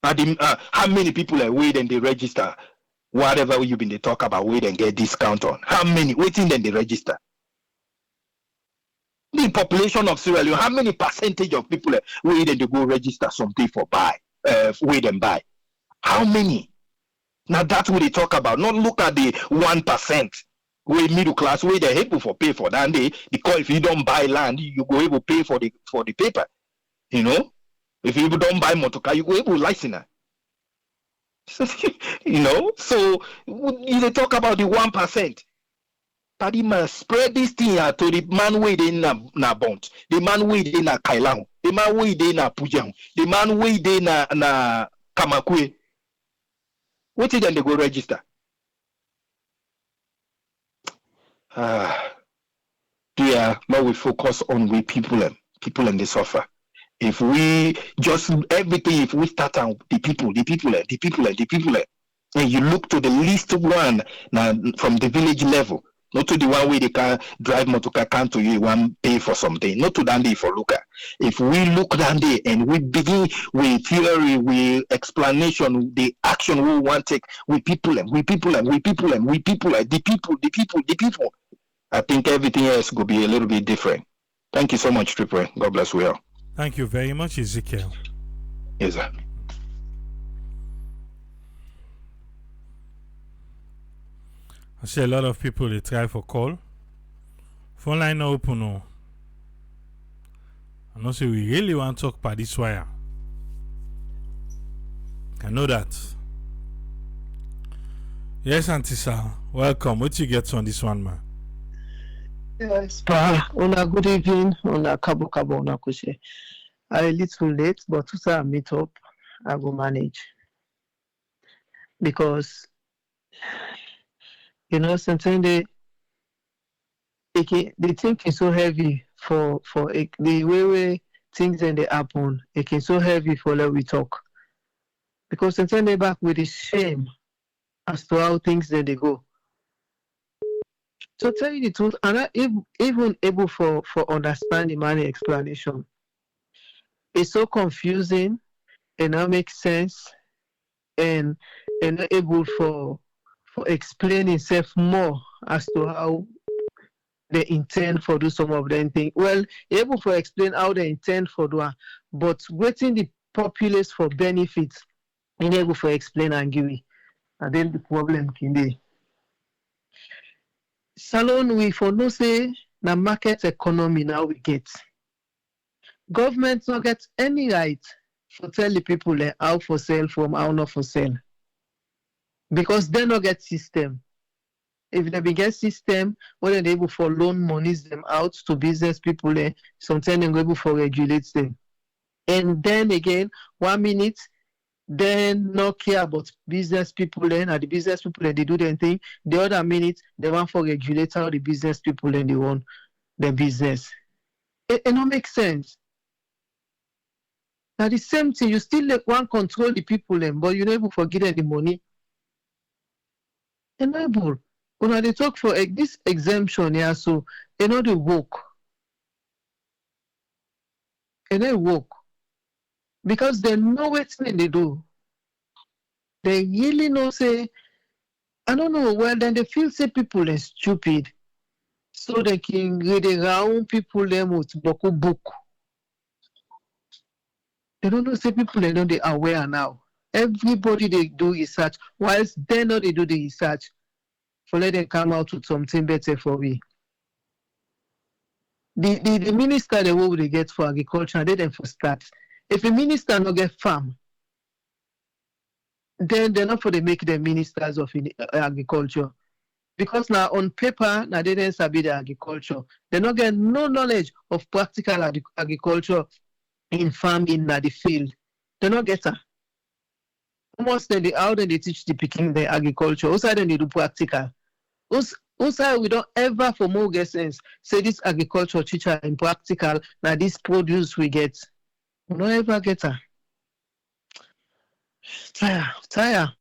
How many people are waiting they register? Whatever you've been they talk about, wait and get discount on. How many waiting then they register? The population of Sierra Leone, how many percentage of people wait and they go register something for buy, wait and buy? How many? Now that's what they talk about. Not look at the 1% where middle class where they're able for pay for that day because if you don't buy land, you go able pay for the paper. You know, if you don't buy motorcar, you go able license. You know, so they talk about the 1%. But he must spread this thing to the man way they na Bont, the man way they na Kailang, the man way they na Pujang, the man way they na Kamakwe. What is then they go register? Now we focus on we people and they suffer. If we just everything, if we start on the people, and you look to the least one now from the village level, not to the one where they can drive motorcar come to you, one pay for something, not to that day for look at. If we look that day and we begin with theory, with explanation, the action we want to take, the people. I think everything else could be a little bit different. Thank you so much, Tripper. God bless you all. Thank you very much, Ezekiel. Yes, sir. I see a lot of people they try for call. Phone line no open no. I know say we really want to talk about this wire. I know that. Yes, Auntie Sir. Welcome. What you get on this one, man? Yes, Una good evening. Una kabo una kushe. I a little late, but to I meet up, I will manage. Because sometimes the thing is so heavy for the way things and they happen. It is so heavy for let we talk. Because sometimes they back with the shame as to how things then they go. To tell you the truth, I'm not even able for understand the money explanation. It's so confusing and not make sense and not able for explain itself more as to how they intend for do some of them things. Well, able for explain how they intend for do, but waiting the populace for benefits, unable for explain and give it. And then the problem can be. Salon we for no say na market economy now we get. Government not get any right to tell the people how for sale from how not for sale. Because they not get system. If they get system, when they able for loan monies them out to business people, sometimes they able for regulate them. And then again, 1 minute, then not care about business people and the business people they do their thing. The other minute, they want for regulate how the business people and they want their business. It don't make sense. Now the same thing, you still want control the people, but you're not able to forget the money. Enable. When they talk for this exemption here, so they know they work. And they work. Because they know what they do. They really know say, I don't know, well then they feel say people are stupid. So they can read around people them with book. They don't know say people they know they are aware now. Everybody they do research, whilst they know they do the research, for let them come out with something better for me. The minister the what they get for agriculture, they then for start. If a minister not get farm, then they're not for they make them ministers of agriculture. Because now on paper, now they didn't sabi the agriculture. They not get no knowledge of practical agriculture in farming na the field. They not get her. Almost then how then they teach the picking the agriculture. Also then they do practical. Also we don't ever for more get sense say this agriculture teacher in practical now this produce we get. We don't ever get her. Tire.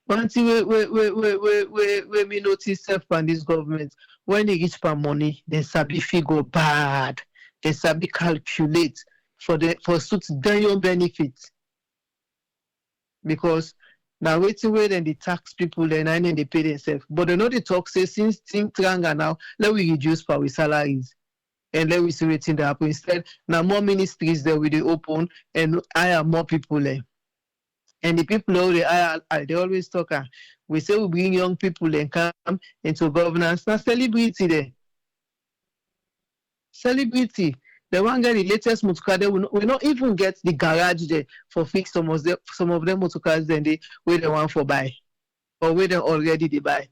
One thing we me notice self from this government, when they reach for money, they sabi figure bad. They sabi calculate for suit their own benefit. Because now waiting where then the tax people and then they pay themselves. But they know the talk say since things stronger now, let we reduce our salaries. And let we see what thing that happen. Instead, now more ministries there will they open and hire more people there. And the people who they always talk. We say we bring young people and come into governance. Now celebrity there. Celebrity. The one guy the latest motorcar they will not even get the garage there for fix some of them motorcars then where they want for buy. Or where they already they buy.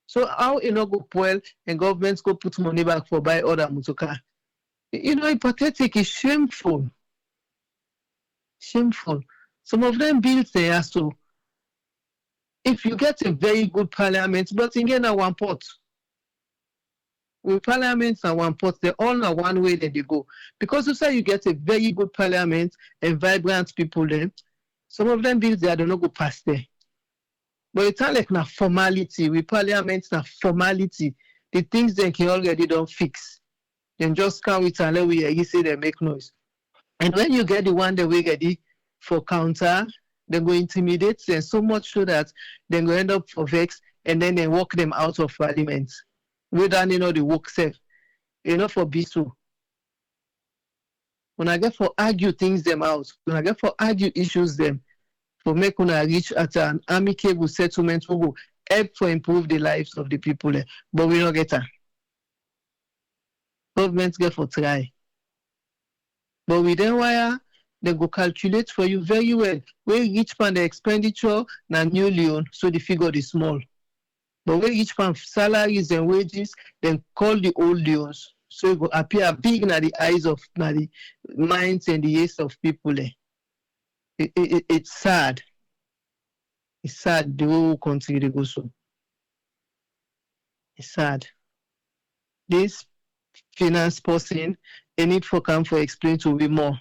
So how go well and governments go put money back for buy other motorcar? It's pathetic, it's shameful. Shameful. Some of them bills they are so. If you get a very good parliament, but again at one pot. With parliaments and one pot, they're all in one way that they go. Because you say you get a very good parliament and vibrant people then, some of them bills they don't go past there. But it's not like na formality. With parliaments na formality. The things they can already don't fix. Then just come with and let we say they make noise. And when you get the one that we ready for counter, they go intimidate them so much so that they go end up for vex and then they walk them out of parliament. Whether the work safe. For bisu. When I get for argue things them out, when I get for argue issues them, for make una reach at an amicable settlement, help for improve the lives of the people, but we don't get her. Government get for try. But we then wire, they go calculate for you very well. Where each pan the expenditure na new Leone, so the figure is small. But where each pan salaries and wages, then call the old Leones. So it will appear big na the eyes of na the minds and the ears of people. It's sad. It's sad the whole country they go so. It's sad. This finance person, they need for come for explain to we more.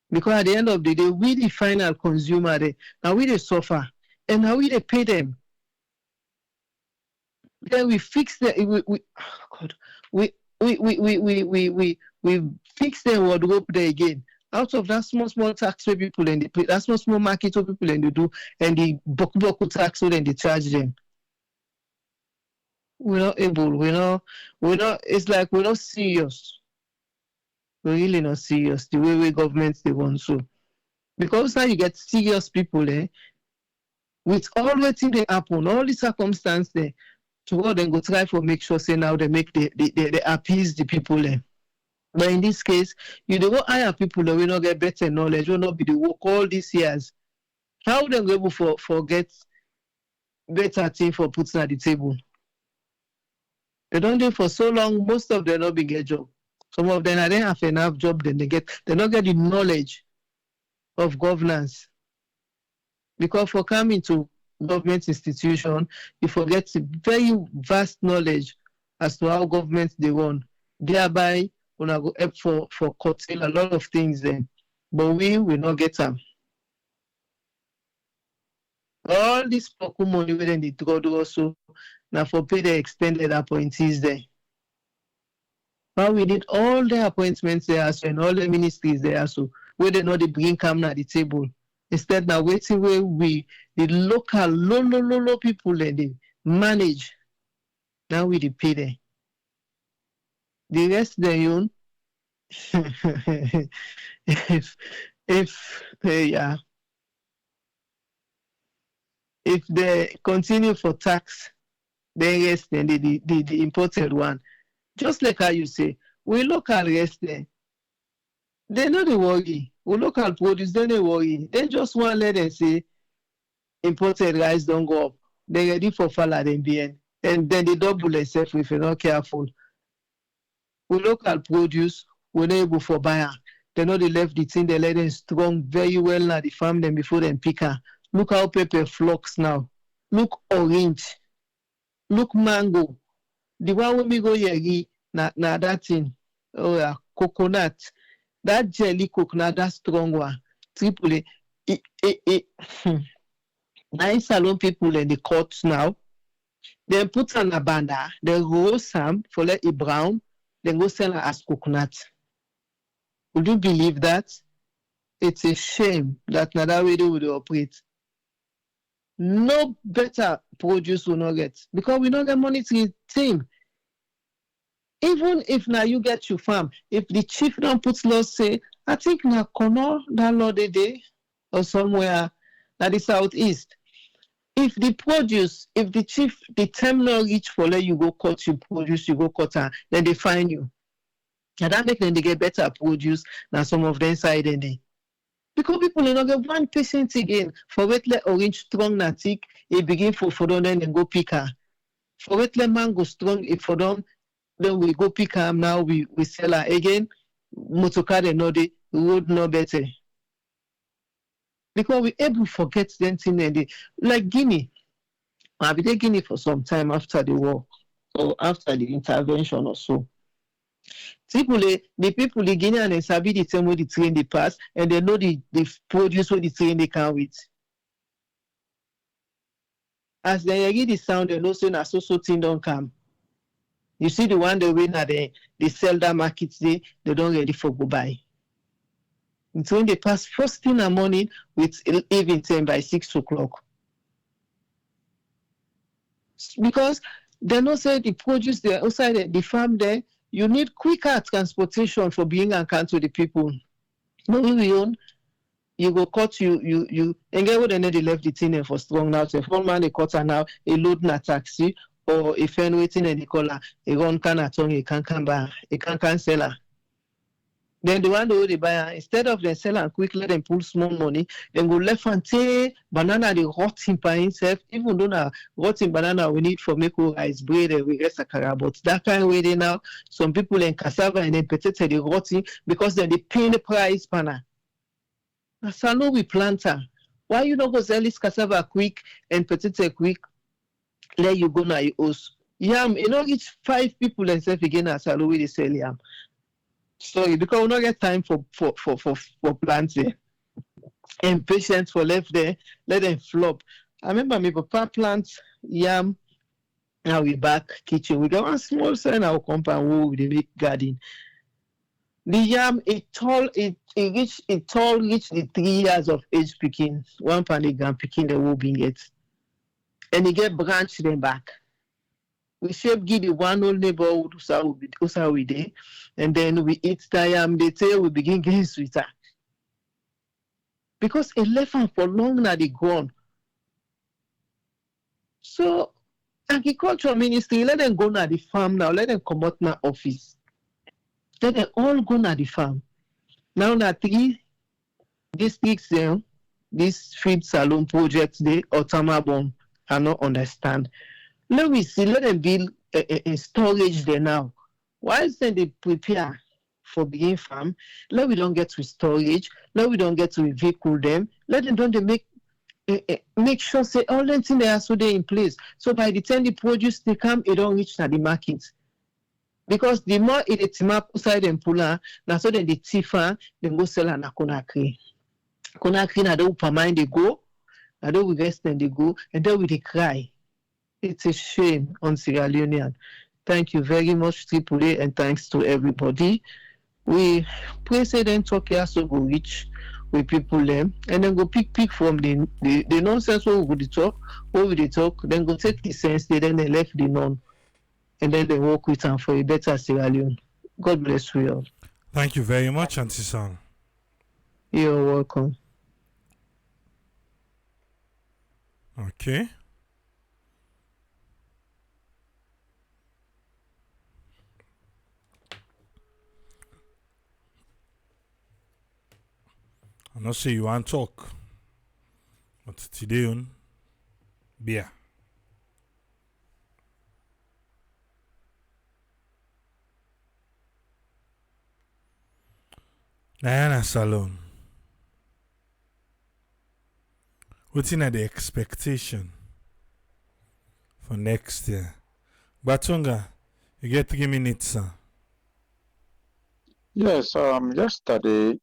Because at the end of the day, we the final consumer, now we they suffer, and now we they pay them. Then we fix the we fix the wardrobe there again. Out of that small tax where people and they that small market where people and they do, and the boku tax so then they charge them. We're not able, we're not, it's like we're not serious. We're really not serious the way governments they want so. Because now you get serious people with all the things they happen, all the circumstances there, to go then go try for make sure say now they make they appease the people there. But in this case, you don't hire people that will not get better knowledge, will not be the work all these years. How they go able for get better thing for putting at the table? They don't do it for so long, most of them not be get job. Some of them don't have enough job, then they don't get the knowledge of governance. Because for coming to government institution, you forget very vast knowledge as to how governments they run. Thereby, when I go up for curtail a lot of things then. But we will not get them. All this money within the drug also now for pay the extended appointees there. Now we did all the appointments there so, and all the ministries there so where they know they bring come at the table. Instead now waiting where we the local low people and they manage. Now we the pay there. The rest they own if they continue for tax, then rest then the imported one. Just like how you say, we local rest there. They know they worry. We local produce, then they worry. They just want to let them say imported rice don't go up. They're ready for fall at NBN. And then they double themselves if you're not careful. We local produce, we're not able for buyer. They know they left the thing, they let them strong very well now, they farm them before them pick her. Look how pepper flocks now. Look orange. Look mango. The one when we go here, na that thing. Oh yeah, coconut. That jelly coconut, that strong one. Triple nice salon people in the courts now. They put on a banda, they roast some for let it brown, then go sell her as coconut. Would you believe that? It's a shame that another way they would operate. No better produce will not get because we don't get monetary thing. Even if now you get your farm, if the chief don't put laws say, I think now Kono that law they day or somewhere at the southeast. If the produce, if the chief the term not reach for let you go cut your produce, you go cut her, then they fine you. And that make them they get better produce than some of them side and they. Because people will not get 1% again. For wet let orange strong natic, it begin for them then go pick her. For wet let mango strong, if for them, then we go pick her now, we sell her again. Motocar they know the road no better. Because we able to forget them thing and they like Guinea. I've been Guinea for some time after the war or after the intervention or so. The people the Guinean and sabi the same way the train they pass and they know the produce what the train they come with. As they hear the sound, they know say na so thing don't come. You see the one they win at they sell that market they don't ready for go buy. It's when they pass first thing in the morning with even 10 by 6 o'clock. Because they know say the produce there outside the farm there. You need quicker transportation for being account to the people. No, we own you go cut you and get what they left the thing for strong now. So if one man they cut her now, a load na taxi or if any waiting and the collar, a one can at tongue, a can come back, a can sell her. Then the one who they buy instead of them sell and quick let them pull small money, then go left and say banana the rotting by himself, even though na rotting banana we need for make rice bread and we rest a but that kind of way they now some people in cassava and then potato the rotting because then they pay the price banana. So no we planter. Why you not go sell this cassava quick and potato quick? Let you go now you host. Yam, you know each 5 people and self again as I they sell yam. Sorry, because we don't get time for planting. And patience for left there, let them flop. I remember my papa plant yam. Now we back kitchen. We got one small sign our compound where we make garden. The yam it reached the 3 years of age picking. 1 gram picking the whole being it. And he get branch them back. We shape give the one old neighborhood who's we day, and then we eat the yam. They say we begin getting sweeter because it left them for long now they gone. So agriculture ministry let them go now the farm now. Let them come out now office. Let them all go now the farm. Now 3 districts there, this feed salon project they Otamabon I not understand. Let me see, let them build a storage there now. Why is then they prepare for being farm? Let we don't get to storage, let we don't get to vehicle them, let them don't they make sure say all them things they are so they in place. So by the time the produce they come, it don't reach to the market. Because the more it is map outside and pull now so then the tifa they go sell na Conakry. Conakry na do per mind they go, na do we rest and they go, and then we they cry. It's a shame on Sierra Leonean. Thank you very much, Tripoli, and thanks to everybody. We president talk here so go reach with people them and then go pick from the nonsense what we talk, then go take the sense, then they left the none, and then they work with them for a better Sierra Leone. God bless you all. Thank you very much, Auntie San. You're welcome. Okay. I not say you want talk, but today on beer. Diana Salon. What's in the expectation for next year? Batunga, you get 3 minutes, sir. Yes, yesterday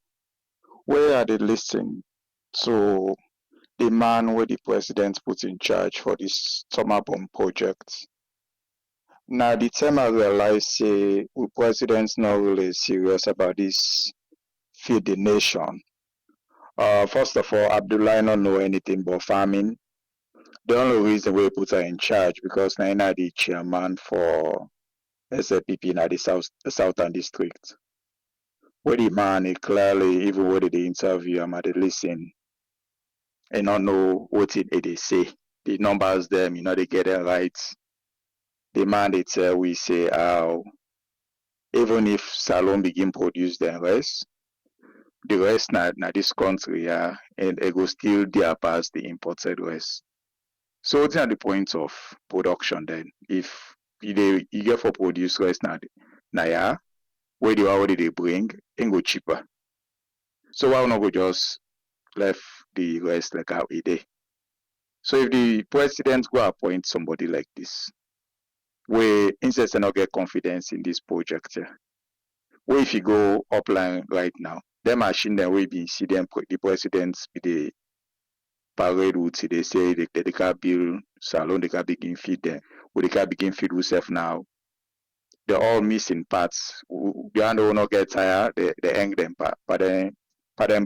where I did listen to the man where the president put in charge for this summer bomb project. Now the time I realized the president's not really serious about this feed the nation. First of all, Abdullah don't know anything about farming. The only reason we put her in charge because now the chairman for SLPP in the Southern District. Where the man he clearly, even where they interview him, they listen and not know what they say. The numbers them, they get it right. The man they tell we say how even if Salon begin produce the rest na this country, and it go still there past the imported rest. So what's at the point of production then? If you get for produce rest now, where the already they bring, and go cheaper. So why not go just left the rest like how it is? So if the president go appoint somebody like this, where instead they not get confidence in this project here, where if you go upline right now, them machine them we be see them the presidents be the parade would see they say they can build salon, they can begin feed them, or they can begin feed yourself now. They're all missing parts. Behind will not get tired, they hang them but then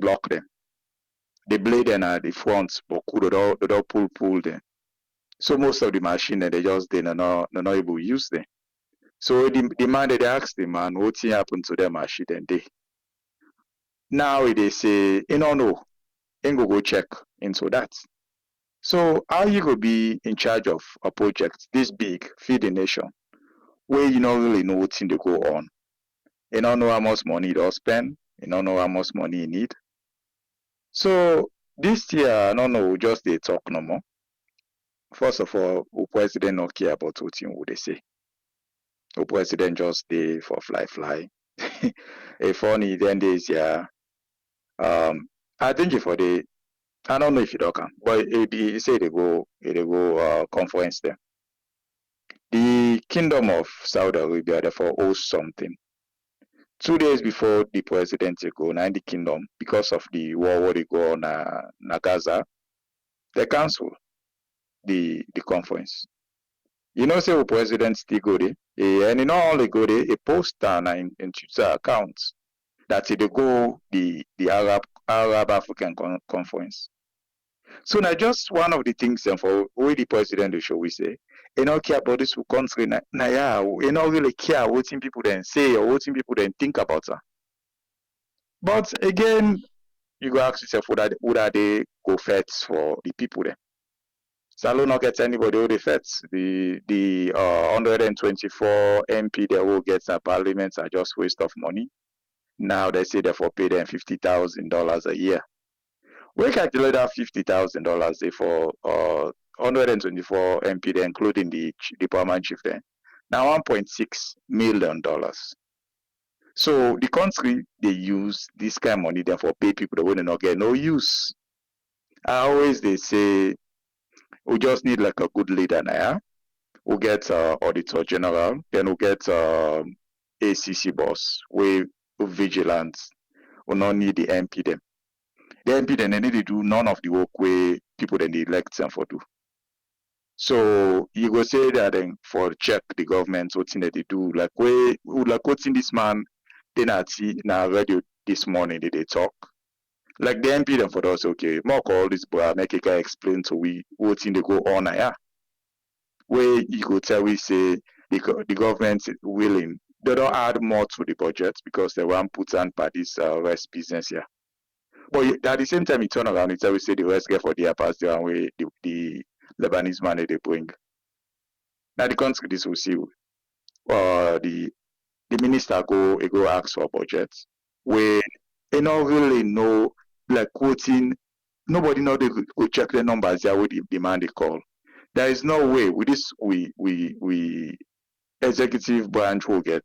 block them. The blade and at the front, but could they pull them. So most of the machine they just they're not able to use them. So the man they ask the man what happened to their machine and they now they say, you know, and go check into that. So how you go be in charge of a project this big, feed the nation, where you don't really know what's in the go on. You don't know how much money you spend, you don't know how much money you need. So this year, I don't know, just they talk no more. First of all, the president not care about what they say. The president just stay for fly. A funny then days, yeah. I think for the I don't know if you don't come, but it say they go conference there. The Kingdom of Saudi Arabia therefore owes something. 2 days before the president go now in the kingdom, because of the war where they go on Gaza, they cancel the conference. You know, say the president still go there, and he not only go there, a post in Twitter accounts that they go the Arab African conference. So now just one of the things for where the president will show we say, you don't care about this country you don't really care what people then say or what people then think about her. But again, you go ask yourself would they go fets for the people then? Salo not get anybody who they fets. The 124 MP they will get in parliament are just waste of money. Now they say they for pay them $50,000 a year. We calculate that $50,000 for 124 MP, including the Parliament chief there. Now $1.6 million. So the country they use this kind of money there for pay people that will not get no use. Always they say we just need like a good leader now. We get auditor general, then we get ACC boss, we vigilant. We not need the MP them. The MP then they need to do none of the work where people then they elect them for do. So you go say that then for check the government what thing that they do. Like what's in this man then I see now radio this morning they talk. Like the MP then for us, okay, more call this boy make a guy explain to we what thing they go on here. Where you go tell we say the government is willing. They don't add more to the budget because they want put on by this rest business here. But at the same time, you turn around and tell we say the rest get for their past the way the Lebanese money they bring. Now the country this will see the minister go ask for budget where they don't really know like quoting nobody know they go check the numbers there with the demand they call. There is no way with this we executive branch will get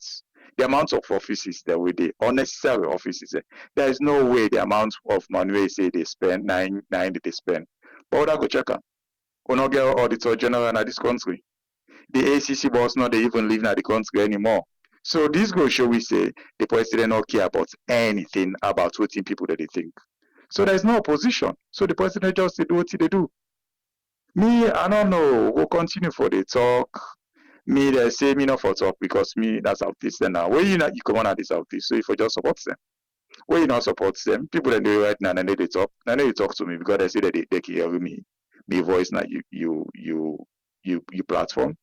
the amount of offices that with the unnecessary offices. There is no way the amount of money we say they spend nine they spend. But what I go check on? We not get auditor general in this country. The ACC boss not they even live in the country anymore. So this go show we say the president not care about anything about what people that they think. So there is no opposition. So the president just do what they do. Me, I don't know. We'll continue for the talk. Me, they say me not for talk because me that's Southeast now. When you come on at the Southeast, so if I just support them. When you not support them, people that do right now and they talk. And they talk to me because they say that they can hear me voice now you platform.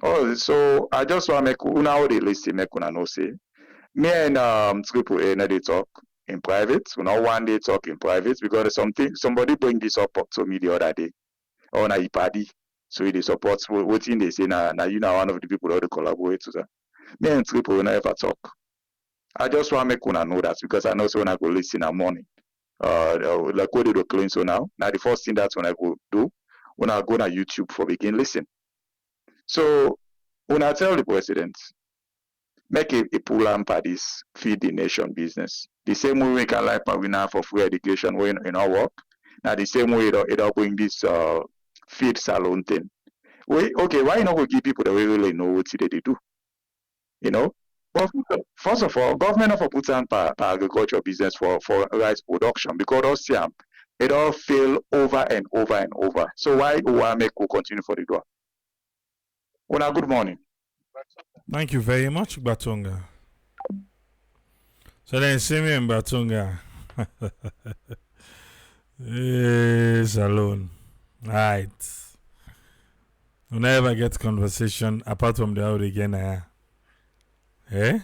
Oh, so I just want to make una they listen make una know say me and Triple A they talk in private. We not one day talk in private because somebody bring this up to me the other day. Oh na party. So they support what thing they say now you know one of the people that they collaborate with. Me and Triple we never talk. I just want to make una know that because I know so when I go listen in the morning. Like what they do clean so now. Now the first thing that's when I go do when I go on YouTube for begin listen. So when I tell the president, make a pull on this feed the nation business. The same way we can like we now for free education way in our work. Now the same way it'll bring this feed salon thing. Okay, why not go give people that we really know what they do? You know? But first of all, government of put on agriculture business for rice production because it all fail over and over and over. So why do I make we continue for the door? Well, good morning. Thank you very much, Batunga. So then see me in Batunga. Salon. Right. We never get conversation apart from the out again. Eh?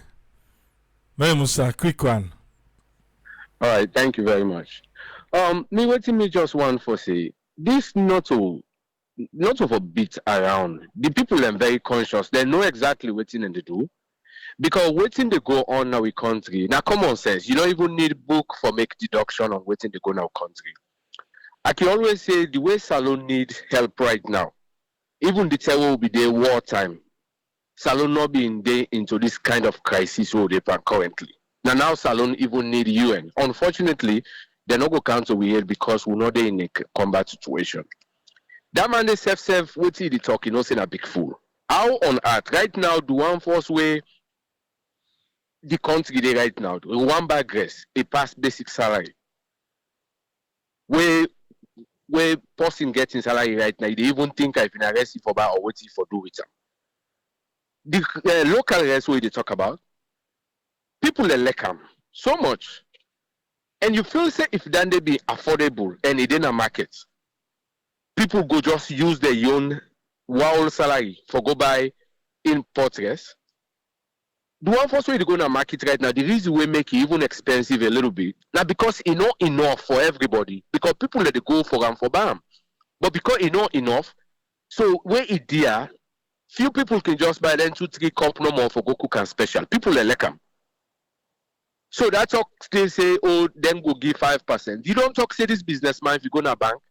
Very Musa, quick one. All right, thank you very much. Me waiting me just one for say this not of a bit around. The people are very conscious. They know exactly what they do. Because waiting they go on our country. Now common sense. You don't even need book for make deduction on waiting they go in our country. I can always say the way salon need help right now. Even the terror will be there wartime. Salon not being there into this kind of crisis where they are currently. Now Salon even need UN. Unfortunately, they're not going to cancel we here because we're not there in a combat situation. That man they self what he talk, you know, saying a big fool. How on earth right now do one force way the country they right now one bag rest, a past basic salary. Where person getting salary right now, they even think I've been arrested for that or what he for do with them. The local rest where they talk about, people they like them so much. And you feel say if then they be affordable and it in a market, people go just use their own wild salary for go buy import rest. The one first way to go in a market right now, the reason we make it even expensive a little bit, now because it's not enough for everybody, because people let it go for them for bam. But because it's not enough, so where it there, few people can just buy then 2-3 cup no more for go cook and special. People like them. So that's how they say, oh, then go give 5%. You don't talk say this businessman if you go to a bank,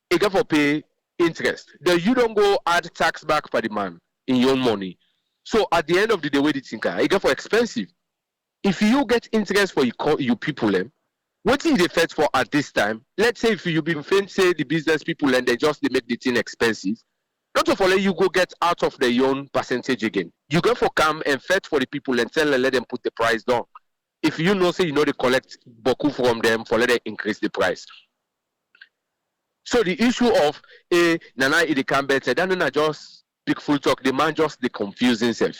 you get for pay interest. Then you don't go add tax back for the man in your own money. So at the end of the day, where the thinker, you get for expensive. If you get interest for you people, what is the fetch for at this time? Let's say if you been say the business people and they make the thing expensive. Not to follow you go get out of their own percentage again. You go for come and fetch for the people and tell them let them put the price down. If you know say you know they collect boku from them for let them increase the price. So the issue of Nana it can better than not just big full talk, the man just the confuse himself.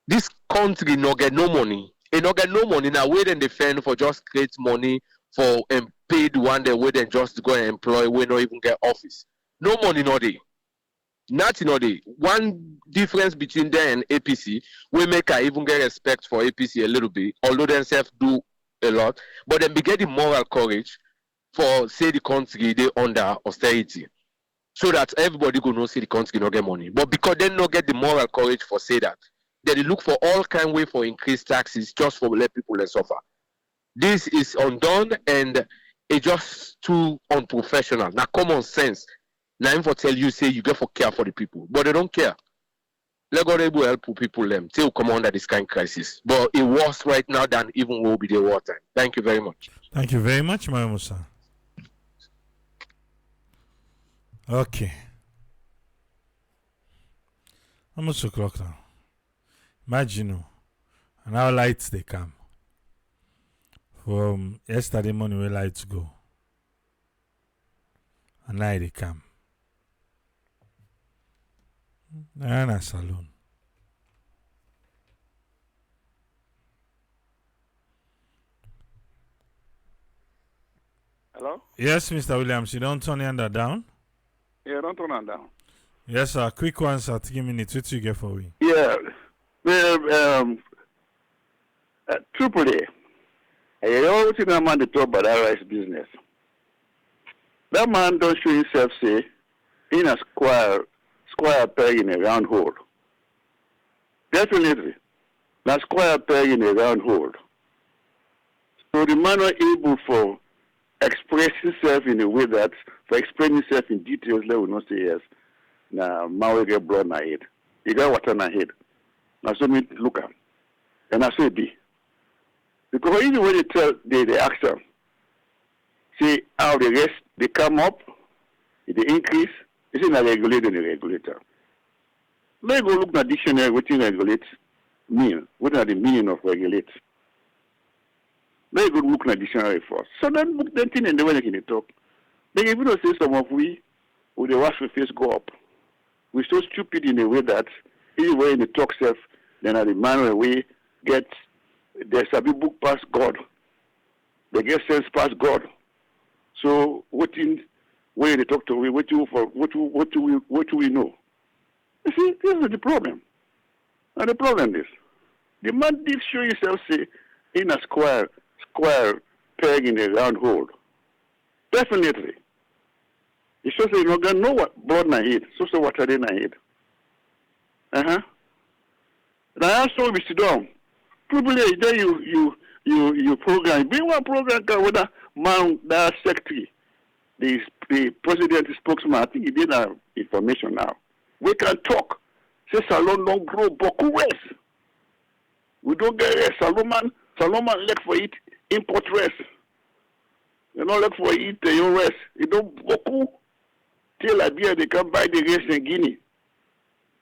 This country no get no money. It no get no money now where then they fend for just create money for paid one day where then just go and employ we not even get office. No money no day. Nothing no day. One difference between them and APC, we make I even get respect for APC a little bit, although themselves do a lot, but then be getting moral courage for say the country they under austerity. So that everybody go know say the country no get money. But because they no get the moral courage for say that, they look for all kind of way for increased taxes just for let people suffer. This is undone and it's just too unprofessional. Now common sense. Now I'm for tell you say you get for care for the people, but they don't care. Let God able help people them till come under this kind of crisis. But it worse right now than even will be the wartime. Thank you very much. Thank you very much, my Musa. Okay. How much o'clock now? Imagine, and how lights they come. From yesterday morning, where lights go. And now they come. And a salon. Hello? Yes, Mr. Williams, you don't turn your down? Yeah, don't turn it down. Yes, sir. Quick one, sir. 3 minutes. What you get for we? Yeah. Well, AAA. I always see that man to talk about that rice business. That man don't show himself, say, in a square peg in a round hole. Definitely. That square peg in a round hole. So the man was able for express himself in a way that, for explaining himself in details, they will not say yes. Now, man will get blood in my head. He got water in my head. Now, so me look at him. And I say be. Because even when they tell the actor, see how the rest, they come up, they increase, it's not regulated in the regulator. Let go look at the dictionary, what regulate mean. What are the meaning of regulate? Let go look at the dictionary first. So then look that thing and the way they can talk. They even say some of we, with the wash the face go up. We're so stupid in a way that even when the talk self, then at the man where we get there's a big book past God. They get sense past God. So what in when they talk to me, what do we know? You see, this is the problem. And the problem is The man did show himself, say, in a square peg in a round hole. Definitely. It's just you not gonna know what blood na head. So what are they na head? Now also we sit down. Probably then you program. Bring one program with a man that secretary, the president spokesman. I think he did have information now. We can talk. Say salon don't grow boku rest. We don't get rest. Salon let for it import rest. You know, let for it your rest. You don't boku till a beer they can buy the rest in Guinea.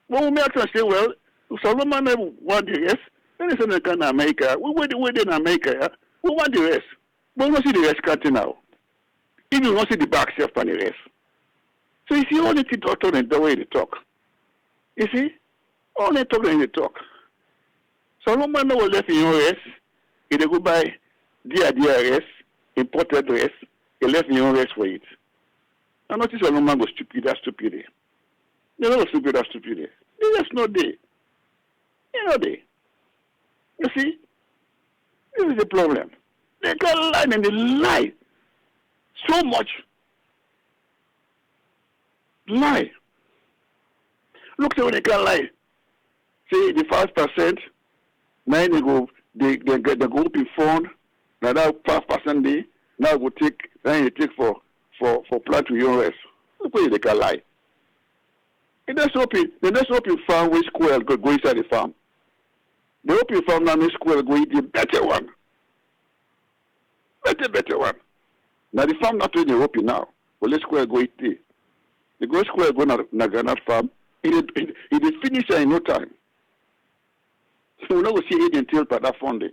Well, we may actually say, well, Solomon want the rest. Then it's in America. We wait in America. Yeah? We want the rest. But we don't see the rest cutting now. Even we don't see the back self on the rest. So you see, only thing talk and the way they talk. You see? Only talk and they talk. Solomon no left in your rest. He go buy dear rest, imported rest. He left in your rest for it. I notice Solomon was stupid. That's stupid. They're not stupid. That's stupid. They're just not there. You know they. You see? This is the problem. They can lie and they lie so much. Lie. Look at when they can lie. Say the 5%, now they go up in phone, now that 5% day, now go take, then you take for plant to your rest. Look where they can lie. They just hope you farm which squirrel go inside the farm. They hope you farm now which squirrel go eat the better one. Better one. Now the farm not really hope you now. Well, let's squirrel go eat the. The go squirrel go na granite farm. It finish in no time. So we not go see it until by that Sunday.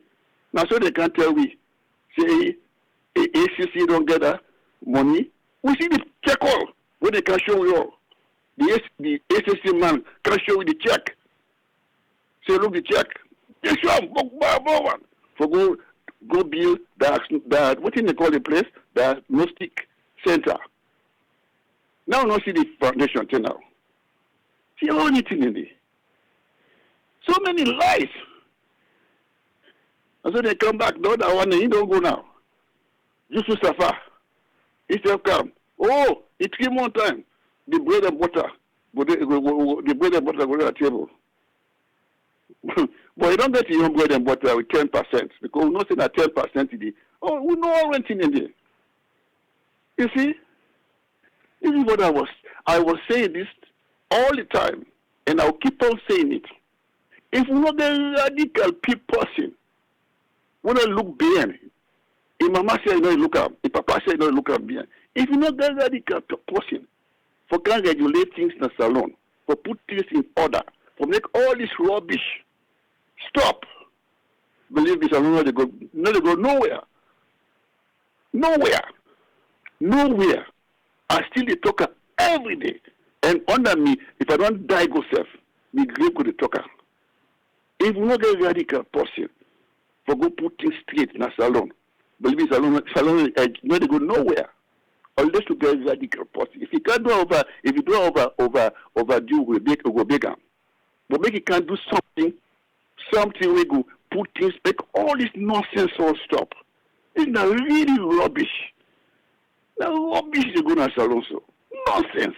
Now so they can't tell we say ACC don't get that money. We see the check all where they can show you all. The ACC man can show you the check. Say look the check. They show him one for go build that what in they call the place? The diagnostic center. Now not see the foundation till now. See all anything in there. So many lies. And so they come back, the other one, he don't go now. Yusuf Safa. He still come. Oh, it 3 more time. The bread and butter. The bread and butter go to the table. But you don't get your bread and butter with 10%. Because we not saying that 10% today. Oh, we know all renting in there. You see? This is what I was saying this all the time. And I'll keep on saying it. If we not the radical person, we don't look behind. If mama say you know look up, if papa say you know look up behind. If you not the radical person, for can regulate things in the salon, for put things in order, for make all this rubbish stop. Believe me, salon they go nowhere. Nowhere. I still the talker every day. And under me, if I don't die go self, me grave go the talker. If we not get radical person, for go put things straight in a salon, believe me, salon no they go nowhere. Unless you get radical person. If you can't do overdue, we go bigger. But make it can do something we go put things, make all this nonsense all stop. It's not really rubbish. Now rubbish is going to salon so. Nonsense.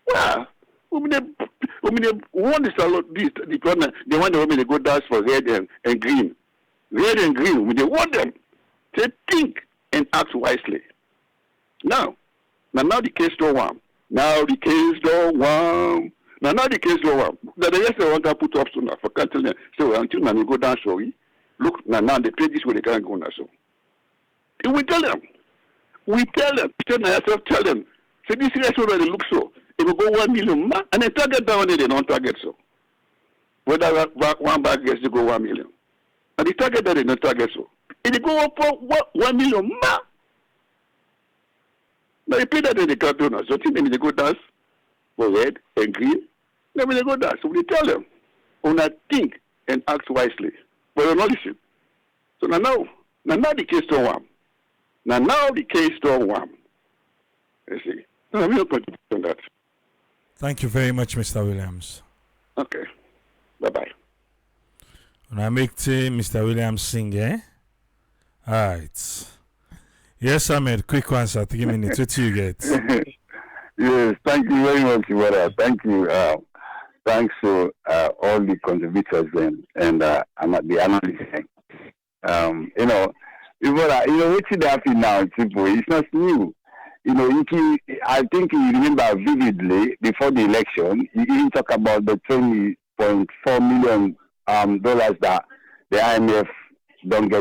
Well, want the salon, they want the women to go dance for red and green. Red and green, they want them to think and act wisely. Now the case don't want. Now the case don't want. The rest of them put up soon for can't tell them. So until now you go down sorry. Look now they play this way they can't go now so. And we tell them. Tell them. So this rest already look so. It will go 1 million and they target down there, they don't target so. Whether one bag gets to go 1 million. And the target that they don't target so. It will go up for 1 million ma. Now they pay that in the cartoon. So they go dance for red and green. Then they go dance. So we tell them, think and act wisely. But they don't listen. So now the case don't want. Now the case don't want. You see. No, I'm not going to do that. Thank you very much, Mr. Williams. Okay. Bye-bye. When I make Mr. Williams sing, eh? Alright. Yes, Ahmed. Quick answer. 3 minutes. What you get? Yes, thank you very much, Iwara. Thank you. Thanks to all the contributors and the analysts. Iwara, what should happen now, people? It's not new. I think you remember vividly before the election, you even talk about the $20.4 million dollars that the IMF don't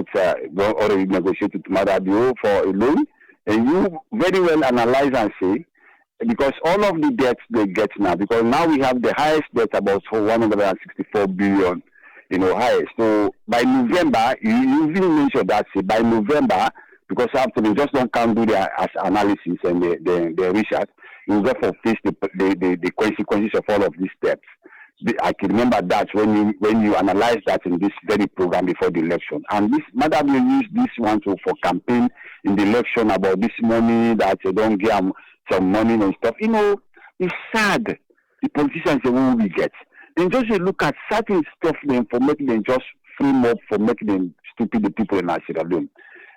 already negotiated to Madabio for a loan, and you very well analyze and say, because all of the debts they get now, because now we have the highest debt about 164 billion, highest. So by November, you even mentioned that, say, by November, because after they just don't come do their analysis and the research, you therefore face the consequences of all of these debts. I can remember that when you analyze that in this very program before the election. And this Madam used this one for campaign in the election about this money that they don't give them some money and stuff. It's sad. The politicians say, what will we get? Then just look at certain stuff then for making them just frame up for making them stupid the people in Sierra Leone.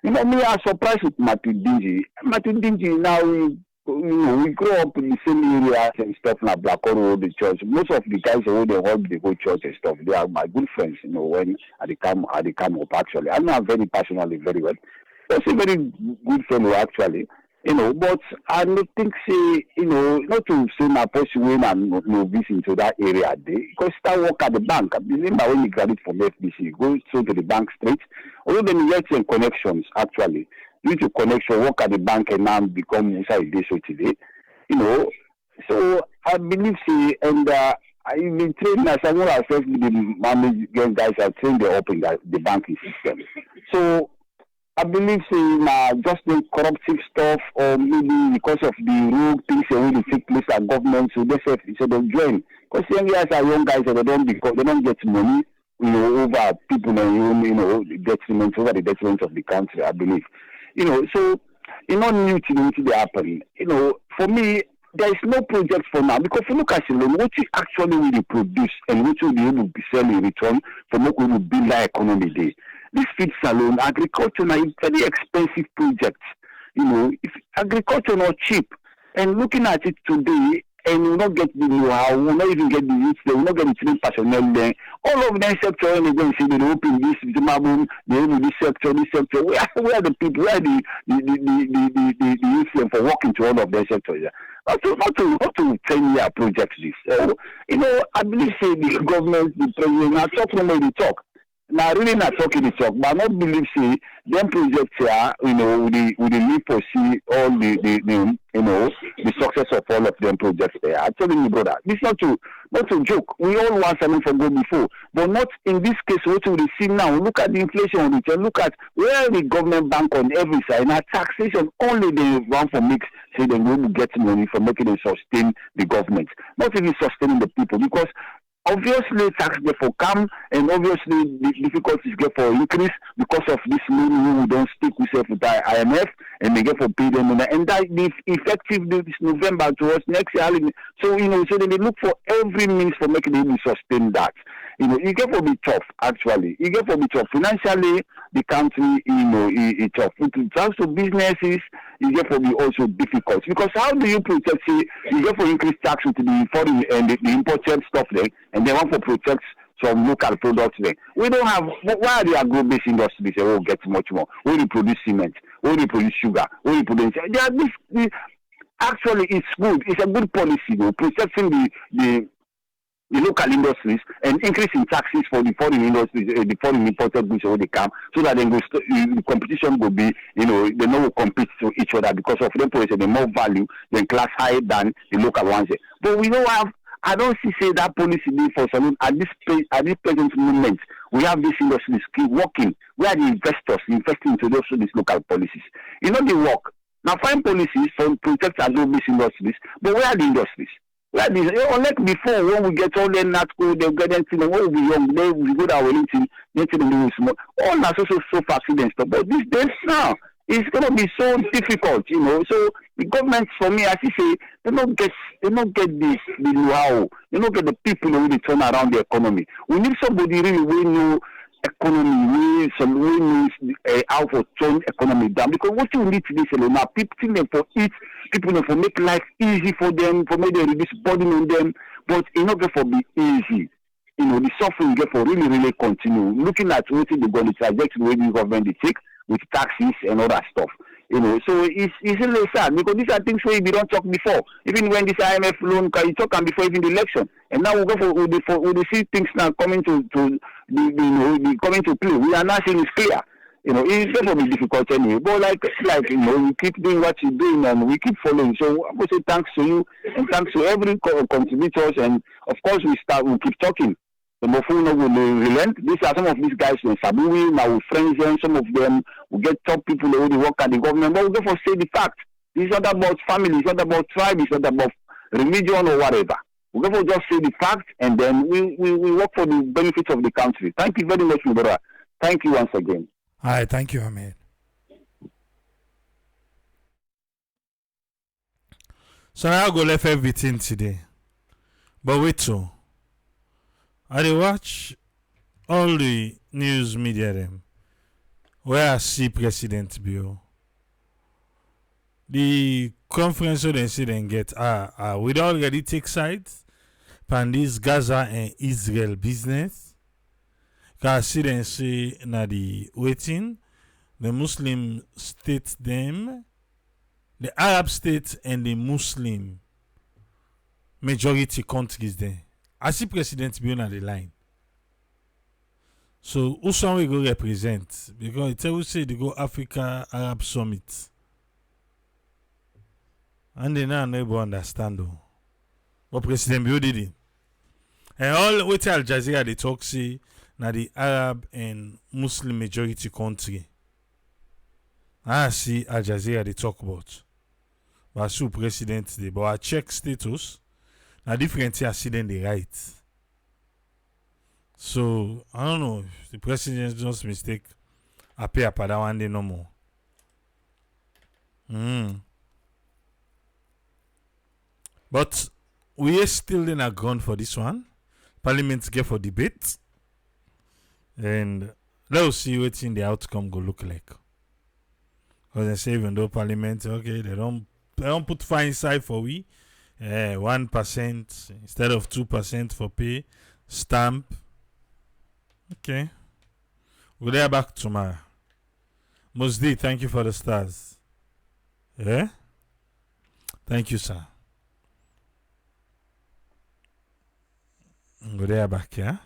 Me, I'm surprised with Matthew Dingy. Matthew Dingy now we grow up in the same areas and stuff like Blackroad, the church. Most of the guys who they hold the whole church and stuff, they are my good friends, when they come up actually. I know I'm very personally very well. That's a very good fellow actually. But I don't think not to say my person when I'm novice into that area there, because start work at the bank. I remember when you graduate from FBC, go straight to the bank straight. Although then you get some connections actually. Due to connection, work at the bank and now become inside this today. So I believe and I've been trained as someone as the management guys are trained they open the banking system. So I believe just the corruptive stuff or maybe because of the rogue things that really take place at government, so they join. Because young guys are young guys and they don't get money, over people and the detriment over the detriment of the country, I believe. So not new to the happen. For me, there is no project for now because if you look at what you actually will produce and what you will be able to sell in return for what we will build our economy there. This feed salon, agriculture is very expensive project. If agriculture not cheap, and looking at it today, and we will not get the know-how, we will not even get the youth there, we will not get the trained personnel there. All of them sector, and they're going to say they open this, they open this sector. Where are the people? Where are the youth there for working to all of their sectors? Not to 10-year projects this. So, I believe the government, the president, are talking about the talk. Now, really not talking the talk, but I not believe them projects here, with the need to see all the success of all of them projects there. I'm telling you, brother, this is not to joke. We all want something from go before, but not in this case. What we see now, look at the inflation rate, and look at where the government bank on every side. Now, taxation only they want for mix, say they will get money for making them sustain the government, not even sustaining the people, because obviously tax therefore come, and obviously the difficulties get for increase because of this money we don't stick with the IMF, and they get for pay them, and that is effective this November towards next year. So so then they look for every means for making them sustain that. You get for be tough actually. You get for be tough financially. The country, it's tough. In terms of businesses, you get for be also difficult because how do you protect? You get for increase tax with the foreign and the imported stuff there, and they want to protect some local products there. We don't have. Why are the agro-based industries? They will get much more. We produce cement. We produce sugar. We produce. Actually, it's good. It's a good policy, protecting the local industries and increasing taxes for the foreign industries, the foreign imported goods when they come, so that then the competition will be, they will compete to each other because of them producing the more value than class higher than the local ones. But we don't have. I don't see that policy being for salon at this present moment. We have these industries keep working. Where are the investors investing into these local policies? They work. Now find policies for protect agro-based industries, but where are the industries? Like this, unlike before, when we get all the NATCO, they get anything, when we be young, they we go down Wellington, anything do small. All that so accidents stuff. But these days now, it's gonna be so difficult, So the government, for me, as you say, they don't get the know-how, they don't get the people who really turn around the economy. We need somebody really who know economy, some way means how for turn economy down. Because what you need to do is now people them for eat, people them for make life easy for them, for make them reduce burden on them, but it not get for be easy. You know, the suffering get for really continue. Looking at what they're going to trajectory where the government they take with taxes and all that stuff. You know, so it's really sad because these are things where we don't talk before. Even when this IMF loan, you talk and before even the election, and now we go for we see things now coming to the coming to play. We are now seeing it's clear. You know, it's going to be difficult anyway. But like you know, you keep doing what you're doing and we keep following. So I would say thanks to you and thanks to every contributors. And of course, we keep talking. The Mofuno will relent. These are some of these guys in Sabui, now with friends, and some of them will get top people who work at the government. But we go for say the fact. It's not about family, it's not about tribe, it's not about religion or whatever. We go for just say the fact and then we work for the benefits of the country. Thank you very much, my brother. Thank you once again. All right, thank you, Ahmed. So now I go left everything today. But wait so. I dey watch all the news media them where I see President Bill. The conference so they say they get we don't already take sides on this Gaza and Israel business. Cause I see them say na the waiting the Muslim states them, the Arab states and the Muslim majority countries there. I see President Bill on the line. So who some we go represent? Because it will say they go Africa Arab Summit. And they now never understand though. But President Bill did it. And all what Al Jazeera they talk say na the Arab and Muslim majority country. I see Al Jazeera they talk about. But I see President they but I check status. Now different I see them the right. So I don't know if the president just mistake appear for that one day no more. But we are still in a ground for this one. Parliament get for debate. And let's see what in the outcome go look like. Because they say even though Parliament, okay, they don't put fine side for we. 1% instead of 2% for pay stamp. Okay, we'll be back tomorrow. Mosdi, thank you for the stars. Yeah, thank you, sir. We'll be back, yeah.